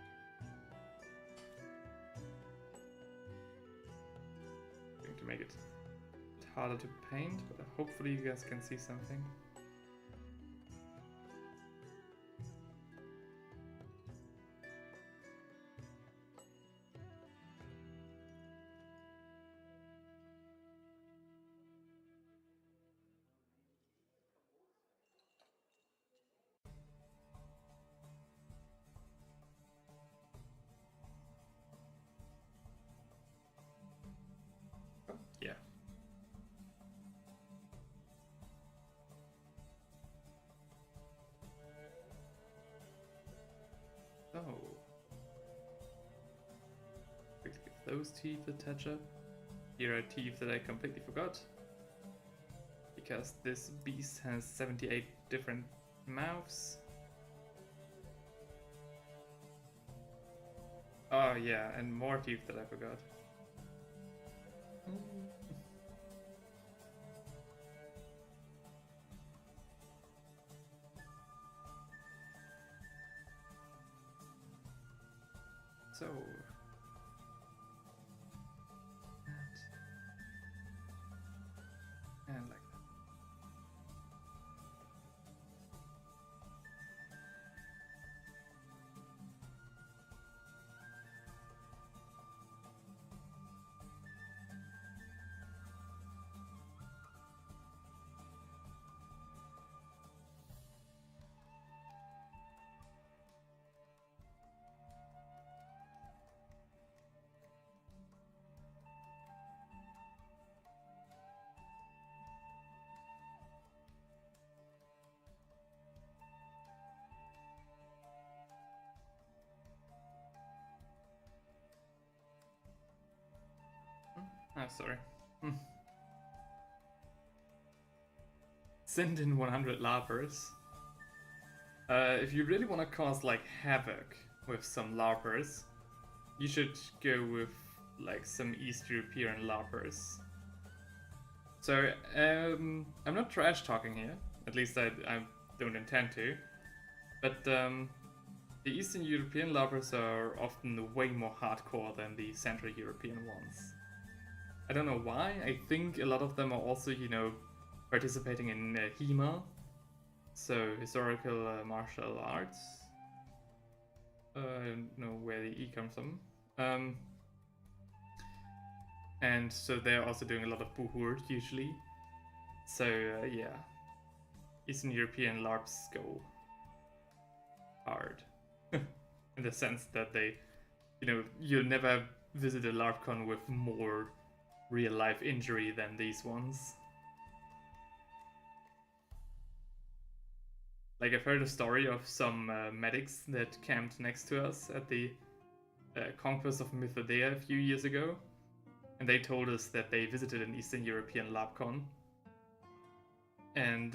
Going to make it a bit harder to paint, but hopefully you guys can see something. Yeah. So, quickly give those teeth a touch up. Here are teeth that I completely forgot, because this beast has 78 different mouths. Oh yeah, and more teeth that I forgot. So, and like that. Ah, sorry. Send in 100 larpers. If you really want to cause like havoc with some larpers, you should go with like some East European larpers. So I'm not trash talking here. At least I don't intend to. But the Eastern European larpers are often way more hardcore than the Central European ones. I don't know why. I think a lot of them are also, you know, participating in HEMA, so historical martial arts. I don't know where the E comes from. And so they're also doing a lot of Buhurt usually. So yeah, Eastern European LARPs go hard. In the sense that they, you know, you'll never visit a LARPcon with more real life injury than these ones. Like, I've heard a story of some medics that camped next to us at the Conquest of Mythodea a few years ago, and they told us that they visited an Eastern European LARPcon, and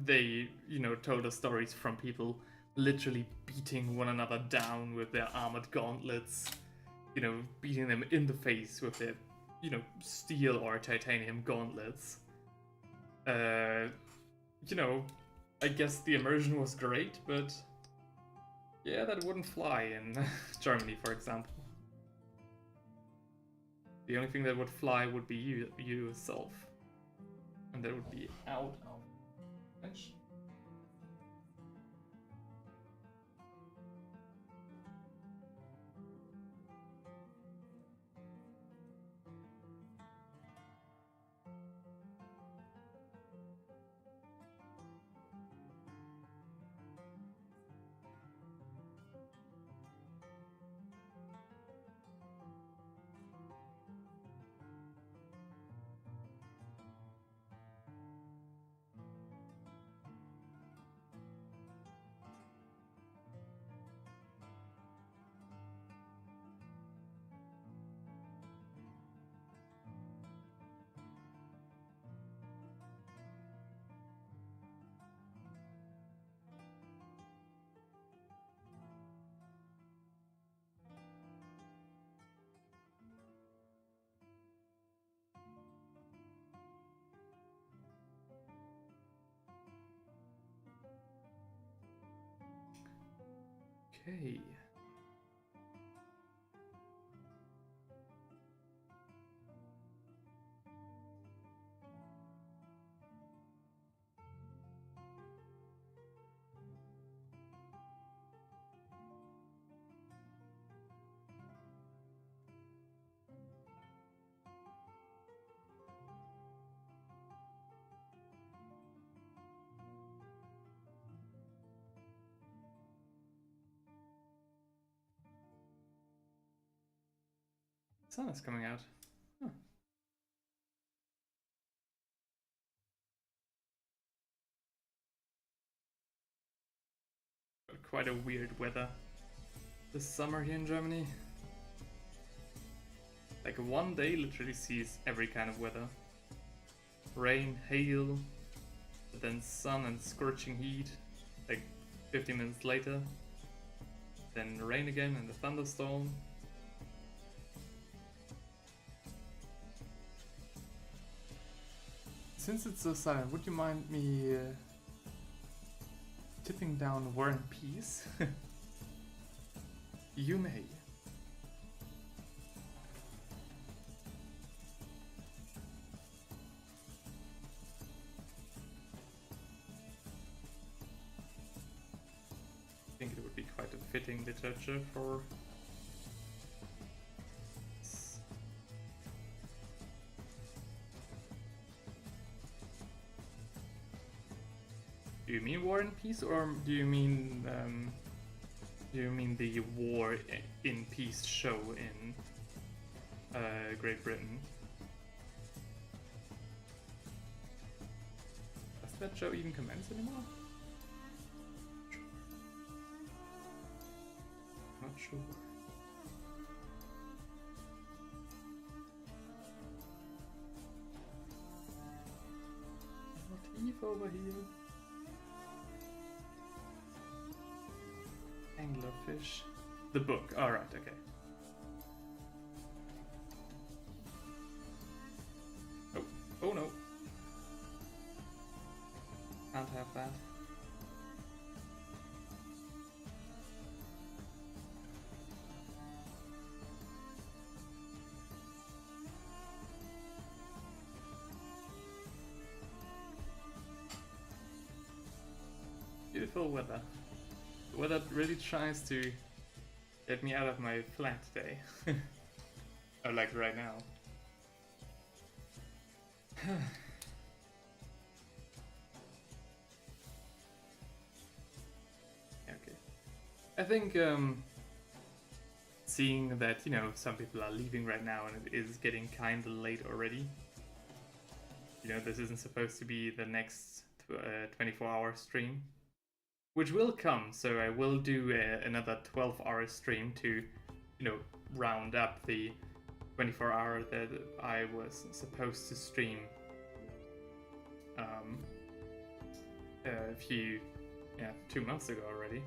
they, you know, told us stories from people literally beating one another down with their armored gauntlets, you know, beating them in the face with their, you know, steel or titanium gauntlets. You know, I guess the immersion was great, but yeah, that wouldn't fly in Germany, for example. The only thing that would fly would be you yourself, and that would be out of bench. Okay. Sun is coming out. Huh. Got quite a weird weather this summer here in Germany. Like one day literally sees every kind of weather. Rain, hail, but then sun and scorching heat, like 15 minutes later. Then rain again and a thunderstorm. Since it's so silent, would you mind me tipping down War and Peace? You may. I think it would be quite a fitting literature for... Do you mean War and Peace, or do you mean the War in Peace show in Great Britain? Does that show even commence anymore? Not sure. Motif over here. Anglerfish. The book. Alright, okay. Oh, oh no. Can't have that. Beautiful weather. The weather really tries to get me out of my flat today. Or like right now. Okay. I think seeing that, you know, some people are leaving right now and it is getting kinda late already. You know, this isn't supposed to be the next 24-hour stream. Which will come, so I will do another 12-hour stream to, you know, round up the 24-hour that I was supposed to stream a few, 2 months ago already.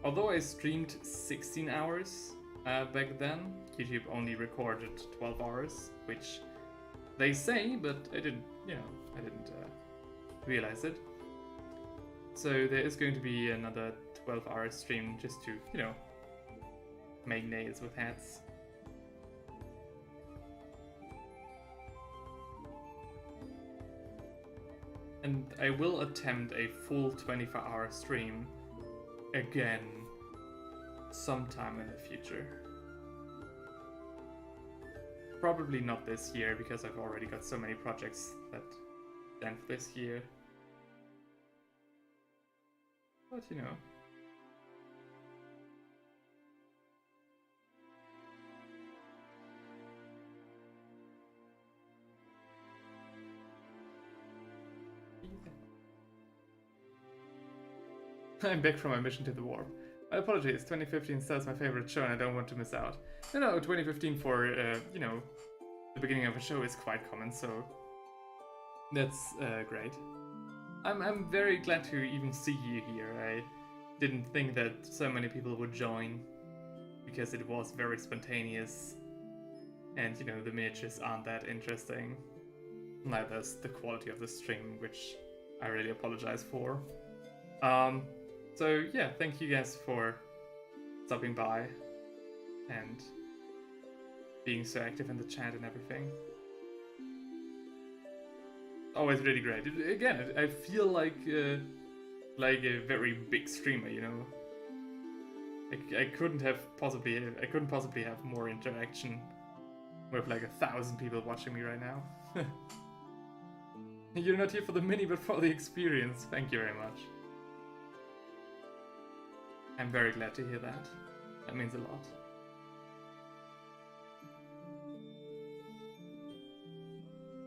Although I streamed 16 hours back then, YouTube only recorded 12 hours, which they say, but I didn't, I didn't realize it. So there is going to be another 12-hour stream just to, make nails with hats. And I will attempt a full 24-hour stream again sometime in the future. Probably not this year, because I've already got so many projects that planned for this year. But I'm back from my mission to the warp. My apologies, 2015 still is my favorite show and I don't want to miss out. No, 2015 for, the beginning of a show is quite common, so that's great. I'm very glad to even see you here. I didn't think that so many people would join, because it was very spontaneous, and the miniatures aren't that interesting. Neither's the quality of the stream, which I really apologize for. So yeah, thank you guys for stopping by and being so active in the chat and everything. Always really great. Again, I feel like a very big streamer, you know. I couldn't possibly have more interaction with like 1,000 people watching me right now. You're not here for the mini, but for the experience. Thank you very much. I'm very glad to hear that. That means a lot.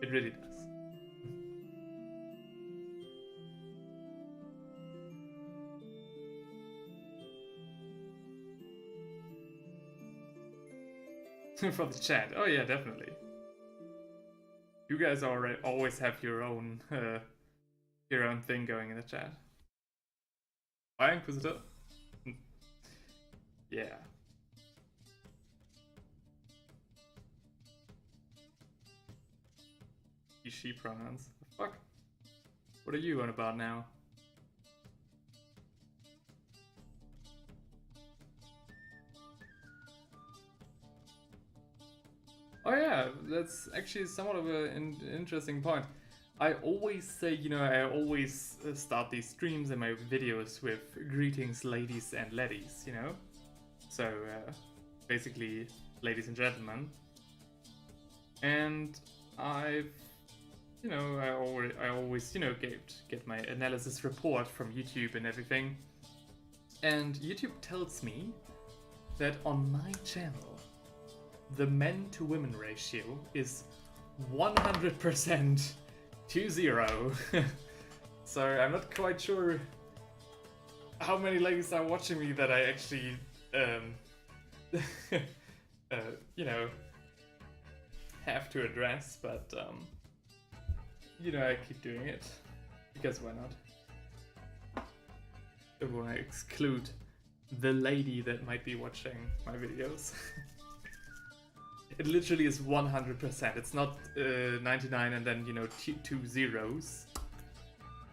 It really does. For the chat. Oh yeah, definitely. You guys always have your own thing going in the chat. Hi, Inquisitor. Yeah. She pronouns. The fuck? What are you on about now? Oh yeah, that's actually somewhat of an interesting point. I always say, you know, I always start these streams and my videos with greetings, ladies and laddies, you know? So, basically, ladies and gentlemen. And I always, you know, get my analysis report from YouTube and everything. And YouTube tells me that on my channel, the men to women ratio is 100% to 0. So I'm not quite sure how many ladies are watching me that I actually, you know, have to address, but, you know, I keep doing it, because why not? I want to exclude the lady that might be watching my videos. It literally is 100%. It's not 99 and then, you know, two zeros.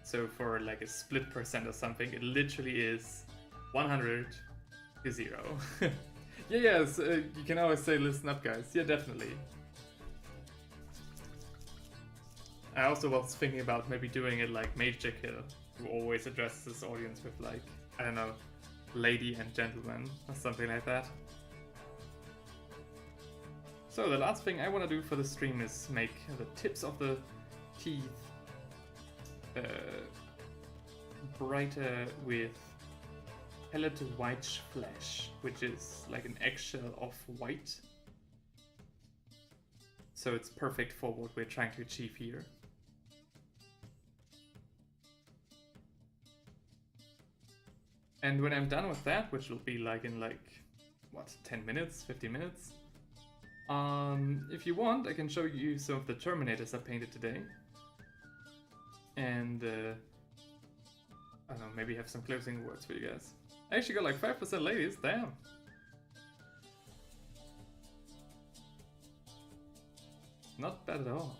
So for like a split percent or something, it literally is 100 to 0. Yes, you can always say, listen up, guys. Yeah, definitely. I also was thinking about maybe doing it like Mage Jekyll, who always addresses his audience with like, I don't know, lady and gentleman or something like that. So the last thing I want to do for the stream is make the tips of the teeth brighter with pellet white flesh, which is like an eggshell of white. So it's perfect for what we're trying to achieve here. And when I'm done with that, which will be like in like, what, 10 minutes, 15 minutes? If you want, I can show you some of the Terminators I painted today. And, I don't know, maybe have some closing words for you guys. I actually got like 5% ladies, damn! Not bad at all.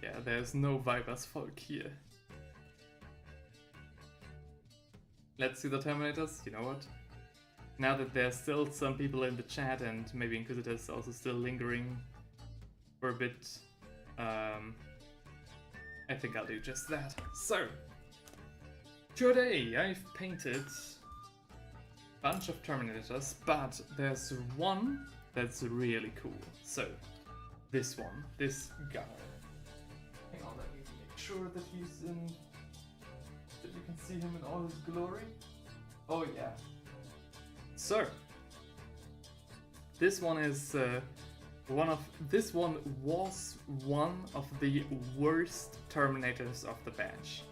Yeah, there's no Vipers folk here. Let's see the Terminators, you know what? Now that there's still some people in the chat and maybe Inquisitors also still lingering for a bit, I think I'll do just that. So, today I've painted a bunch of Terminators, but there's one that's really cool. So, this one, this guy. Hang on, let me make sure that he's in, that you can see him in all his glory. Oh yeah. So, this one is this one was one of the worst Terminators of the batch.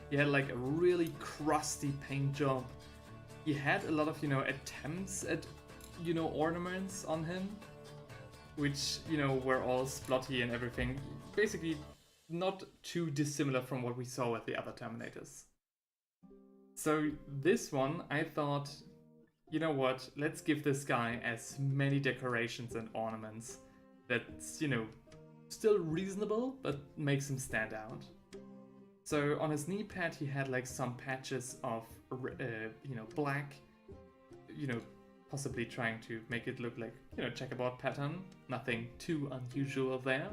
He had like a really crusty paint job. He had a lot of, you know, attempts at ornaments on him, which, were all splotty and everything. Basically, not too dissimilar from what we saw with the other Terminators. So this one, I thought, you know what, let's give this guy as many decorations and ornaments that's, still reasonable, but makes him stand out. So on his knee pad, he had like some patches of, black, possibly trying to make it look like, checkerboard pattern. Nothing too unusual there.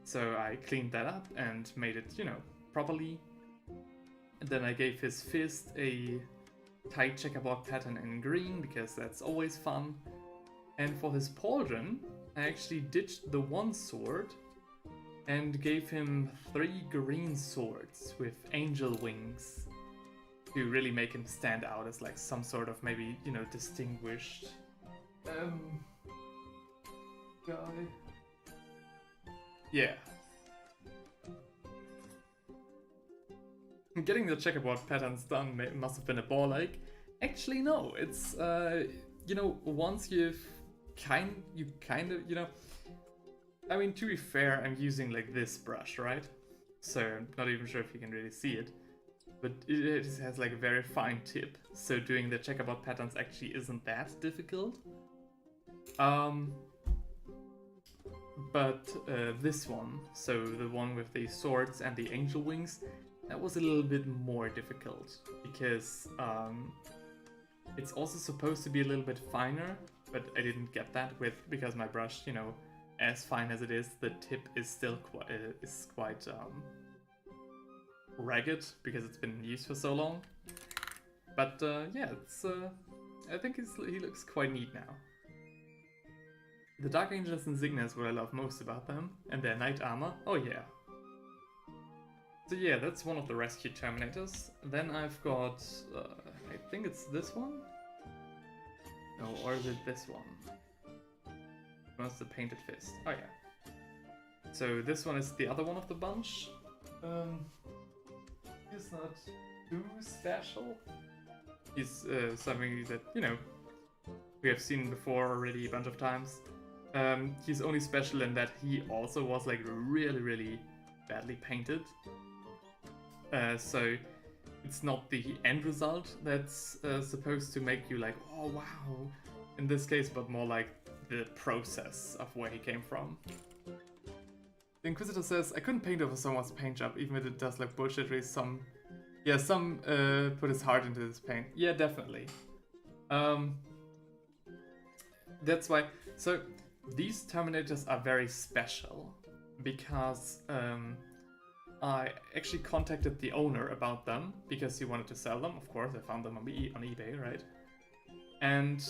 So I cleaned that up and made it, properly. And then I gave his fist a tight checkerboard pattern in green, because that's always fun. And for his pauldron, I actually ditched the one sword and gave him 3 green swords with angel wings to really make him stand out as like some sort of maybe, distinguished guy. Yeah. Getting the checkerboard patterns done must have been a ball ache. Actually, no. It's once you kind of, I mean, to be fair, I'm using like this brush, right? So I'm not even sure if you can really see it, but it has like a very fine tip. So doing the checkerboard patterns actually isn't that difficult. But this one, so the one with the swords and the angel wings, that was a little bit more difficult, because it's also supposed to be a little bit finer, but I didn't get that because my brush, as fine as it is, the tip is still quite ragged because it's been used for so long. But yeah, it's I think he looks quite neat now. The Dark Angels insignia is what I love most about them, and their knight armor. Oh yeah. So yeah, that's one of the rescue Terminators. Then I've got, I think it's this one? No, or is it this one? What's the painted fist? Oh yeah. So this one is the other one of the bunch. He's not too special. He's something that, we have seen before already a bunch of times. He's only special in that he also was like really, really badly painted. So it's not the end result that's supposed to make you like, oh wow, in this case, but more like the process of where he came from. The Inquisitor says, I couldn't paint over someone's paint job, even if it does look bullshittery. Some put his heart into this paint. Yeah, definitely. That's why. So these Terminators are very special because I actually contacted the owner about them because he wanted to sell them. Of course, I found them on eBay, right? And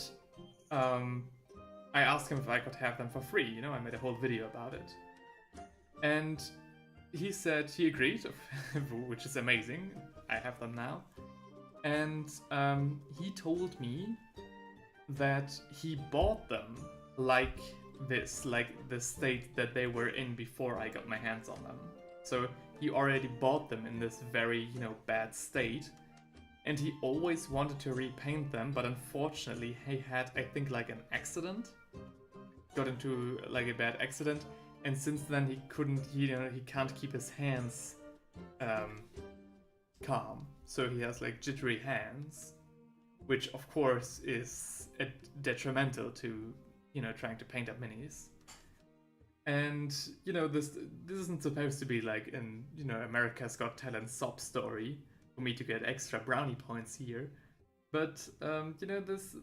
I asked him if I could have them for free. I made a whole video about it. And he said he agreed, which is amazing. I have them now. And he told me that he bought them like this, like the state that they were in before I got my hands on them. So he already bought them in this very, bad state. And he always wanted to repaint them, but unfortunately he had, I think, like an accident. Got into like a bad accident. And since then he couldn't, he can't keep his hands calm. So he has like jittery hands, which of course is detrimental to, trying to paint up minis. And, this isn't supposed to be like an, America's Got Talent sob story for me to get extra brownie points here. But, this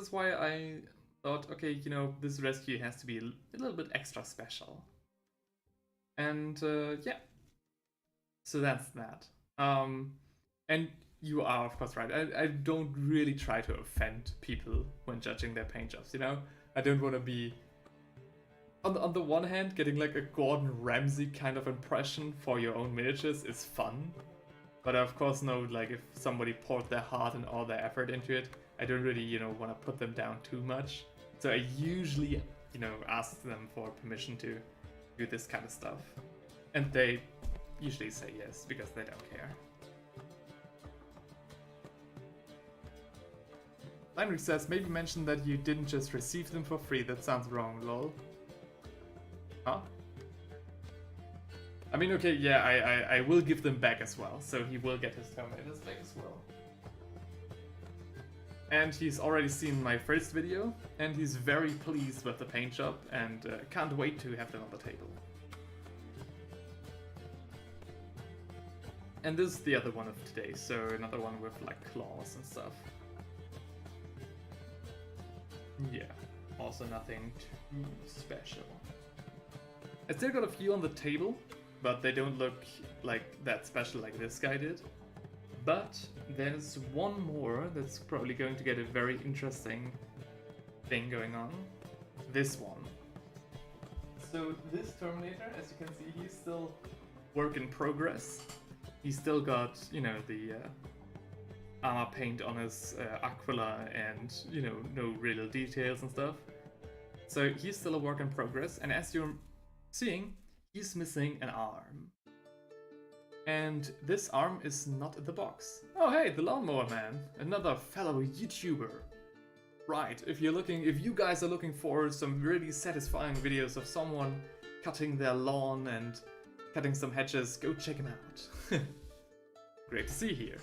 is why I thought, okay, this rescue has to be a little bit extra special. And, yeah. So that's that. And you are, of course, right. I don't really try to offend people when judging their paint jobs, I don't want to be... On the one hand, getting like a Gordon Ramsay kind of impression for your own miniatures is fun. But I of course know, like, if somebody poured their heart and all their effort into it, I don't really, want to put them down too much. So I usually, ask them for permission to do this kind of stuff. And they usually say yes, because they don't care. Heinrich says, maybe mention that you didn't just receive them for free. That sounds wrong, lol. Huh? I mean, okay, yeah, I will give them back as well, so he will get his Terminators back as well. And he's already seen my first video, and he's very pleased with the paint job, and can't wait to have them on the table. And this is the other one of today, so another one with like claws and stuff. Yeah, also nothing too special. I still got a few on the table, but they don't look like that special like this guy did. But there's one more that's probably going to get a very interesting thing going on. This one. So this Terminator, as you can see, he's still work in progress. He's still got, you know, the armor paint on his Aquila and, you know, no real details and stuff. So he's still a work in progress, and as you're seeing, he's missing an arm. And this arm is not in the box. Oh hey, the Lawnmower Man, another fellow YouTuber. Right, if you guys are looking for some really satisfying videos of someone cutting their lawn and cutting some hedges, go check him out. Great to see here.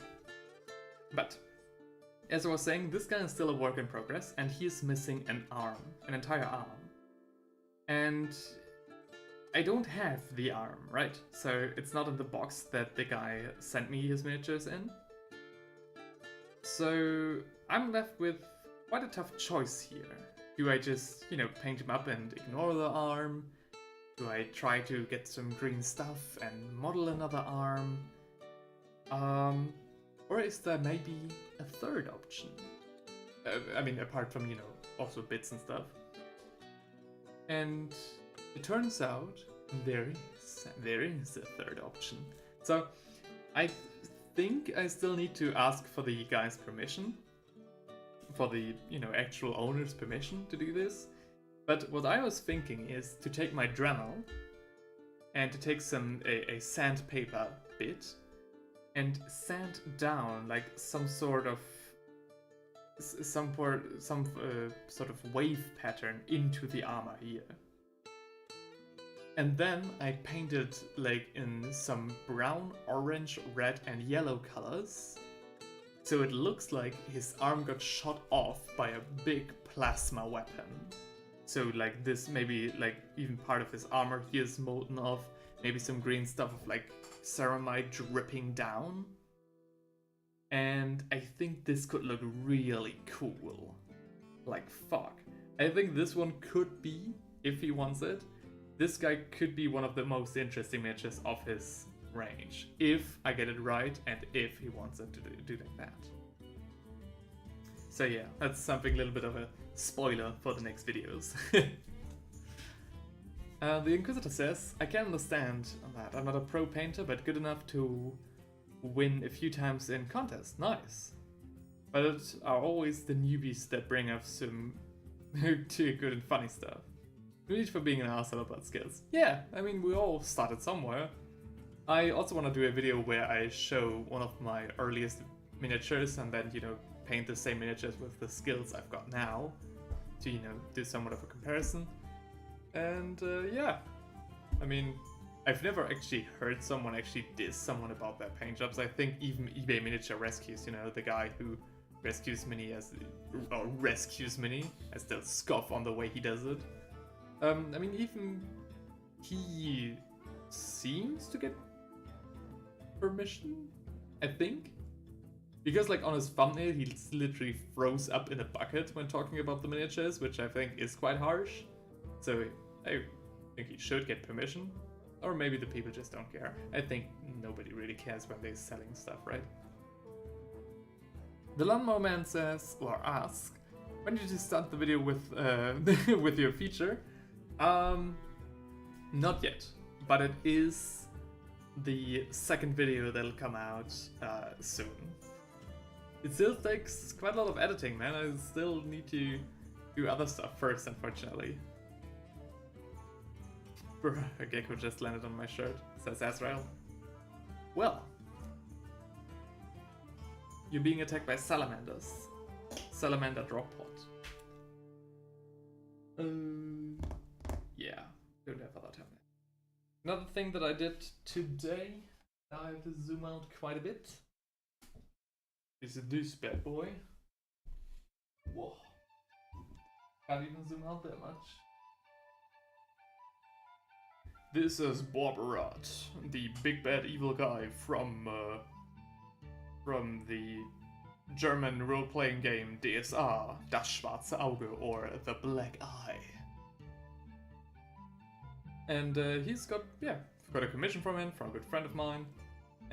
But, as I was saying, this guy is still a work in progress, and he is missing an arm, an entire arm. And I don't have the arm, right? So it's not in the box that the guy sent me his miniatures in. So I'm left with quite a tough choice here. Do I just, you know, paint him up and ignore the arm? Do I try to get some green stuff and model another arm? Or is there maybe a third option? I mean, apart from, you know, also bits and stuff. And it turns out there is a third option. So I think I still need to ask for the guy's permission, for the, you know, actual owner's permission to do this. But what I was thinking is to take my Dremel and to take a sandpaper bit and sand down like some sort of sort of wave pattern into the armor here. And then I painted like in some brown, orange, red and yellow colors. So it looks like his arm got shot off by a big plasma weapon. So like this, maybe like even part of his armor here is molten off. Maybe some green stuff of like ceramide dripping down. And I think this could look really cool. Like fuck. I think this one could be, if he wants it, this guy could be one of the most interesting miniatures of his range. If I get it right and if he wants it to do like that. So yeah, that's something a little bit of a spoiler for the next videos. The Inquisitor says, I can understand that. I'm not a pro painter, but good enough to win a few times in contests. Nice. But it are always the newbies that bring up some too good and funny stuff. No need for being an arsehole about skills. Yeah, I mean, we all started somewhere. I also want to do a video where I show one of my earliest miniatures and then, you know, paint the same miniatures with the skills I've got now to, you know, do somewhat of a comparison. And yeah, I mean, I've never actually heard someone actually diss someone about their paint jobs. I think even eBay Miniature Rescues, you know, the guy who rescues Mini I still scoff on the way he does it. I mean, even he seems to get permission, I think. Because like on his thumbnail, he literally froze up in a bucket when talking about the miniatures, which I think is quite harsh. So I think he should get permission. Or maybe the people just don't care. I think nobody really cares when they're selling stuff, right? The Lawnmower Man says, or asks, when did you start the video with with your feature? Not yet, but it is the second video that'll come out soon. It still takes quite a lot of editing, man. I still need to do other stuff first, unfortunately. A gecko just landed on my shirt, says Azrael. Well, you're being attacked by salamanders. salamander drop pod. Yeah, don't have other time. Another thing that I did today, I have to zoom out quite a bit, is this bad boy. Whoa. Can't even zoom out that much. This is Barbarat, the big bad evil guy from the German role-playing game DSA, Das Schwarze Auge, or The Black Eye. And he's got a commission from him, from a good friend of mine,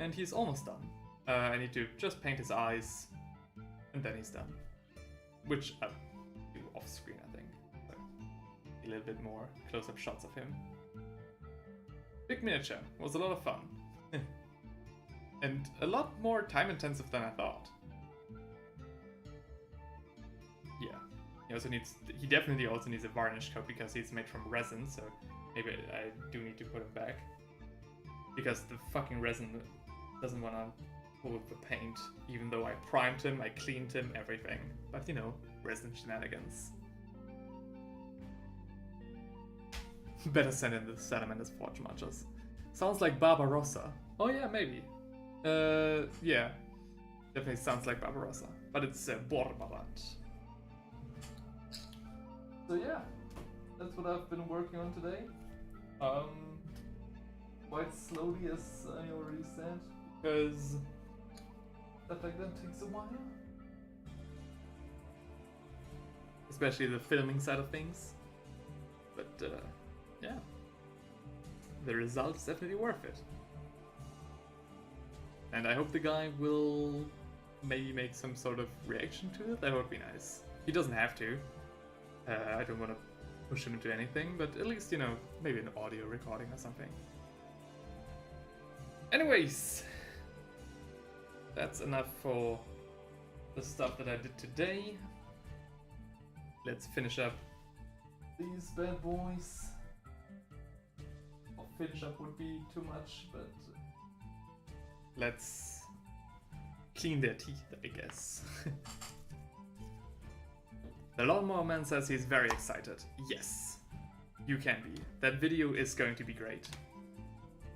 and he's almost done. I need to just paint his eyes, and then he's done. Which I'll do off screen, I think. So, a little bit more close-up shots of him. Big miniature, was a lot of fun. And a lot more time intensive than I thought. Yeah, he definitely also needs a varnish coat because he's made from resin, so maybe I do need to put him back. Because the fucking resin doesn't want to pull with the paint, even though I primed him, I cleaned him, everything. But you know, resin shenanigans. Better send in the Salamander's Forge Marchers. Sounds like Barbarossa. Oh yeah, maybe. Yeah. Definitely sounds like Barbarossa. But it's Barbarat. So yeah, that's what I've been working on today. Quite slowly, as I already said, because stuff like that takes a while. Especially the filming side of things. But yeah, the result is definitely worth it. And I hope the guy will maybe make some sort of reaction to it. That would be nice. He doesn't have to. I don't want to push him into anything, but at least, you know, maybe an audio recording or something. Anyways, that's enough for the stuff that I did today. Let's finish up these bad boys. Or finish up would be too much, but let's clean their teeth, I guess. The Lawnmower Man says he's very excited. Yes, you can be. That video is going to be great.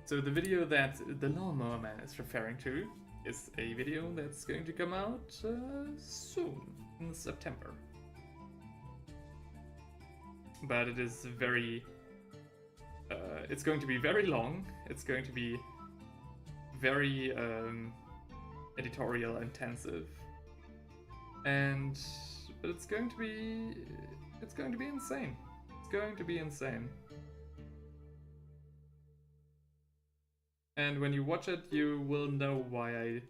So the video that the Lawnmower Man is referring to is a video that's going to come out soon, in September. But it is very... it's going to be very long. It's going to be very editorial intensive. But it's going to be insane. It's going to be insane. And when you watch it, you will know why I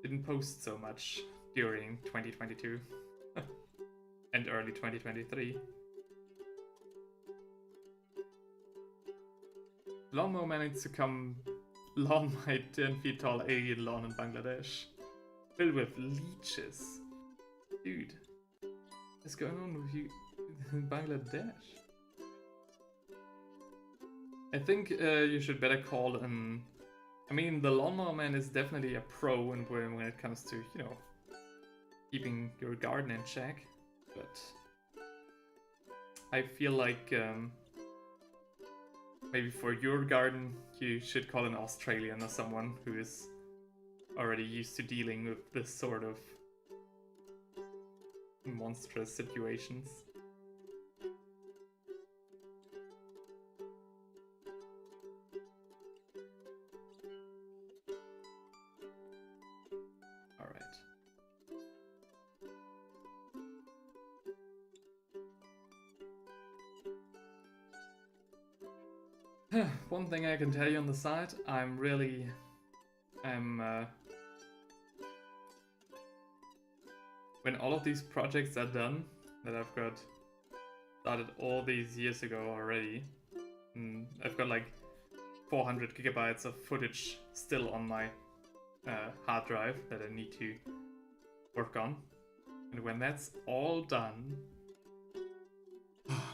didn't post so much during 2022 and early 2023. Lawnmower Man needs to come lawn my 10 feet tall alien lawn in Bangladesh, filled with leeches. Dude. What's going on with you in Bangladesh? I think you should better call an... I mean, the Lawnmower Man is definitely a pro when it comes to, you know, keeping your garden in check. But I feel like maybe for your garden, you should call an Australian or someone who is already used to dealing with this sort of monstrous situations. All right. One thing I can tell you on the side, when all of these projects are done, that I've got started all these years ago already, I've got like 400 gigabytes of footage still on my hard drive that I need to work on. And when that's all done,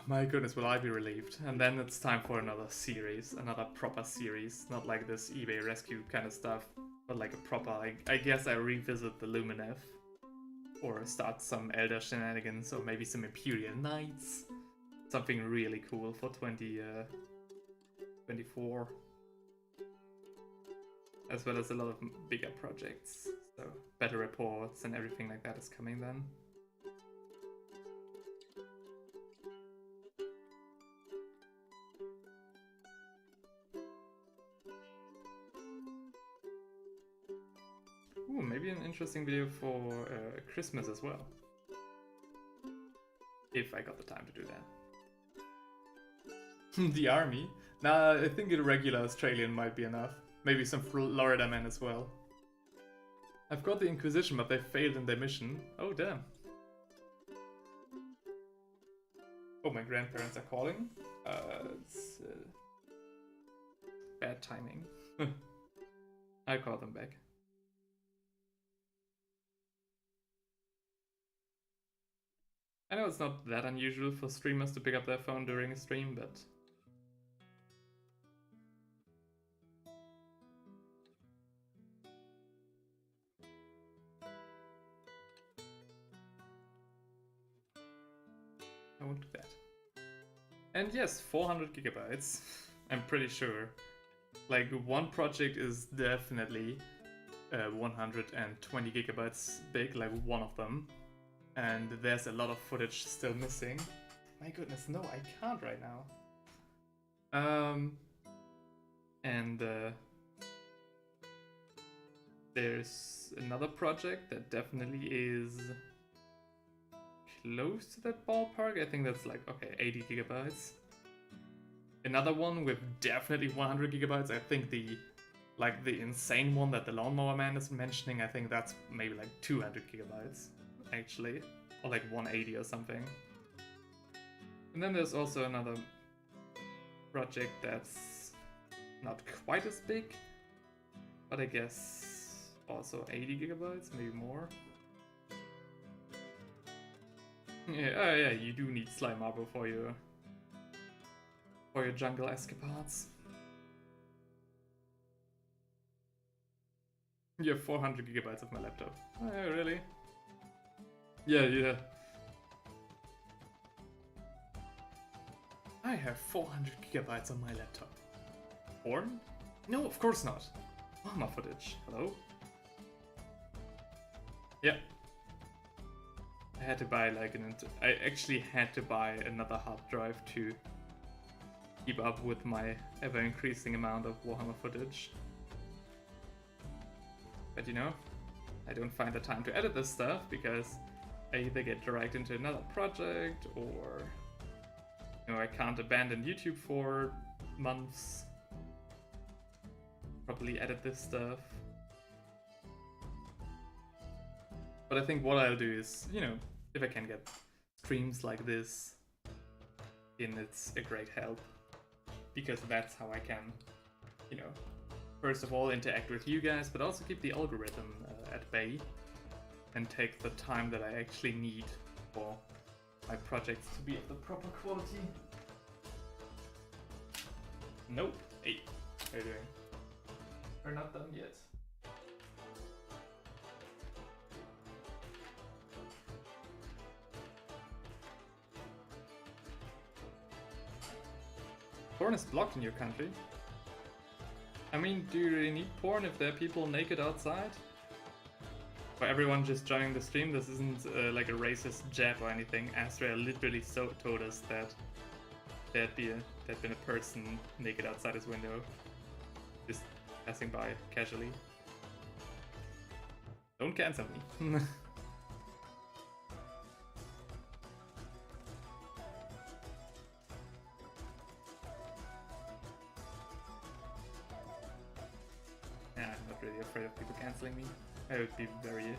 my goodness, will I be relieved. And then it's time for another series, another proper series. Not like this eBay rescue kind of stuff, but like a proper, I guess I revisit the Luminev. or start some Elder shenanigans, or maybe some Imperial Knights. Something really cool for 2024. As well as a lot of bigger projects. So battle reports and everything like that is coming then. Ooh, maybe an interesting video for Christmas as well. If I got the time to do that. The army? Nah, I think a regular Australian might be enough. Maybe some Florida men as well. I've got the Inquisition, but they failed in their mission. Oh, damn. Oh, my grandparents are calling. It's bad timing. I'll call them back. I know it's not that unusual for streamers to pick up their phone during a stream, but... I won't do that. And yes, 400 gigabytes. I'm pretty sure. Like, one project is definitely 120 gigabytes big, like one of them. And there's a lot of footage still missing. My goodness, no, I can't right now. And there's another project that definitely is close to that ballpark. I think that's like, okay, 80 gigabytes. Another one with definitely 100 gigabytes. I think the insane one that the Lawnmower Man is mentioning, I think that's maybe like 200 gigabytes. Actually, or like 180 or something. And then there's also another project that's not quite as big, but I guess also 80 gigabytes, maybe more. Yeah, oh yeah, you do need slime marble for your jungle escapades. You have 400 gigabytes of my laptop. Oh, really? Yeah. I have 400 gigabytes on my laptop. Porn? No, of course not. Warhammer footage. Hello? Yeah. I had to buy like I actually had to buy another hard drive to keep up with my ever-increasing amount of Warhammer footage. But you know, I don't find the time to edit this stuff because I either get dragged into another project or, you know, I can't abandon YouTube for months. Probably edit this stuff. But I think what I'll do is, you know, if I can get streams like this in, it's a great help. Because that's how I can, you know, first of all interact with you guys, but also keep the algorithm at bay. And take the time that I actually need for my projects to be of the proper quality. Nope. Hey, how are you doing? We're not done yet. Porn is blocked in your country. I mean, do you really need porn if there are people naked outside? For everyone just joining the stream, this isn't like a racist jab or anything. Astrea literally told us that there'd been a person naked outside his window, just passing by casually. Don't cancel me. Yeah, I'm not really afraid of people canceling me. I would be very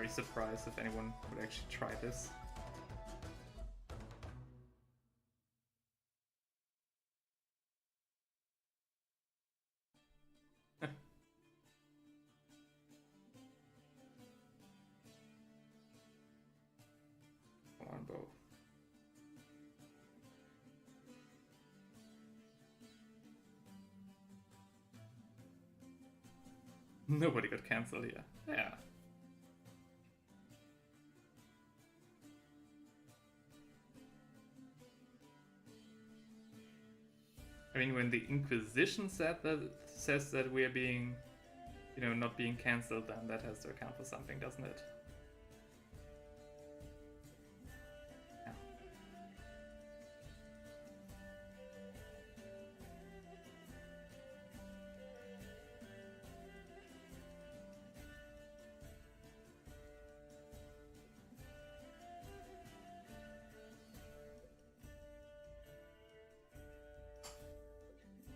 surprised if anyone would actually try this. Come on, Bo. Nobody got cancelled here. Yeah. I mean, when the Inquisition says that we are being, not being cancelled, then that has to account for something, doesn't it? Yeah.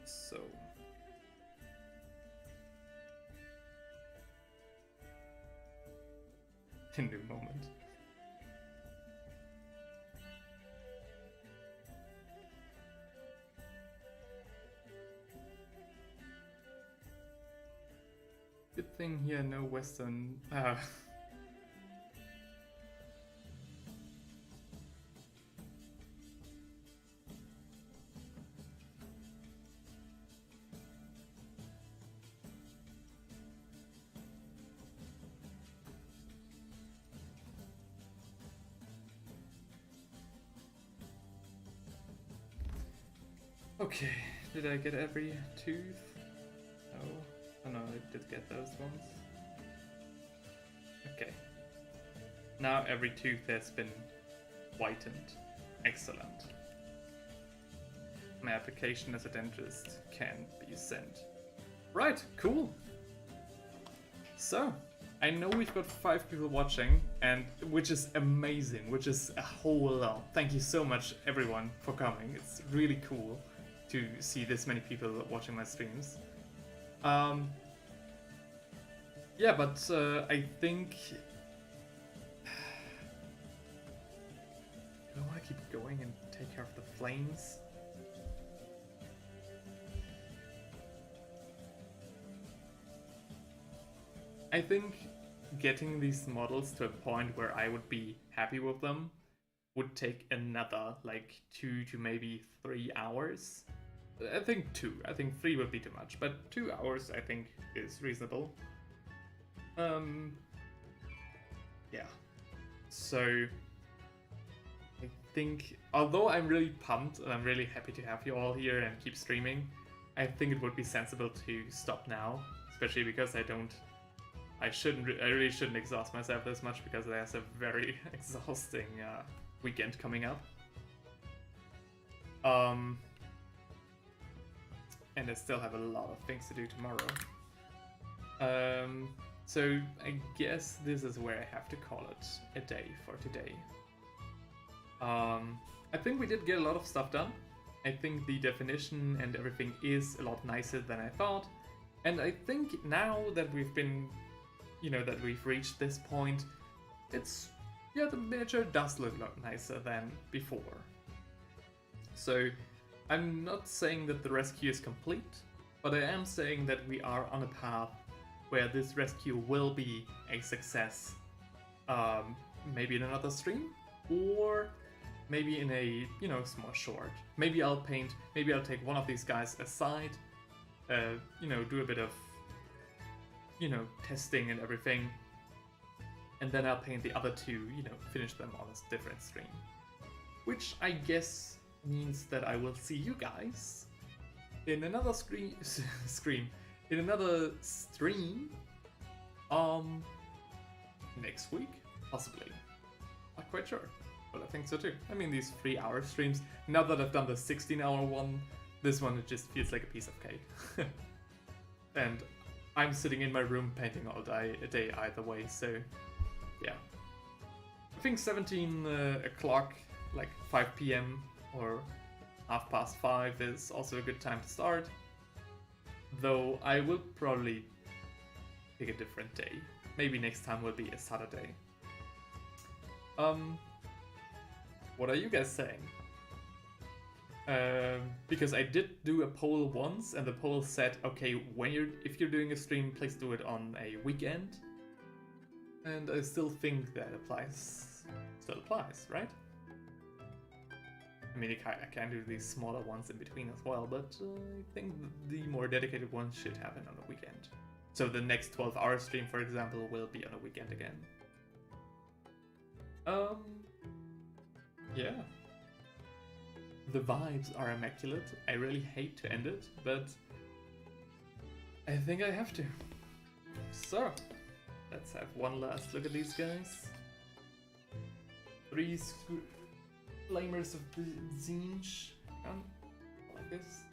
So a new moment. Good thing here, no Western. Okay, did I get every tooth? No. Oh no, I did get those ones. Okay. Now every tooth has been whitened. Excellent. My application as a dentist can be sent. Right, cool. So, I know we've got 5 people watching, and which is amazing, which is a whole lot. Thank you so much everyone for coming. It's really cool to see this many people watching my streams. Yeah, but I think I want to keep going and take care of the flames. I think getting these models to a point where I would be happy with them would take another like 2 to maybe 3 hours. I think 2. I think 3 would be too much, but 2 hours I think is reasonable. Yeah. So I think, although I'm really pumped and I'm really happy to have you all here and keep streaming, I think it would be sensible to stop now, especially because I really shouldn't exhaust myself this much because there's a very exhausting weekend coming up. And I still have a lot of things to do tomorrow. So I guess this is where I have to call it a day for today. I think we did get a lot of stuff done. I think the definition and everything is a lot nicer than I thought. And I think now that we've been, that we've reached this point, it's, the miniature does look a lot nicer than before. So I'm not saying that the rescue is complete, but I am saying that we are on a path where this rescue will be a success. Maybe in another stream, or maybe in a, small short. Maybe I'll take one of these guys aside, do a bit of, testing and everything, and then I'll paint the other 2, finish them on a different stream. Which I guess means that I will see you guys in another stream next week, possibly. Not quite sure, but I think so too. I mean, these 3-hour streams, now that I've done the 16-hour one, this one, it just feels like a piece of cake. And I'm sitting in my room painting all day either way, so yeah. I think 17 o'clock, like 5 p.m. or 5:30 is also a good time to start. Though I will probably pick a different day. Maybe next time will be a Saturday. What are you guys saying? Because I did do a poll once, and the poll said, okay, if you're doing a stream, please do it on a weekend. And I still think that still applies, right? I mean, I can do these smaller ones in between as well, but I think the more dedicated ones should happen on a weekend. So the next 12-hour stream, for example, will be on a weekend again. Yeah. The vibes are immaculate. I really hate to end it, but I think I have to. So, let's have one last look at these guys. 3 Flamers of the Tzeench. Like this.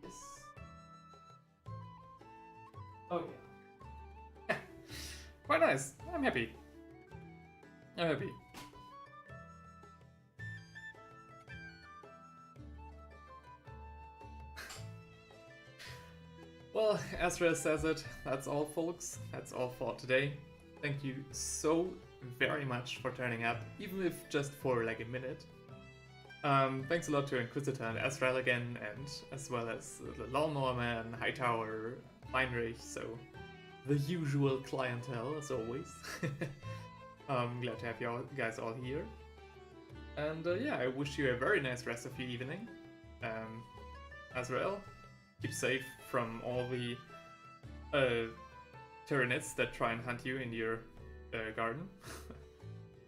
Yes. Oh yeah. Quite nice. I'm happy. I'm happy. Well, Ezra says it. That's all, folks. That's all for today. Thank you so very much for turning up, even if just for like a minute. Thanks a lot to Inquisitor and Ezra again, and as well as the Lawnmower Man, Hightower, Heinrich, so the usual clientele as always. Glad to have you guys all here. And yeah, I wish you a very nice rest of your evening. Azrael, keep safe from all the Tyranids that try and hunt you in your garden.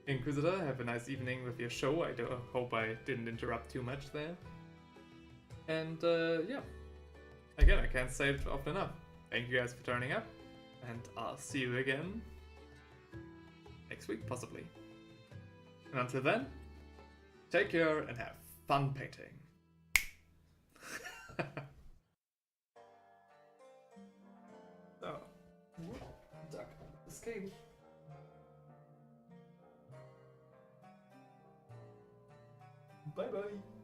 Inquisitor, have a nice evening with your show. I hope I didn't interrupt too much there. And yeah, again, I can't say it often enough. Thank you guys for turning up, and I'll see you again next week, possibly. And until then, take care and have fun painting. Oh, duck, escape. Bye bye.